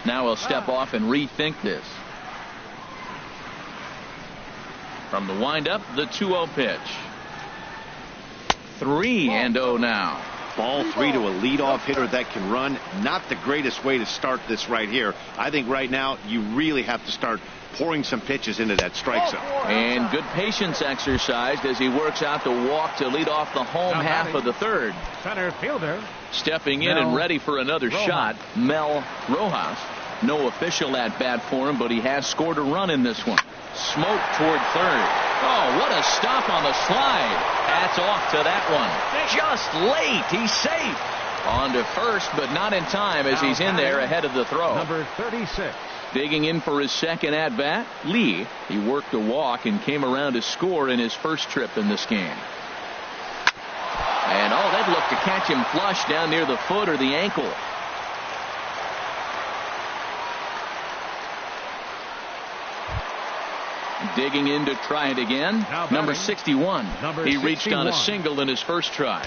Now he'll step off and rethink this. From the windup, the 2-0 pitch. 3-0 now. Ball 3 to a leadoff hitter that can run. Not the greatest way to start this right here. I think right now you really have to start pouring some pitches into that strike zone. And good patience exercised as he works out the walk to lead off the home half of the third. Center fielder. Stepping in and ready for another shot, Mel Rojas. No official at bat for him, but he has scored a run in this one. Smoke toward third. Oh, what a stop on the slide. Hats off to that one. Just late. He's safe. On to first, but not in time as he's in there ahead of the throw. Number 36. Digging in for his second at-bat, Lee. He worked a walk and came around to score in his first trip in this game. And, oh, they'd look to catch him flush down near the foot or the ankle. Digging in to try it again. Number 61. He reached on a single in his first try.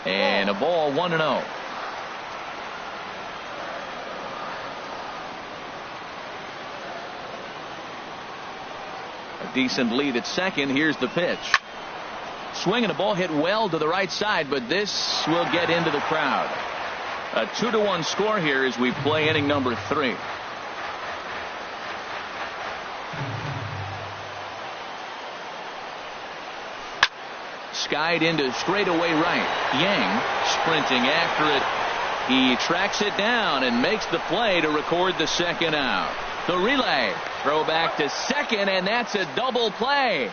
And a ball, 1-0. A decent lead at second. Here's the pitch. Swinging a ball hit well to the right side, but this will get into the crowd. A 2-1 score here as we play inning number 3. Skied into straightaway right. Yang sprinting after it. He tracks it down and makes the play to record the second out. The relay. Throw back to second, and that's a double play.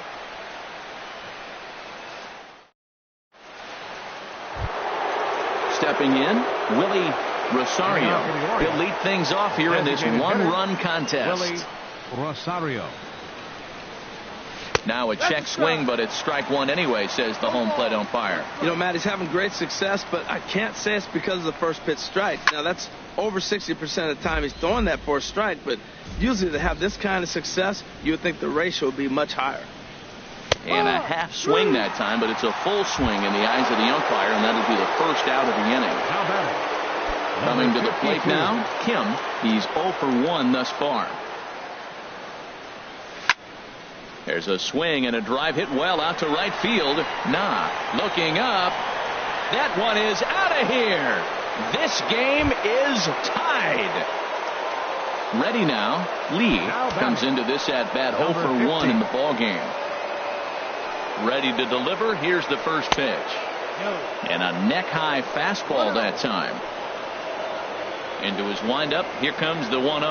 Stepping in, Willie Rosario. He'll lead things off here in this one-run contest. Willie Rosario. Now a check swing, but it's strike one anyway, says the home plate umpire. You know, Matt, he's having great success, but I can't say it's because of the first pitch strike. Now, that's over 60% of the time he's throwing that for a strike, but usually to have this kind of success, you would think the ratio would be much higher. And a half swing that time, but it's a full swing in the eyes of the umpire, and that'll be the first out of the inning. Coming to the plate now, Kim. He's 0 for 1 thus far. There's a swing and a drive hit well out to right field. Looking up. That one is out of here. This game is tied. Ready now. Lee comes into this at bat 0 for 1 in the ball game. Ready to deliver. Here's the first pitch. And a neck high fastball that time. Into his windup. Here comes the 1-0.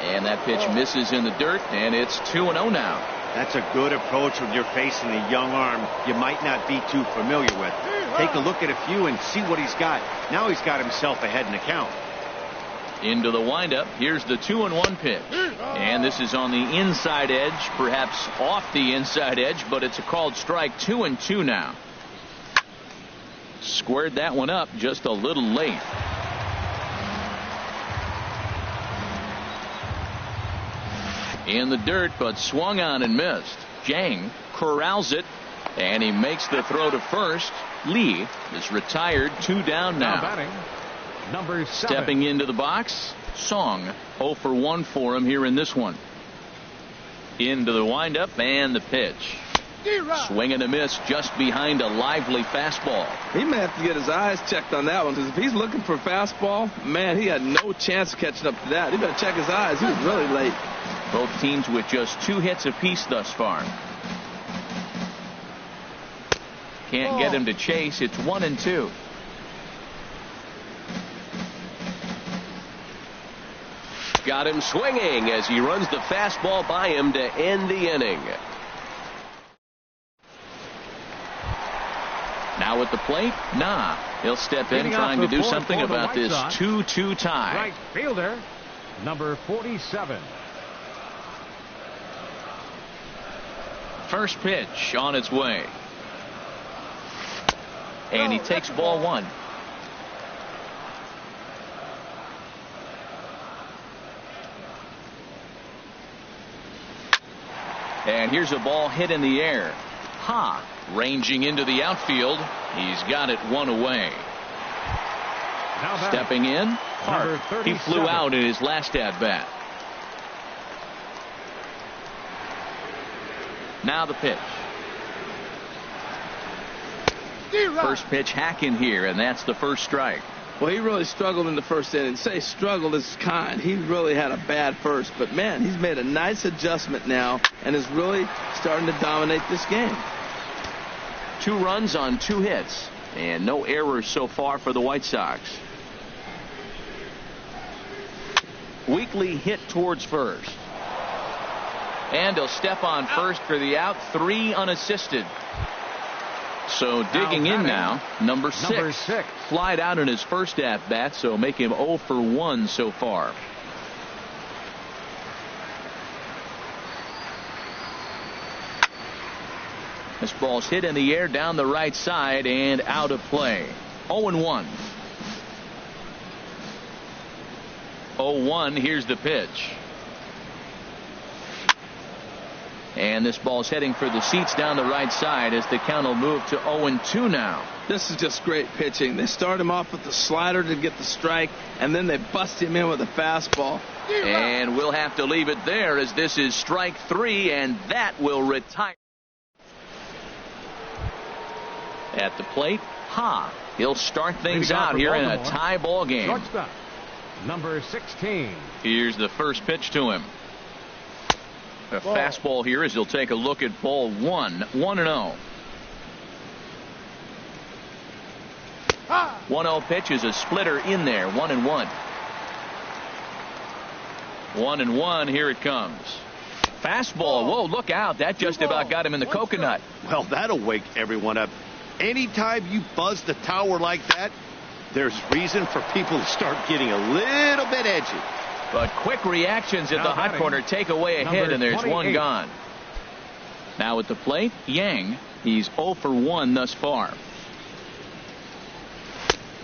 And that pitch misses in the dirt, and it's 2-0 now. That's a good approach when you're facing a young arm you might not be too familiar with. Take a look at a few and see what he's got. Now he's got himself ahead in the count. Into the windup. Here's the 2-1 pitch. And this is on the inside edge, perhaps off the inside edge, but it's a called strike. 2-2 now. Squared that one up just a little late. In the dirt, but swung on and missed. Jang corrals it, and he makes the throw to first. Lee is retired, 2 down now. Batting, number 7. Stepping into the box, Song. 0 for 1 for him here in this one. Into the windup and the pitch. Swing and a miss just behind a lively fastball. He may have to get his eyes checked on that one, because if he's looking for fastball, man, he had no chance of catching up to that. He better check his eyes. He was really late. Both teams with just 2 hits apiece thus far. Can't get him to chase. It's 1-2. Got him swinging as he runs the fastball by him to end the inning. Now at the plate, he'll step in trying to do something about this 2-2 tie. Right fielder, number 47. First pitch on its way. And he takes ball 1. And here's a ball hit in the air. Ranging into the outfield. He's got it 1 away. Stepping in, Hart. He flew out in his last at bat. Now the pitch. First pitch hack in here, and that's the first strike. Well, he really struggled in the first inning. Say struggled is kind. He really had a bad first. But, man, he's made a nice adjustment now and is really starting to dominate this game. 2 runs on 2 hits, and no errors so far for the White Sox. Weekly hit towards first. And he'll step on first for the out. 3 unassisted. So digging in now, number 6. Flied out in his first at-bat, so make him 0 for 1 so far. This ball's hit in the air down the right side and out of play. 0-1. 0-1. Here's the pitch. And this ball's heading for the seats down the right side as the count will move to 0-2 now. This is just great pitching. They start him off with the slider to get the strike, and then they bust him in with a fastball. And we'll have to leave it there as this is strike 3, and that will retire. At the plate, he'll start things out here in a tie ball game. Shortstop, number 16. Here's the first pitch to him. A fastball here as he'll take a look at ball 1. 1-0. 1-0 pitch is a splitter in there. 1-1. 1-1. Here it comes. Fastball. Whoa, look out. That just about got him in the coconut. Well, that'll wake everyone up. Anytime you buzz the tower like that, there's reason for people to start getting a little bit edgy. But quick reactions at the hot corner take away a hit, and there's 1 gone. Now at the plate, Yang. He's 0 for 1 thus far.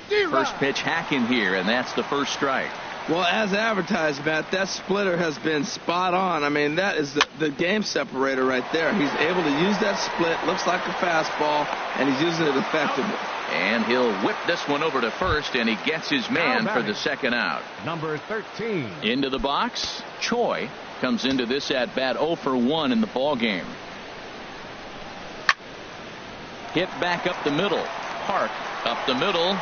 First pitch hack in here, and that's the first strike. Well, as advertised, Matt, that splitter has been spot on. I mean, that is the game separator right there. He's able to use that split, looks like a fastball, and he's using it effectively. And he'll whip this one over to first, and he gets his man for the second out. Number 13. Into the box, Choi comes into this at bat 0 for 1 in the ball game. Hit back up the middle. Park up the middle.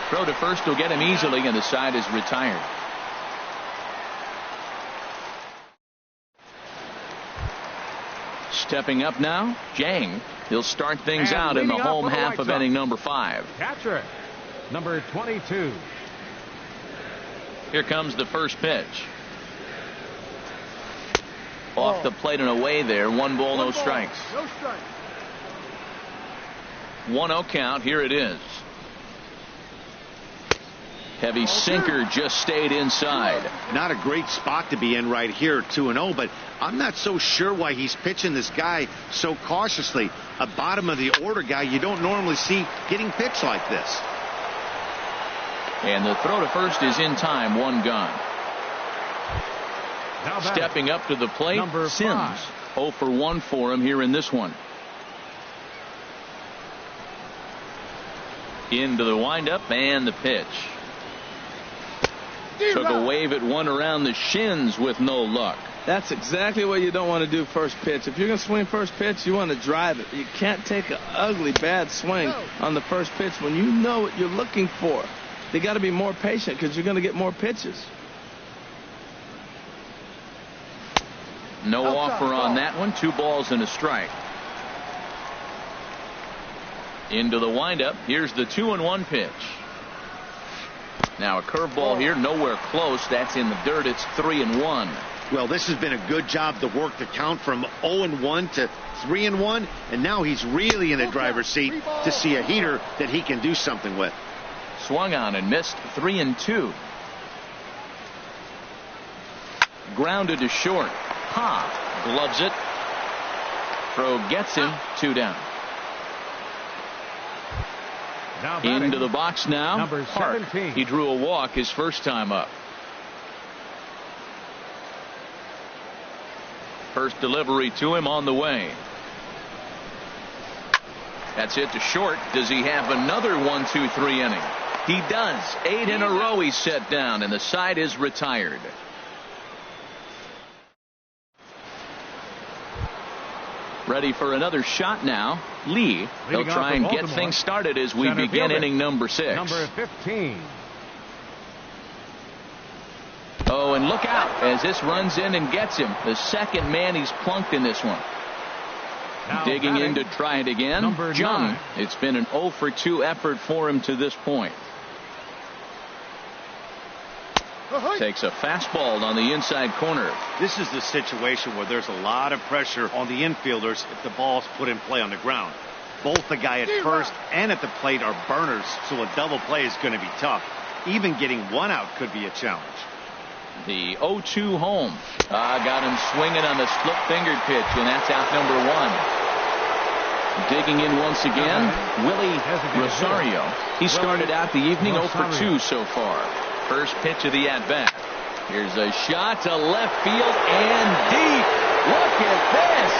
Throw to first will get him easily, and the side is retired. Stepping up now, Jang. He'll start things out in the home half of inning number 5. Catcher, number 22. Here comes the first pitch. Off the plate and away there. 1 ball, no strikes. 1-0 count. Here it is. Heavy sinker just stayed inside. Not a great spot to be in right here, 2-0, but I'm not so sure why he's pitching this guy so cautiously. A bottom of the order guy you don't normally see getting pitched like this. And the throw to first is in time. 1 gone. Stepping up to the plate, number Sims. 5. 0 for 1 for him here in this one. Into the windup and the pitch. Took a wave at one around the shins with no luck. That's exactly what you don't want to do first pitch. If you're going to swing first pitch, you want to drive it. You can't take an ugly, bad swing on the first pitch when you know what you're looking for. They got to be more patient because you're going to get more pitches. No offer on that one. 2 balls and a strike. Into the windup. Here's the 2-1 pitch. Now a curveball here, nowhere close. That's in the dirt. It's 3-1. Well, this has been a good job to work the count from 0-1 to 3-1, and now he's really in the driver's seat to see a heater that he can do something with. Swung on and missed. 3-2. Grounded to short. Gloves it. Throw gets him. 2 down. Into the box now. Number 17. He drew a walk his first time up. First delivery to him on the way. That's it to short. Does he have another 1-2-3 inning? He does. 8 in a row he's set down, and the side is retired. Ready for another shot now. Lee. He'll try and get things started as we begin inning number 6. Number 15. Oh, and look out as this runs in and gets him. The second man he's plunked in this one. Now digging batting, in to try it again. number Jung. 9. It's been an 0 for 2 effort for him to this point. Takes a fastball on the inside corner. This is the situation where there's a lot of pressure on the infielders if the ball's put in play on the ground. Both the guy at first and at the plate are burners, so a double play is going to be tough. Even getting one out could be a challenge. The 0-2 home. Got him swinging on the split-fingered pitch, and that's out number 1. Digging in once again, Willie Rosario. He started out the evening 0 for 2 so far. First pitch of the at-bat. Here's a shot to left field and deep. Look at this.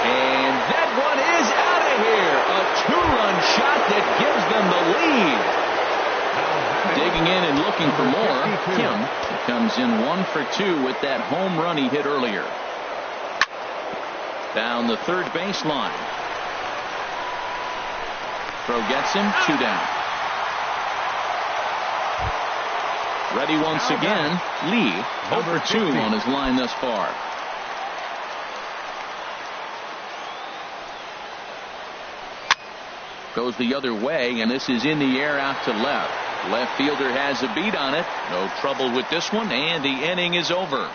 And that one is out of here. A 2-run shot that gives them the lead. Digging in and looking for more. Kim comes in 1 for 2 with that home run he hit earlier. Down the third baseline. Throw gets him, 2 down. Ready once again. Lee, 0 for 2 on his line thus far. Goes the other way, and this is in the air out to left. Left fielder has a beat on it. No trouble with this one, and the inning is over.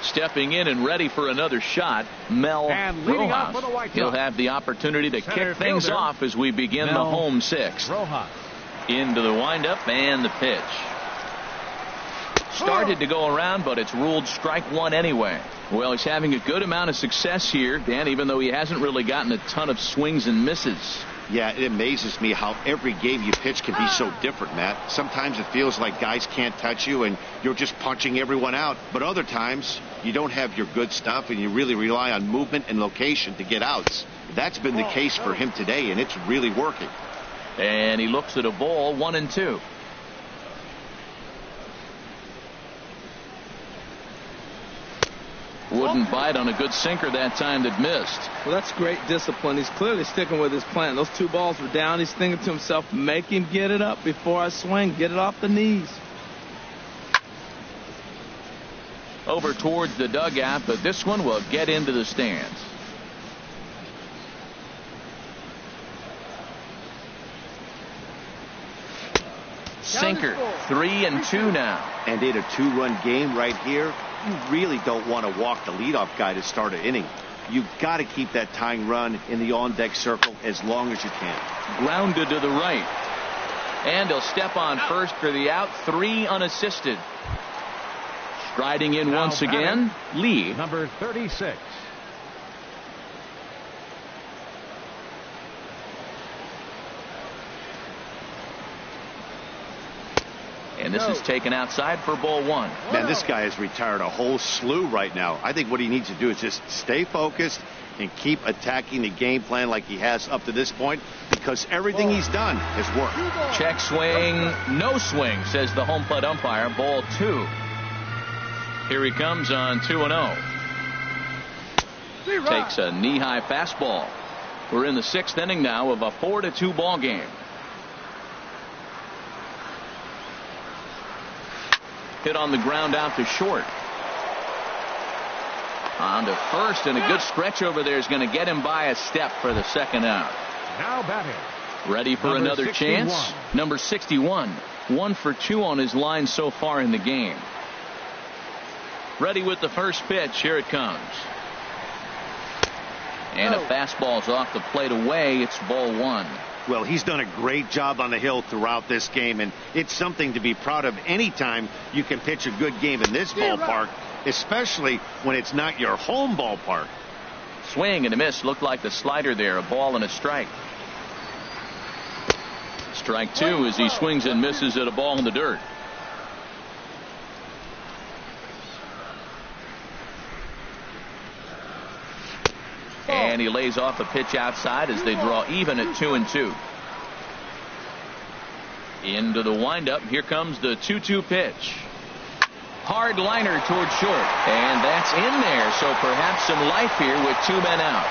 Stepping in and ready for another shot, Mel Rojas. He'll have the opportunity to kick things off as we begin the home 6. Into the windup and the pitch. Started to go around, but it's ruled strike 1 anyway. Well, he's having a good amount of success here, Dan, even though he hasn't really gotten a ton of swings and misses. Yeah, it amazes me how every game you pitch can be so different, Matt. Sometimes it feels like guys can't touch you and you're just punching everyone out. But other times you don't have your good stuff and you really rely on movement and location to get outs. That's been the case for him today, and it's really working. And he looks at a ball, 1-2. Wouldn't bite on a good sinker that time that missed. Well, that's great discipline. He's clearly sticking with his plan. Those 2 balls were down. He's thinking to himself, make him get it up before I swing. Get it off the knees. Over towards the dugout, but this one will get into the stands. Sinker, 3-2 now. And in a 2-run game right here, you really don't want to walk the leadoff guy to start an inning. You've got to keep that tying run in the on-deck circle as long as you can. Grounded to the right. And he'll step on first for the out, 3 unassisted. Striding in once again, Lee. Number 36. And this is taken outside for ball 1. Man, this guy has retired a whole slew right now. I think what he needs to do is just stay focused and keep attacking the game plan like he has up to this point, because everything he's done has worked. Check swing, no swing, says the home plate umpire. Ball 2. Here he comes on 2-0. Takes a knee-high fastball. We're in the 6th inning now of a 4-2 ball game. Hit on the ground out to short. On to first, and a good stretch over there is going to get him by a step for the second out. Now batting. Ready for another chance. Number 61. 1 for 2 on his line so far in the game. Ready with the first pitch. Here it comes. And a fastball's off the plate away. It's ball 1. Well, he's done a great job on the hill throughout this game, and it's something to be proud of anytime you can pitch a good game in this ballpark, especially when it's not your home ballpark. Swing and a miss. Looked like the slider there. A ball and a strike. Strike 2 as he swings and misses at a ball in the dirt. And he lays off a pitch outside as they draw even at 2-2. Into the windup. Here comes the 2-2 pitch. Hard liner toward short. And that's in there, so perhaps some life here with 2 men out.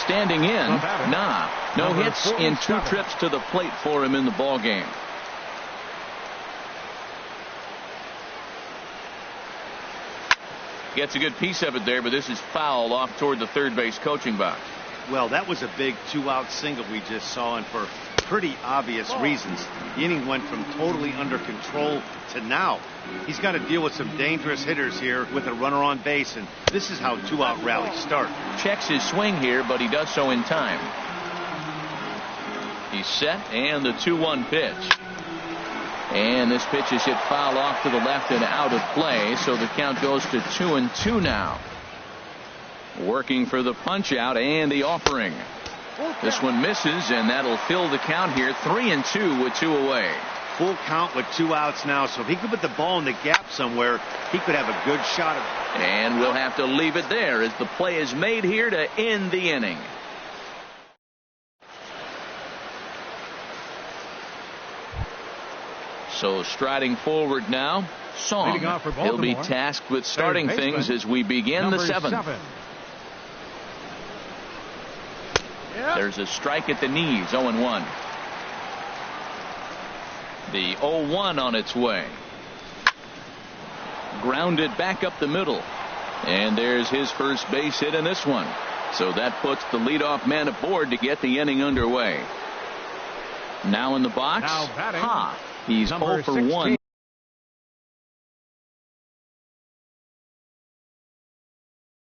Standing in, nah. No hits in 2 trips to the plate for him in the ball game. Gets a good piece of it there, but this is foul off toward the third base coaching box. Well, that was a big 2-out single we just saw, and for pretty obvious reasons. The inning went from totally under control to now. He's got to deal with some dangerous hitters here with a runner on base, and this is how 2-out rallies start. Checks his swing here, but he does so in time. He's set, and the 2-1 pitch. And this pitch is hit foul off to the left and out of play, so the count goes to 2-2 now. Working for the punch out and the offering. This one misses, and that'll fill the count here. 3-2 with 2 away. Full count with 2 outs now, so if he could put the ball in the gap somewhere, he could have a good shot at it. And we'll have to leave it there as the play is made here to end the inning. So striding forward now, Song. He'll be tasked with starting things as we begin the 7th. There's a strike at the knees, 0-1. The 0-1 on its way. Grounded back up the middle. And there's his first base hit in this one. So that puts the leadoff man aboard to get the inning underway. Now in the box, Ha. He's 0 for 1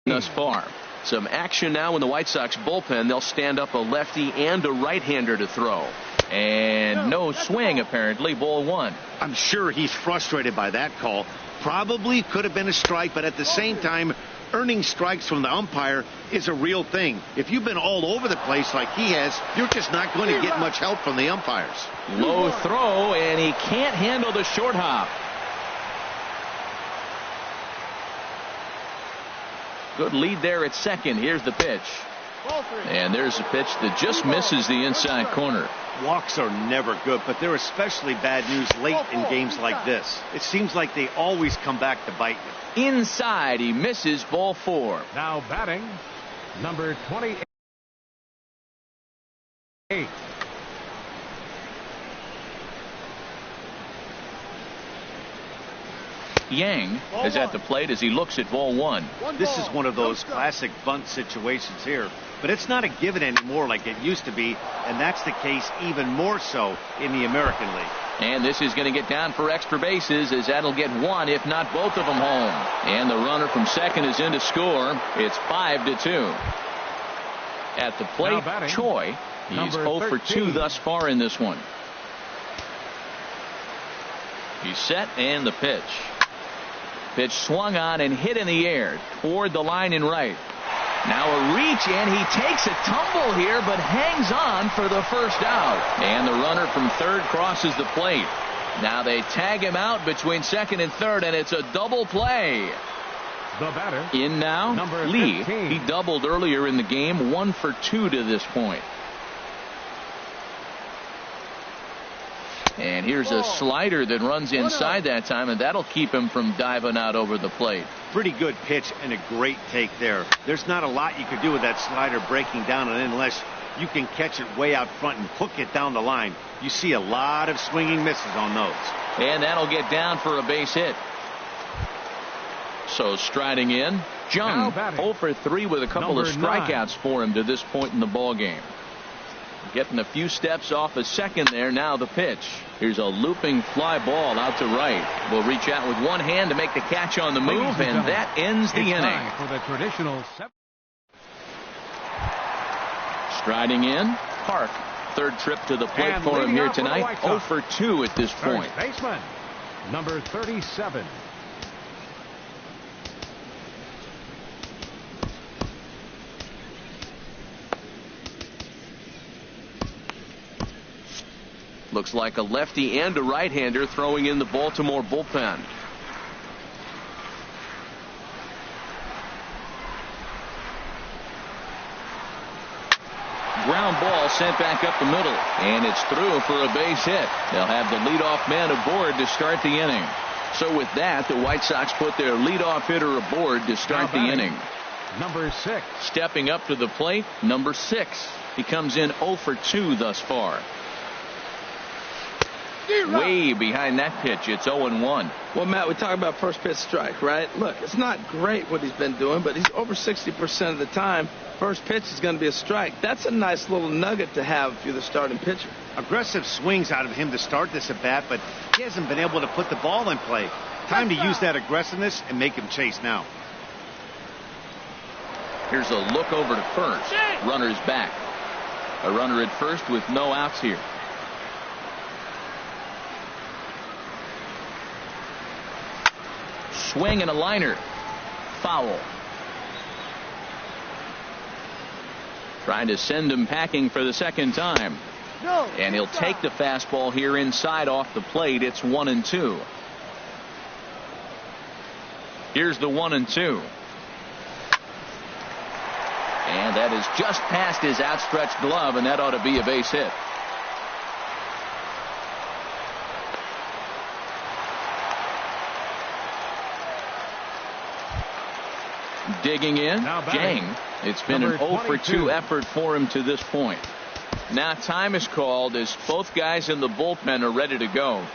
thus far. Some action now in the White Sox bullpen. They'll stand up a lefty and a right-hander to throw. And no swing, apparently. Ball 1. I'm sure he's frustrated by that call. Probably could have been a strike, but at the same time, earning strikes from the umpire is a real thing. If you've been all over the place like he has, you're just not going to get much help from the umpires. Low throw, and he can't handle the short hop. Good lead there at second. Here's the pitch. And there's a pitch that just misses the inside corner. Walks are never good, but they're especially bad news late in games like this. It seems like they always come back to bite you. Inside, he misses. Ball 4. Now batting, number 28. Yang is at the plate as he looks at ball 1. This is one of those classic bunt situations here, but it's not a given anymore like it used to be, and that's the case even more so in the American League. And this is going to get down for extra bases as that'll get 1, if not both of them, home. And the runner from second is in to score. It's 5-2. At the plate, Choi. He's 0 for 2 thus far in this one. He's set, and the pitch. Pitch swung on and hit in the air toward the line in right. Now a reach, and he takes a tumble here, but hangs on for the first out. And the runner from third crosses the plate. Now they tag him out between second and third, and it's a double play. The batter. In now, number Lee. 15. He doubled earlier in the game, 1 for 2 to this point. And here's a slider that runs inside that time, and that'll keep him from diving out over the plate. Pretty good pitch and a great take there. There's not a lot you could do with that slider breaking down, and unless you can catch it way out front and hook it down the line, you see a lot of swinging misses on those. And that'll get down for a base hit. So striding in, Jung 0 for 3 with a couple of strikeouts for him to this point in the ball game. Getting a few steps off a second there. Now the pitch. Here's a looping fly ball out to right. Will reach out with one hand to make the catch on the move, and that ends the inning. For the traditional Striding in, Park. Third trip to the plate for him here tonight. 0 for 2 at this point. First baseman, number 37. Looks like a lefty and a right-hander throwing in the Baltimore bullpen. ground ball sent back up the middle, and it's through for a base hit. They'll have the leadoff man aboard to start the inning. So with that, the White Sox put their leadoff hitter aboard to start the inning. Number 6. Stepping up to the plate, number 6. He comes in 0 for 2 thus far. Way behind that pitch. It's 0-1. Well, Matt, we talk about first pitch strike, right? Look, it's not great what he's been doing, but he's over 60% of the time. First pitch is going to be a strike. That's a nice little nugget to have if you're the starting pitcher. Aggressive swings out of him to start this at bat, but he hasn't been able to put the ball in play. Time to use that aggressiveness and make him chase now. Here's a look over to first. Runner's back. A runner at first with no outs here. Swing and a liner. Foul. Trying to send him packing for the second time. And he'll take the fastball here inside off the plate. It's 1-2. Here's the 1-2. And that is just past his outstretched glove, and that ought to be a base hit. Digging in, Jang. It's been an 0 for 2 effort for him to this point. Now time is called as both guys in the bullpen are ready to go.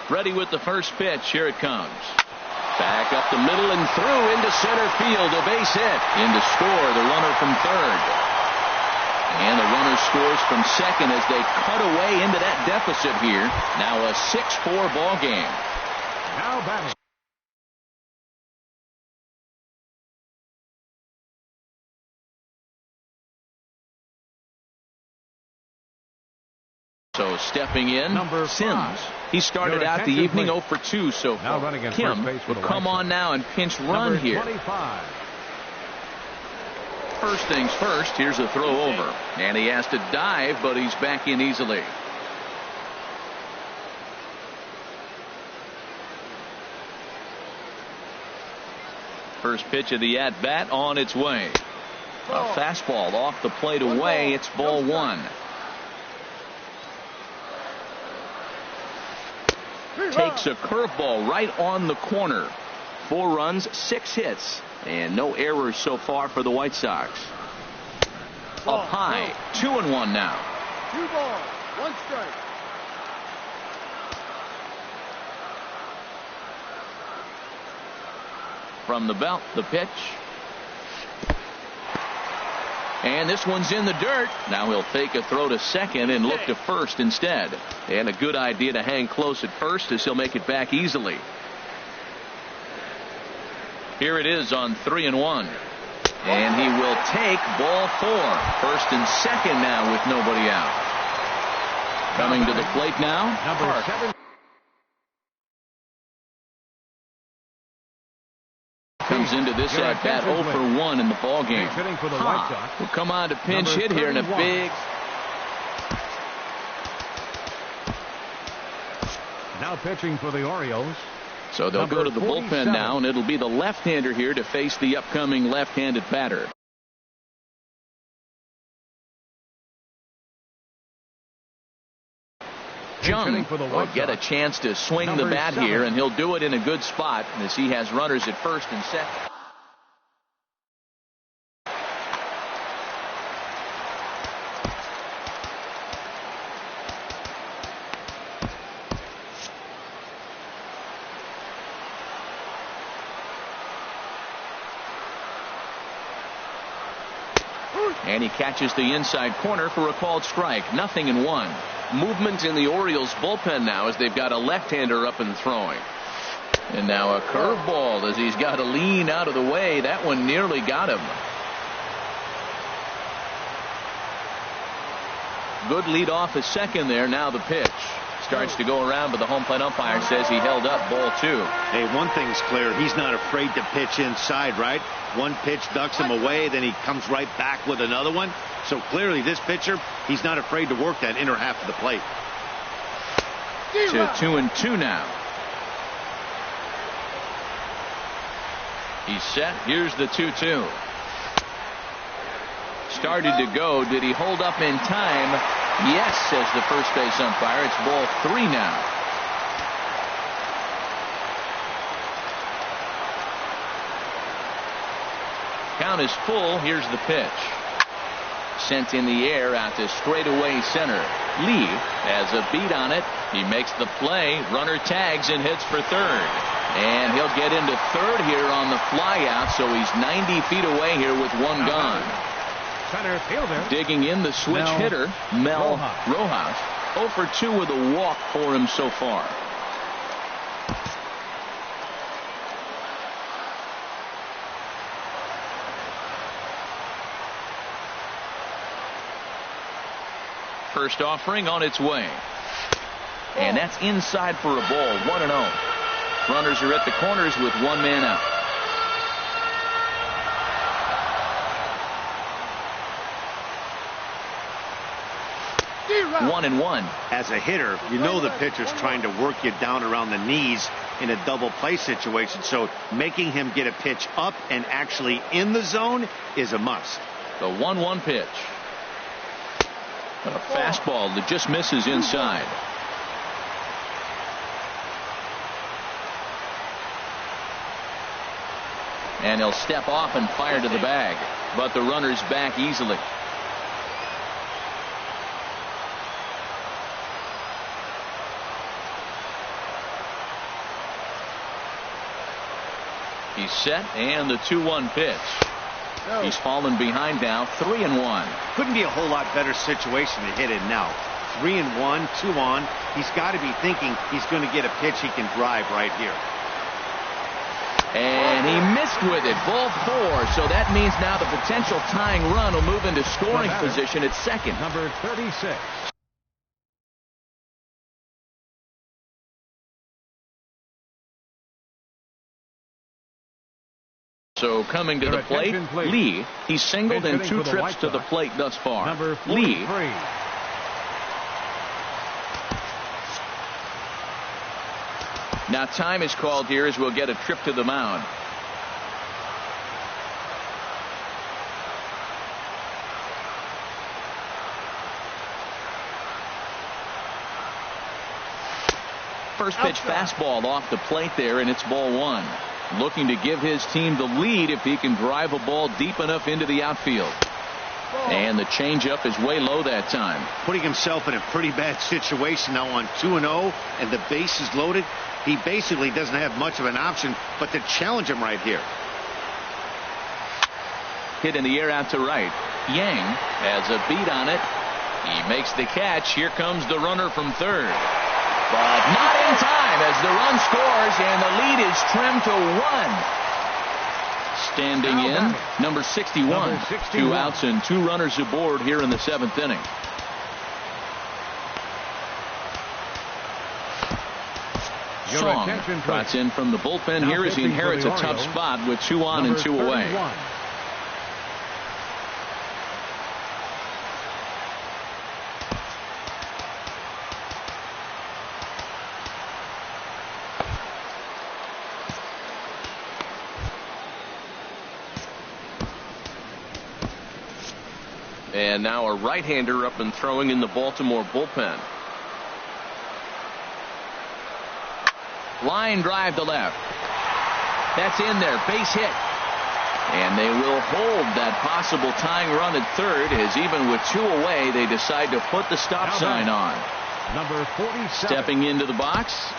Ready with the first pitch. Here it comes. Back up the middle and through into center field. A base hit. In to score the runner from third. And the runner scores from second as they cut away into that deficit here. Now a 6-4 ball game. Now batting. So stepping in, number Sims. 5. He started out the evening 0 for 2 so far. Kim will come on now and pinch run here. 25. First things first, here's a throw over. And he has to dive, but he's back in easily. First pitch of the at-bat on its way. A fastball off the plate away. It's ball 1. Takes a curveball right on the corner. 4 runs, 6 hits, and no errors so far for the White Sox. Up high, 2-1 now. 2 balls, 1 strike. From the belt, the pitch. And this one's in the dirt. Now he'll fake a throw to second and look to first instead. And a good idea to hang close at first as he'll make it back easily. Here it is on 3-1. And he will take ball 4. First and second now with nobody out. Coming to the plate now, Number 7. Comes into this at bat 0 for 1 in the ball game. For the White Sox. Will come on to pinch hit here in a big. Now pitching for the Orioles. So they'll go to the 47. bullpen now, and it'll be the left-hander here to face the upcoming left-handed batter. Jung will get a chance to swing the bat here, and he'll do it in a good spot as he has runners at first and second. And he catches the inside corner for a called strike. 0-1. Movement in the Orioles bullpen now as they've got a left-hander up and throwing. And now a curveball as he's got to lean out of the way. That one nearly got him. Good lead off his second there. Now the pitch. Starts to go around, but the home plate umpire says he held up ball 2. Hey, one thing's clear. He's not afraid to pitch inside, right? One pitch ducks him away, then he comes right back with another one. So clearly this pitcher, he's not afraid to work that inner half of the plate. To 2-2 now. He's set. Here's the 2-2. started to go. Did he hold up in time? Yes, says the first base umpire. It's ball 3 now. Count is full. Here's the pitch. Sent in the air out to straightaway center. Lee has a beat on it. He makes the play. Runner tags and hits for third. And he'll get into third here on the flyout, so he's 90 feet away here with one gone. Center fielder. Digging in the switch hitter, Mel Rojas. 0 for 2 with a walk for him so far. First offering on its way. And that's inside for a ball. 1-0. Runners are at the corners with one man out. D-Rock. 1-1. As a hitter, you know the pitcher's trying to work you down around the knees in a double play situation. So making him get a pitch up and actually in the zone is a must. The 1-1 pitch. A fastball that just misses inside. And he'll step off and fire to the bag. But the runner's back easily. He's set, and the 2-1 pitch. He's fallen behind now, 3-1. Couldn't be a whole lot better situation to hit in now. 3-1, 2 on. He's got to be thinking he's going to get a pitch he can drive right here. And he missed with it. Ball 4. So that means now the potential tying run will move into scoring position at second. Number 36. So coming to the plate, Lee. He's singled in 2 trips to the plate thus far. Number 43. Lee. Now time is called here as we'll get a trip to the mound. First pitch fastball off the plate there, and it's ball 1. Looking to give his team the lead if he can drive a ball deep enough into the outfield. And the changeup is way low that time. Putting himself in a pretty bad situation now on 2-0 and the base is loaded. He basically doesn't have much of an option but to challenge him right here. Hit in the air out to right. Yang has a beat on it. He makes the catch. Here comes the runner from third. But not in time as the run scores and the lead is trimmed to 1. Standing in, number 61. 2 outs and 2 runners aboard here in the 7th inning. Song trots in from the bullpen here as he inherits a tough spot with 2 on and 2 away. And now a right-hander up and throwing in the Baltimore bullpen. Line drive to left. That's in there. Base hit. And they will hold that possible tying run at third as even with 2 away they decide to put the stop sign on. Number 47. Stepping into the box,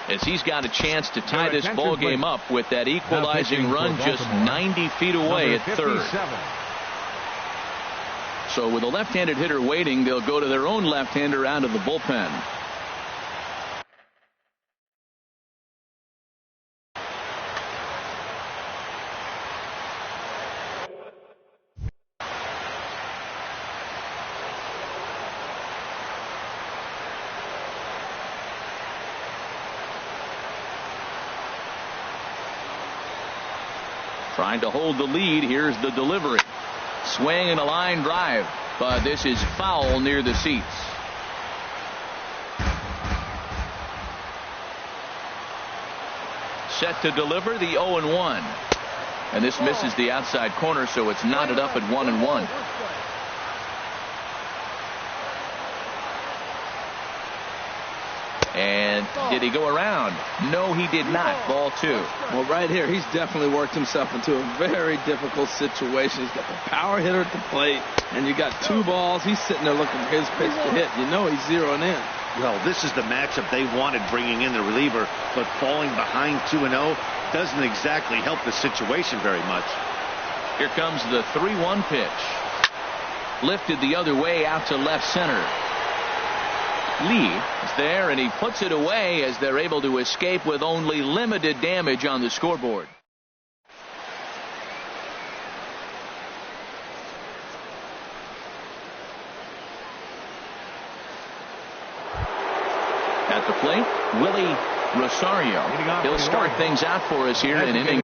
as he's got a chance to tie this ball game up with that equalizing run just 90 feet away at third. So with a left-handed hitter waiting, they'll go to their own left-hander out of the bullpen. Trying to hold the lead. Here's the delivery. Swing and a line drive, but this is foul near the seats. Set to deliver the 0-1. And this misses the outside corner, so it's knotted up at 1-1. And did he go around? No, he did not. Ball 2. Well, right here, he's definitely worked himself into a very difficult situation. He's got the power hitter at the plate, and you got 2 balls. He's sitting there looking for his pitch to hit. You know he's zeroing in. Well, this is the matchup they wanted, bringing in the reliever, but falling behind 2-0 doesn't exactly help the situation very much. Here comes the 3-1 pitch. Lifted the other way out to left center. Lee is there, and he puts it away as they're able to escape with only limited damage on the scoreboard. At the plate, Willie Rosario. He'll start things out for us here in inning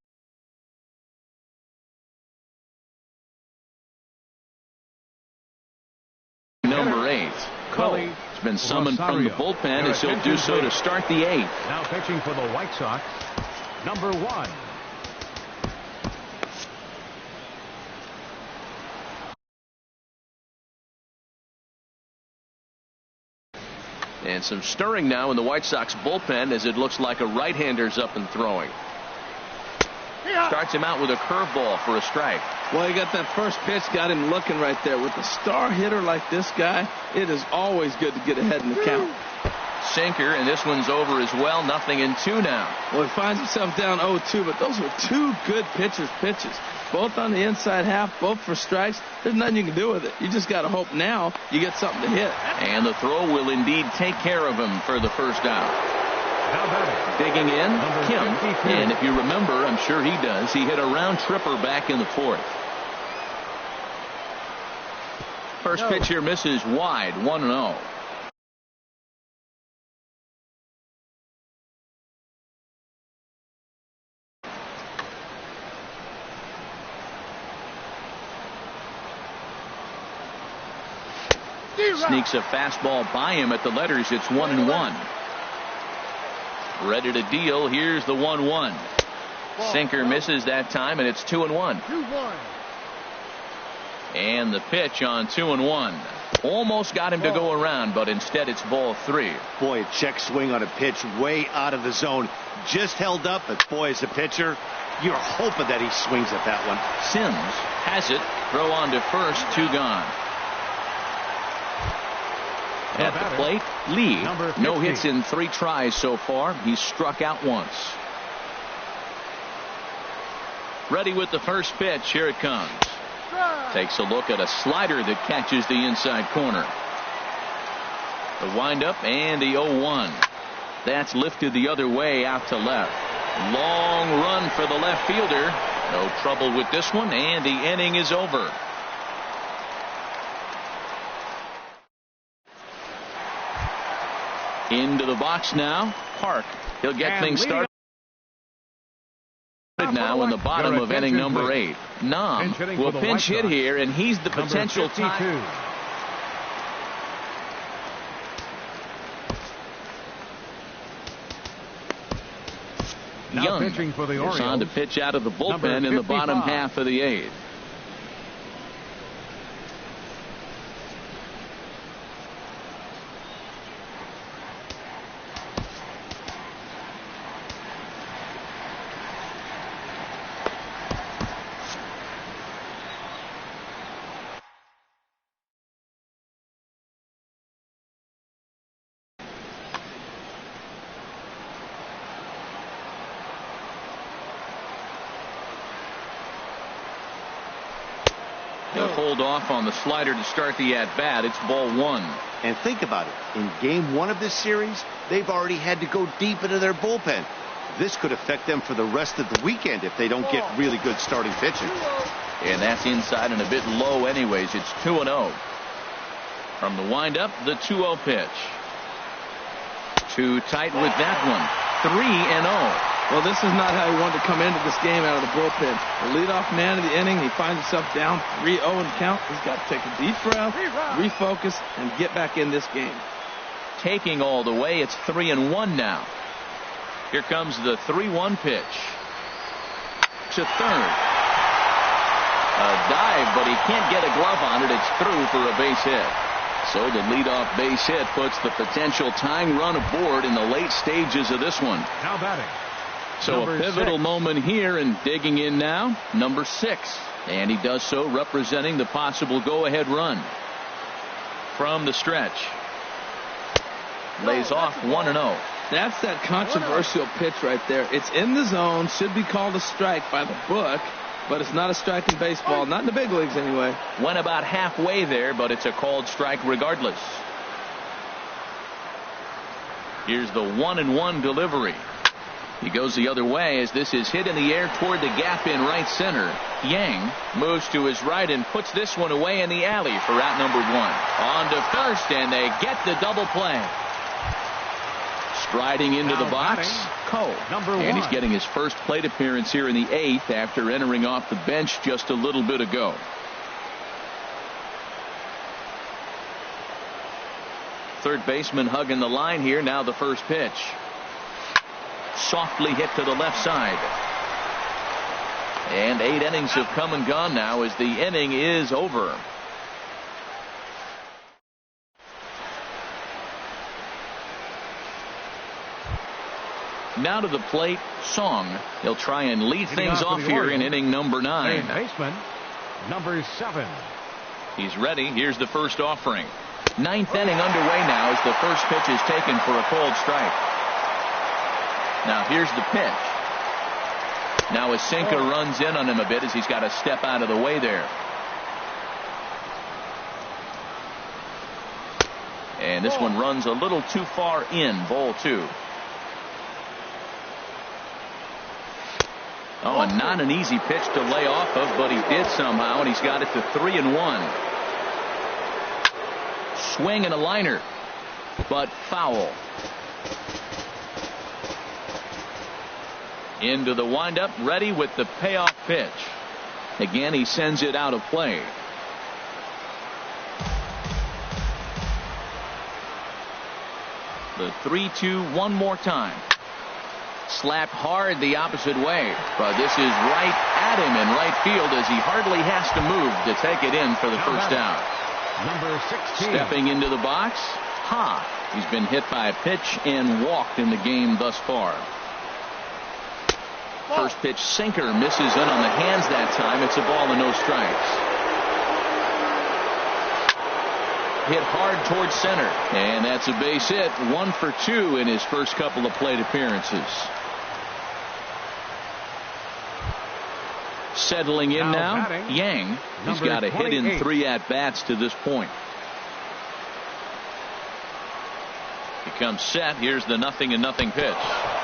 number 8. Cole has been summoned from the bullpen as he'll do so to start the 8th. Now pitching for the White Sox, number 1. And some stirring now in the White Sox bullpen as it looks like a right-hander's up and throwing. Starts him out with a curveball for a strike. Well, he got that first pitch, got him looking right there. With a star hitter like this guy, it is always good to get ahead in the count. Sinker, and this one's over as well. 0-2 now. Well, he finds himself down 0-2, but those were 2 good pitchers' pitches. Both on the inside half, both for strikes. There's nothing you can do with it. You just got to hope now you get something to hit. And the throw will indeed take care of him for the first out. Digging in, Kim. And if you remember, I'm sure he does, he hit a round tripper back in the 4th. First pitch here misses wide, 1-0. Sneaks a fastball by him at the letters. It's 1-1. Ready to deal. Here's the 1-1. Sinker misses that time, and it's 2-1. And the pitch on 2-1. Almost got him to go around, but instead it's ball 3. Boy, a check swing on a pitch way out of the zone. Just held up, but boy, as a pitcher, you're hoping that he swings at that one. Sims has it. Throw on to first. 2 gone. At the plate, Lee. No hits in 3 tries so far. He's struck out once. Ready with the first pitch. Here it comes. Takes a look at a slider that catches the inside corner. The windup and the 0-1. That's lifted the other way out to left. Long run for the left fielder. No trouble with this one, and the inning is over. Into the box now, Park. He'll get things started now in the bottom of inning number 8. Nam will pinch hit here, and he's the potential tie. Young is on to pitch out of the bullpen in the bottom half of the 8th. He'll hold off on the slider to start the at-bat. It's ball 1. And think about it. In game 1 of this series, they've already had to go deep into their bullpen. This could affect them for the rest of the weekend if they don't get really good starting pitching. And that's inside and a bit low anyways. It's 2-0. From the windup, the 2-0 pitch. Too tight with that one. 3-0. Well, this is not how he wanted to come into this game out of the bullpen. The leadoff man of the inning, he finds himself down 3-0 in count. He's got to take a deep breath, refocus, and get back in this game. Taking all the way, it's 3-1 now. Here comes the 3-1 pitch. To third. A dive, but he can't get a glove on it. It's through for a base hit. So the leadoff base hit puts the potential tying run aboard in the late stages of this one. Now batting. So Number a pivotal 6. moment here, and digging in now, number 6. And he does so representing the possible go-ahead run. From the stretch. Lays off 1-0. That's that controversial pitch right there. It's in the zone, should be called a strike by the book, but it's not a strike in baseball, not in the big leagues anyway. Went about halfway there, but it's a called strike regardless. Here's the 1-1 delivery. He goes the other way as this is hit in the air toward the gap in right center. Yang moves to his right and puts this one away in the alley for out number 1. On to first, and they get the double play. Striding into the box, Cole. And he's getting his first plate appearance here in the 8th after entering off the bench just a little bit ago. Third baseman hugging the line here. Now the first pitch. Softly hit to the left side. And 8 innings have come and gone now as the inning is over. Now to the plate, Song. He'll try and lead things off here in inning number 9. Baseman, number 7. He's ready. Here's the first offering. 9th inning underway now as the first pitch is taken for a called strike. Now here's the pitch. Now a sinker runs in on him a bit as he's got to step out of the way there. And this one runs a little too far in. Ball 2. Oh, and not an easy pitch to lay off of, but he did somehow, and he's got it to 3-1. Swing and a liner, but foul. Into the windup, ready with the payoff pitch. Again, he sends it out of play. The 3-2 one more time. Slapped hard the opposite way, but this is right at him in right field as he hardly has to move to take it in for the first down. Number 16. Stepping into the box, He's been hit by a pitch and walked in the game thus far. First pitch sinker misses in on the hands that time. It's a ball and no strikes. Hit hard towards center, and that's a base hit. 1 for 2 in his first couple of plate appearances. Settling in now, Yang. He's got a hit in 3 at-bats to this point. He comes set. Here's the 0-0 pitch.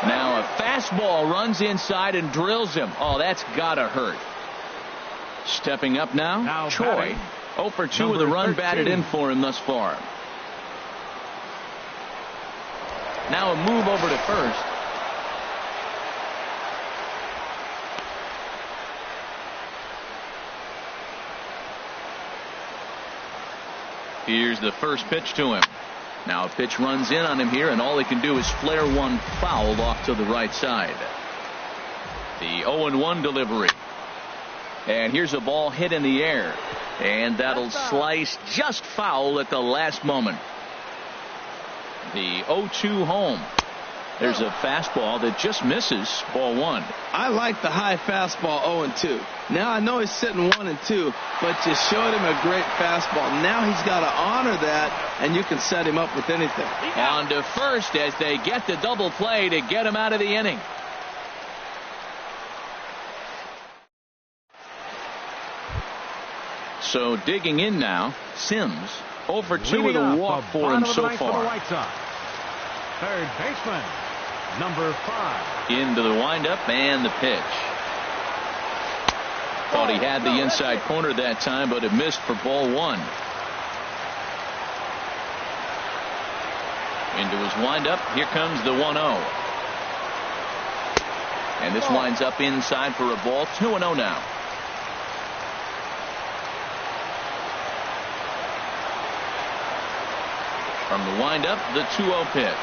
Now a fastball runs inside and drills him. Oh, that's gotta hurt. Stepping up now Choi. 0 for 2 with a run batted in for him thus far. Now a move over to first. Here's the first pitch to him. Now a pitch runs in on him here, and all he can do is flare one foul off to the right side. The 0-1 delivery. And here's a ball hit in the air. And that'll slice just foul at the last moment. The 0-2 home. There's a fastball that just misses. Ball 1. I like the high fastball 0-2. Now I know he's sitting 1-2, but you showed him a great fastball. Now he's got to honor that, and you can set him up with anything. On to first as they get the double play to get him out of the inning. So digging in now, Sims 0 for 2 with a walk for him so far. Third baseman, number 5. Into the windup and the pitch. Thought he had the inside corner that time, but it missed for ball 1. Into his windup. Here comes the 1-0. And this winds up inside for a ball. 2-0 now. From the windup, the 2-0 pitch.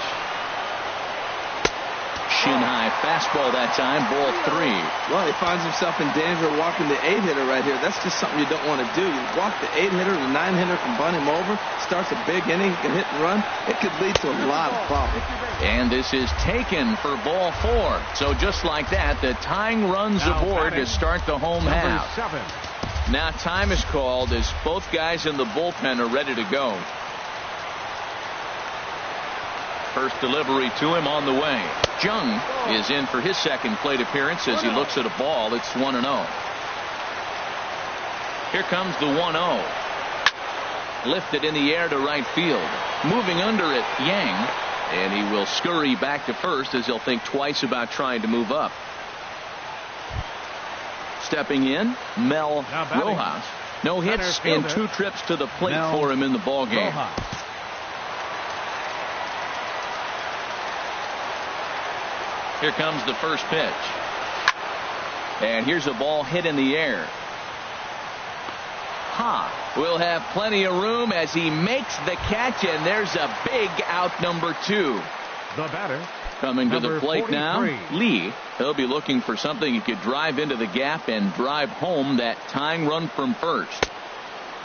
Shin-high fastball that time, ball 3. Well, he finds himself in danger of walking the 8-hitter right here. That's just something you don't want to do. You walk the 8-hitter, the 9-hitter can bunt him over, starts a big inning, he can hit and run. It could lead to a lot of problems. And this is taken for ball 4. So just like that, the tying runs aboard to start the home half. Now time is called as both guys in the bullpen are ready to go. First delivery to him on the way. Jung is in for his second plate appearance as he looks at a ball. It's 1-0. Here comes the 1-0. Lifted in the air to right field. Moving under it, Yang. And he will scurry back to first as he'll think twice about trying to move up. Stepping in, Mel Rojas. No hits and 2 trips to the plate for him in the ballgame. Here comes the first pitch. And here's a ball hit in the air. Will have plenty of room as he makes the catch, and there's a big out, number 2. The batter. Coming to the plate 43. now, Lee. He'll be looking for something he could drive into the gap and drive home that tying run from first.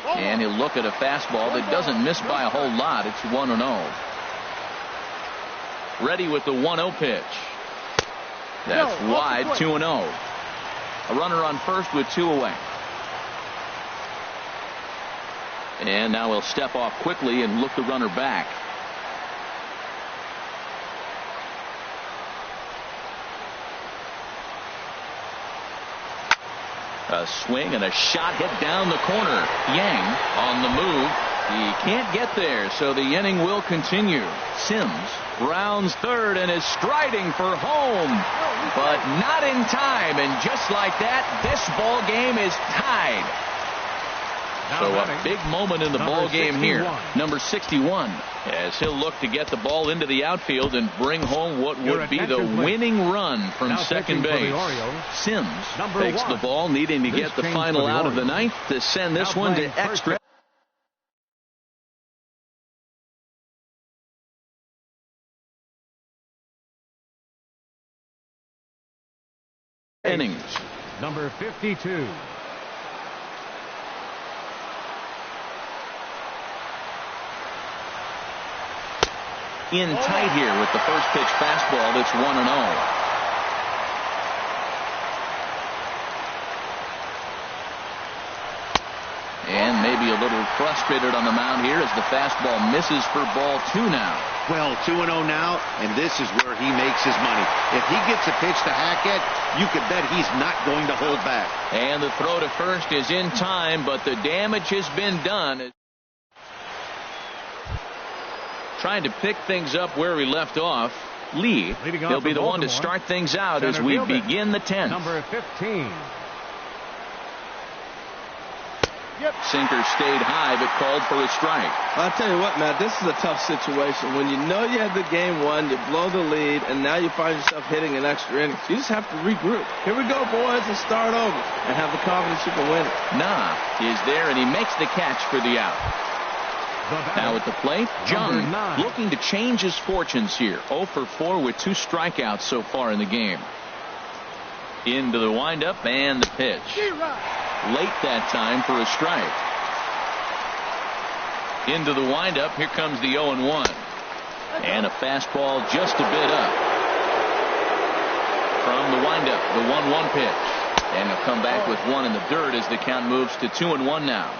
And he'll look at a fastball that doesn't miss by a whole lot. It's 1-0. Ready with the 1-0 pitch. That's wide, 2-0. A runner on first with 2 away. And now he'll step off quickly and look the runner back. A swing and a shot hit down the corner. Yang on the move. He can't get there, so the inning will continue. Sims rounds third and is striding for home, but not in time. And just like that, this ball game is tied. So a big moment in the ball game here. Number 61, as he'll look to get the ball into the outfield and bring home what would be the winning run from second base. Sims takes the ball, needing to get the final out of the ninth to send this one to extra innings. Number 52. In tight here with the first pitch fastball. That's 1-0. And maybe a little frustrated on the mound here as the fastball misses for ball 2 now. Well, 2-0 now, and this is where he makes his money. If he gets a pitch to hack at, you could bet he's not going to hold back. And the throw to first is in time, but the damage has been done. Trying to pick things up where we left off. Lee, he'll be the one to start things out as we begin the 10th. Number 15. Sinker stayed high, but called for a strike. I'll tell you what, Matt, this is a tough situation. When you know you had the game won, you blow the lead, and now you find yourself hitting an extra inning. You just have to regroup. Here we go, boys, and start over, and have the confidence you can win it. Nah is there, and he makes the catch for the out. Now at the plate, Jung looking to change his fortunes here. 0 for 4 with 2 strikeouts so far in the game. Into the windup and the pitch. Late that time for a strike. Into the windup. Here comes the 0-1. And a fastball just a bit up. From the windup, the 1-1 pitch. And he'll come back with 1 in the dirt as the count moves to 2-1 now.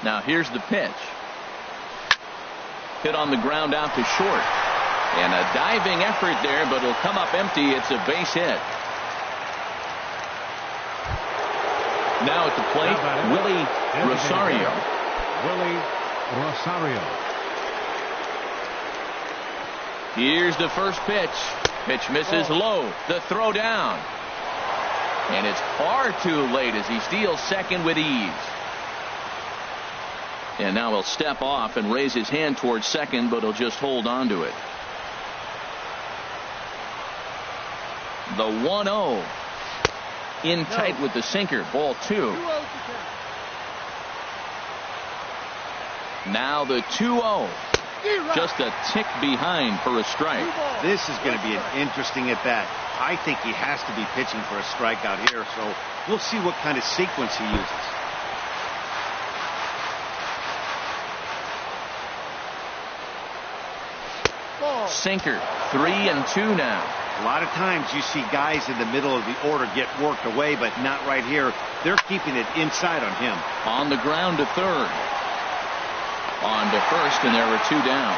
Now here's the pitch. Hit on the ground out to short. And a diving effort there, but it'll come up empty. It's a base hit. Now at the plate, Willie Rosario. Willie Rosario. Here's the first pitch. Pitch misses low. The throw down. And it's far too late as he steals second with ease. And now he'll step off and raise his hand towards second, but he'll just hold on to it. The 1-0. In tight with the sinker. Ball 2. Now the 2-0. Just a tick behind for a strike. This is going to be an interesting at-bat. I think he has to be pitching for a strikeout here, so we'll see what kind of sequence he uses. Sinker, 3-2 now. A lot of times you see guys in the middle of the order get worked away, but not right here. They're keeping it inside on him. On the ground to third. On to first, and there are 2 down.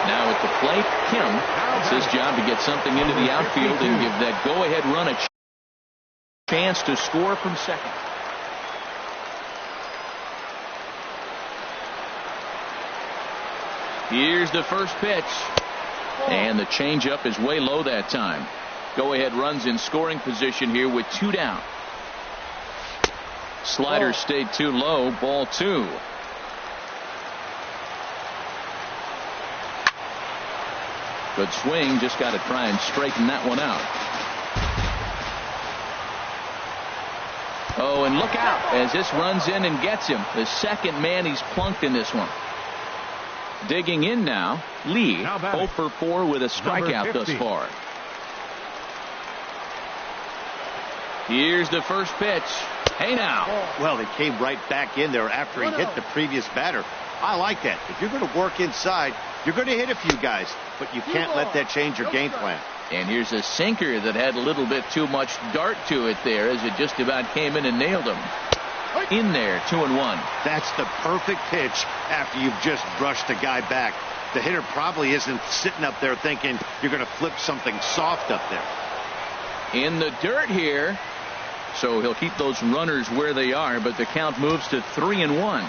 Now at the plate, Kim. It's his job to get something into the outfield and give that go-ahead run a chance to score from second. Here's the first pitch. And the changeup is way low that time. Go-ahead runs in scoring position here with 2 down. Slider stayed too low. Ball 2. Good swing. Just got to try and straighten that one out. Oh, and look out as this runs in and gets him. The second man he's plunked in this one. Digging in now, Lee, 0 for 4 with a strikeout thus far. Here's the first pitch. Hey now. Well, they came right back in there after he hit the previous batter. I like that. If you're going to work inside, you're going to hit a few guys, but you can't let that change your game plan. And here's a sinker that had a little bit too much dart to it there as it just about came in and nailed him. In there, 2-1. That's the perfect pitch after you've just brushed a guy back. The hitter probably isn't sitting up there thinking you're going to flip something soft up there. In the dirt here. So he'll keep those runners where they are, but the count moves to 3-1.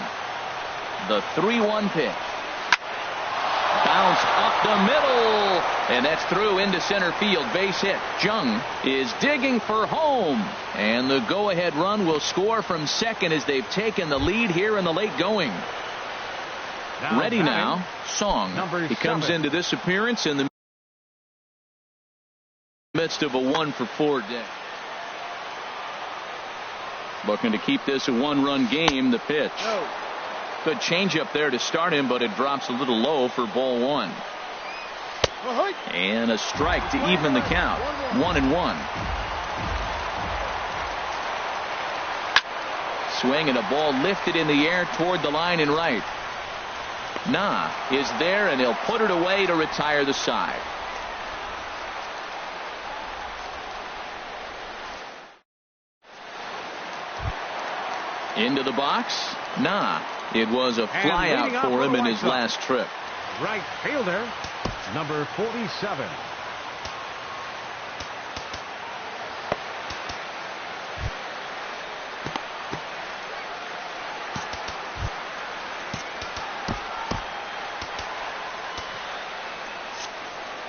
The 3-1 pitch. Bounce up the middle, and that's through into center field. Base hit. Jung is digging for home, and the go-ahead run will score from second as they've taken the lead here in the late going. Ready now, Song. He comes into this appearance in the midst of a 1 for 4 day. Looking to keep this a 1-run game. The pitch. Good changeup there to start him, but it drops a little low for ball 1. And a strike to even the count. 1-1. Swing and a ball lifted in the air toward the line and right. Nah is there, and he'll put it away to retire the side. Into the box. Nah. It was a flyout for him in his last trip. Right fielder, number 47.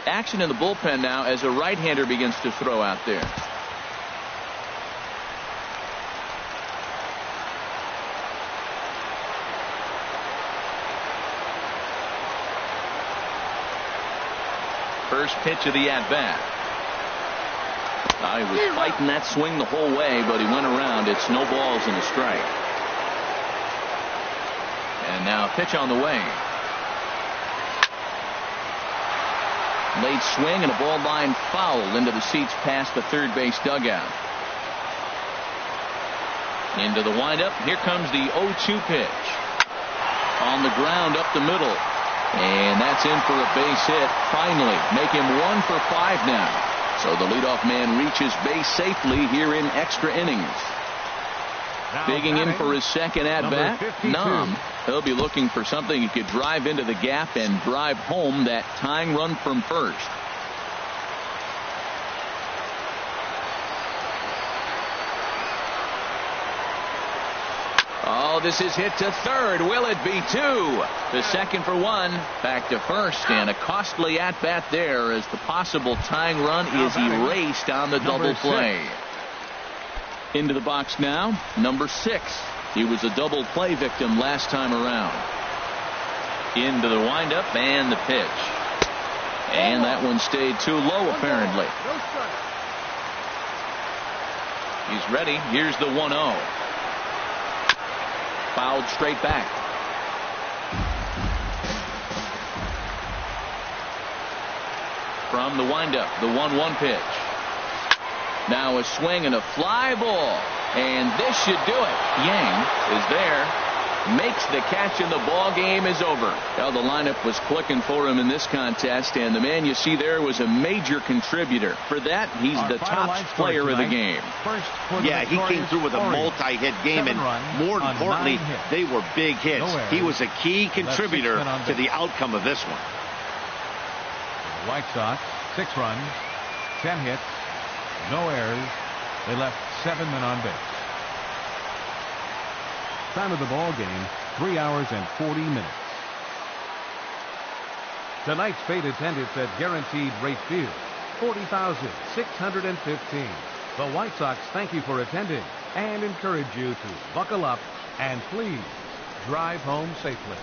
Action in the bullpen now as a right-hander begins to throw out there. First pitch of the at-bat. He was fighting that swing the whole way, but he went around. It's no balls and a strike. And now a pitch on the way. Late swing and a ball line foul into the seats past the third base dugout. Into the windup. Here comes the 0-2 pitch. On the ground up the middle. And that's in for a base hit. Finally, make him 1 for 5 now. So the leadoff man reaches base safely here in extra innings. Digging in for his second at-bat, Nam. He'll be looking for something he could drive into the gap and drive home that tying run from first. Oh, this is hit to third. Will it be 2? The second for 1. Back to first, and a costly at-bat there as the possible tying run is erased on the double play. Into the box now, number 6. He was a double play victim last time around. Into the windup and the pitch. And that one stayed too low apparently. He's ready. Here's the 1-0. Fouled straight back. from the windup, the 1-1 pitch. Now a swing and a fly ball. And this should do it. Yang is there. Makes the catch, and the ball game is over. Well, the lineup was clicking for him in this contest, and the man you see there was a major contributor. For that, he's the top player of the game. Yeah, he came through with a multi-hit game, and more importantly, they were big hits. He was a key contributor to the outcome of this one. The White Sox, 6 runs, 10 hits, no errors. They left 7 men on base. Time of the ball game, 3 hours and 40 minutes. Tonight's paid attendance at Guaranteed Rate Field, 40,615. The White Sox thank you for attending and encourage you to buckle up and please drive home safely.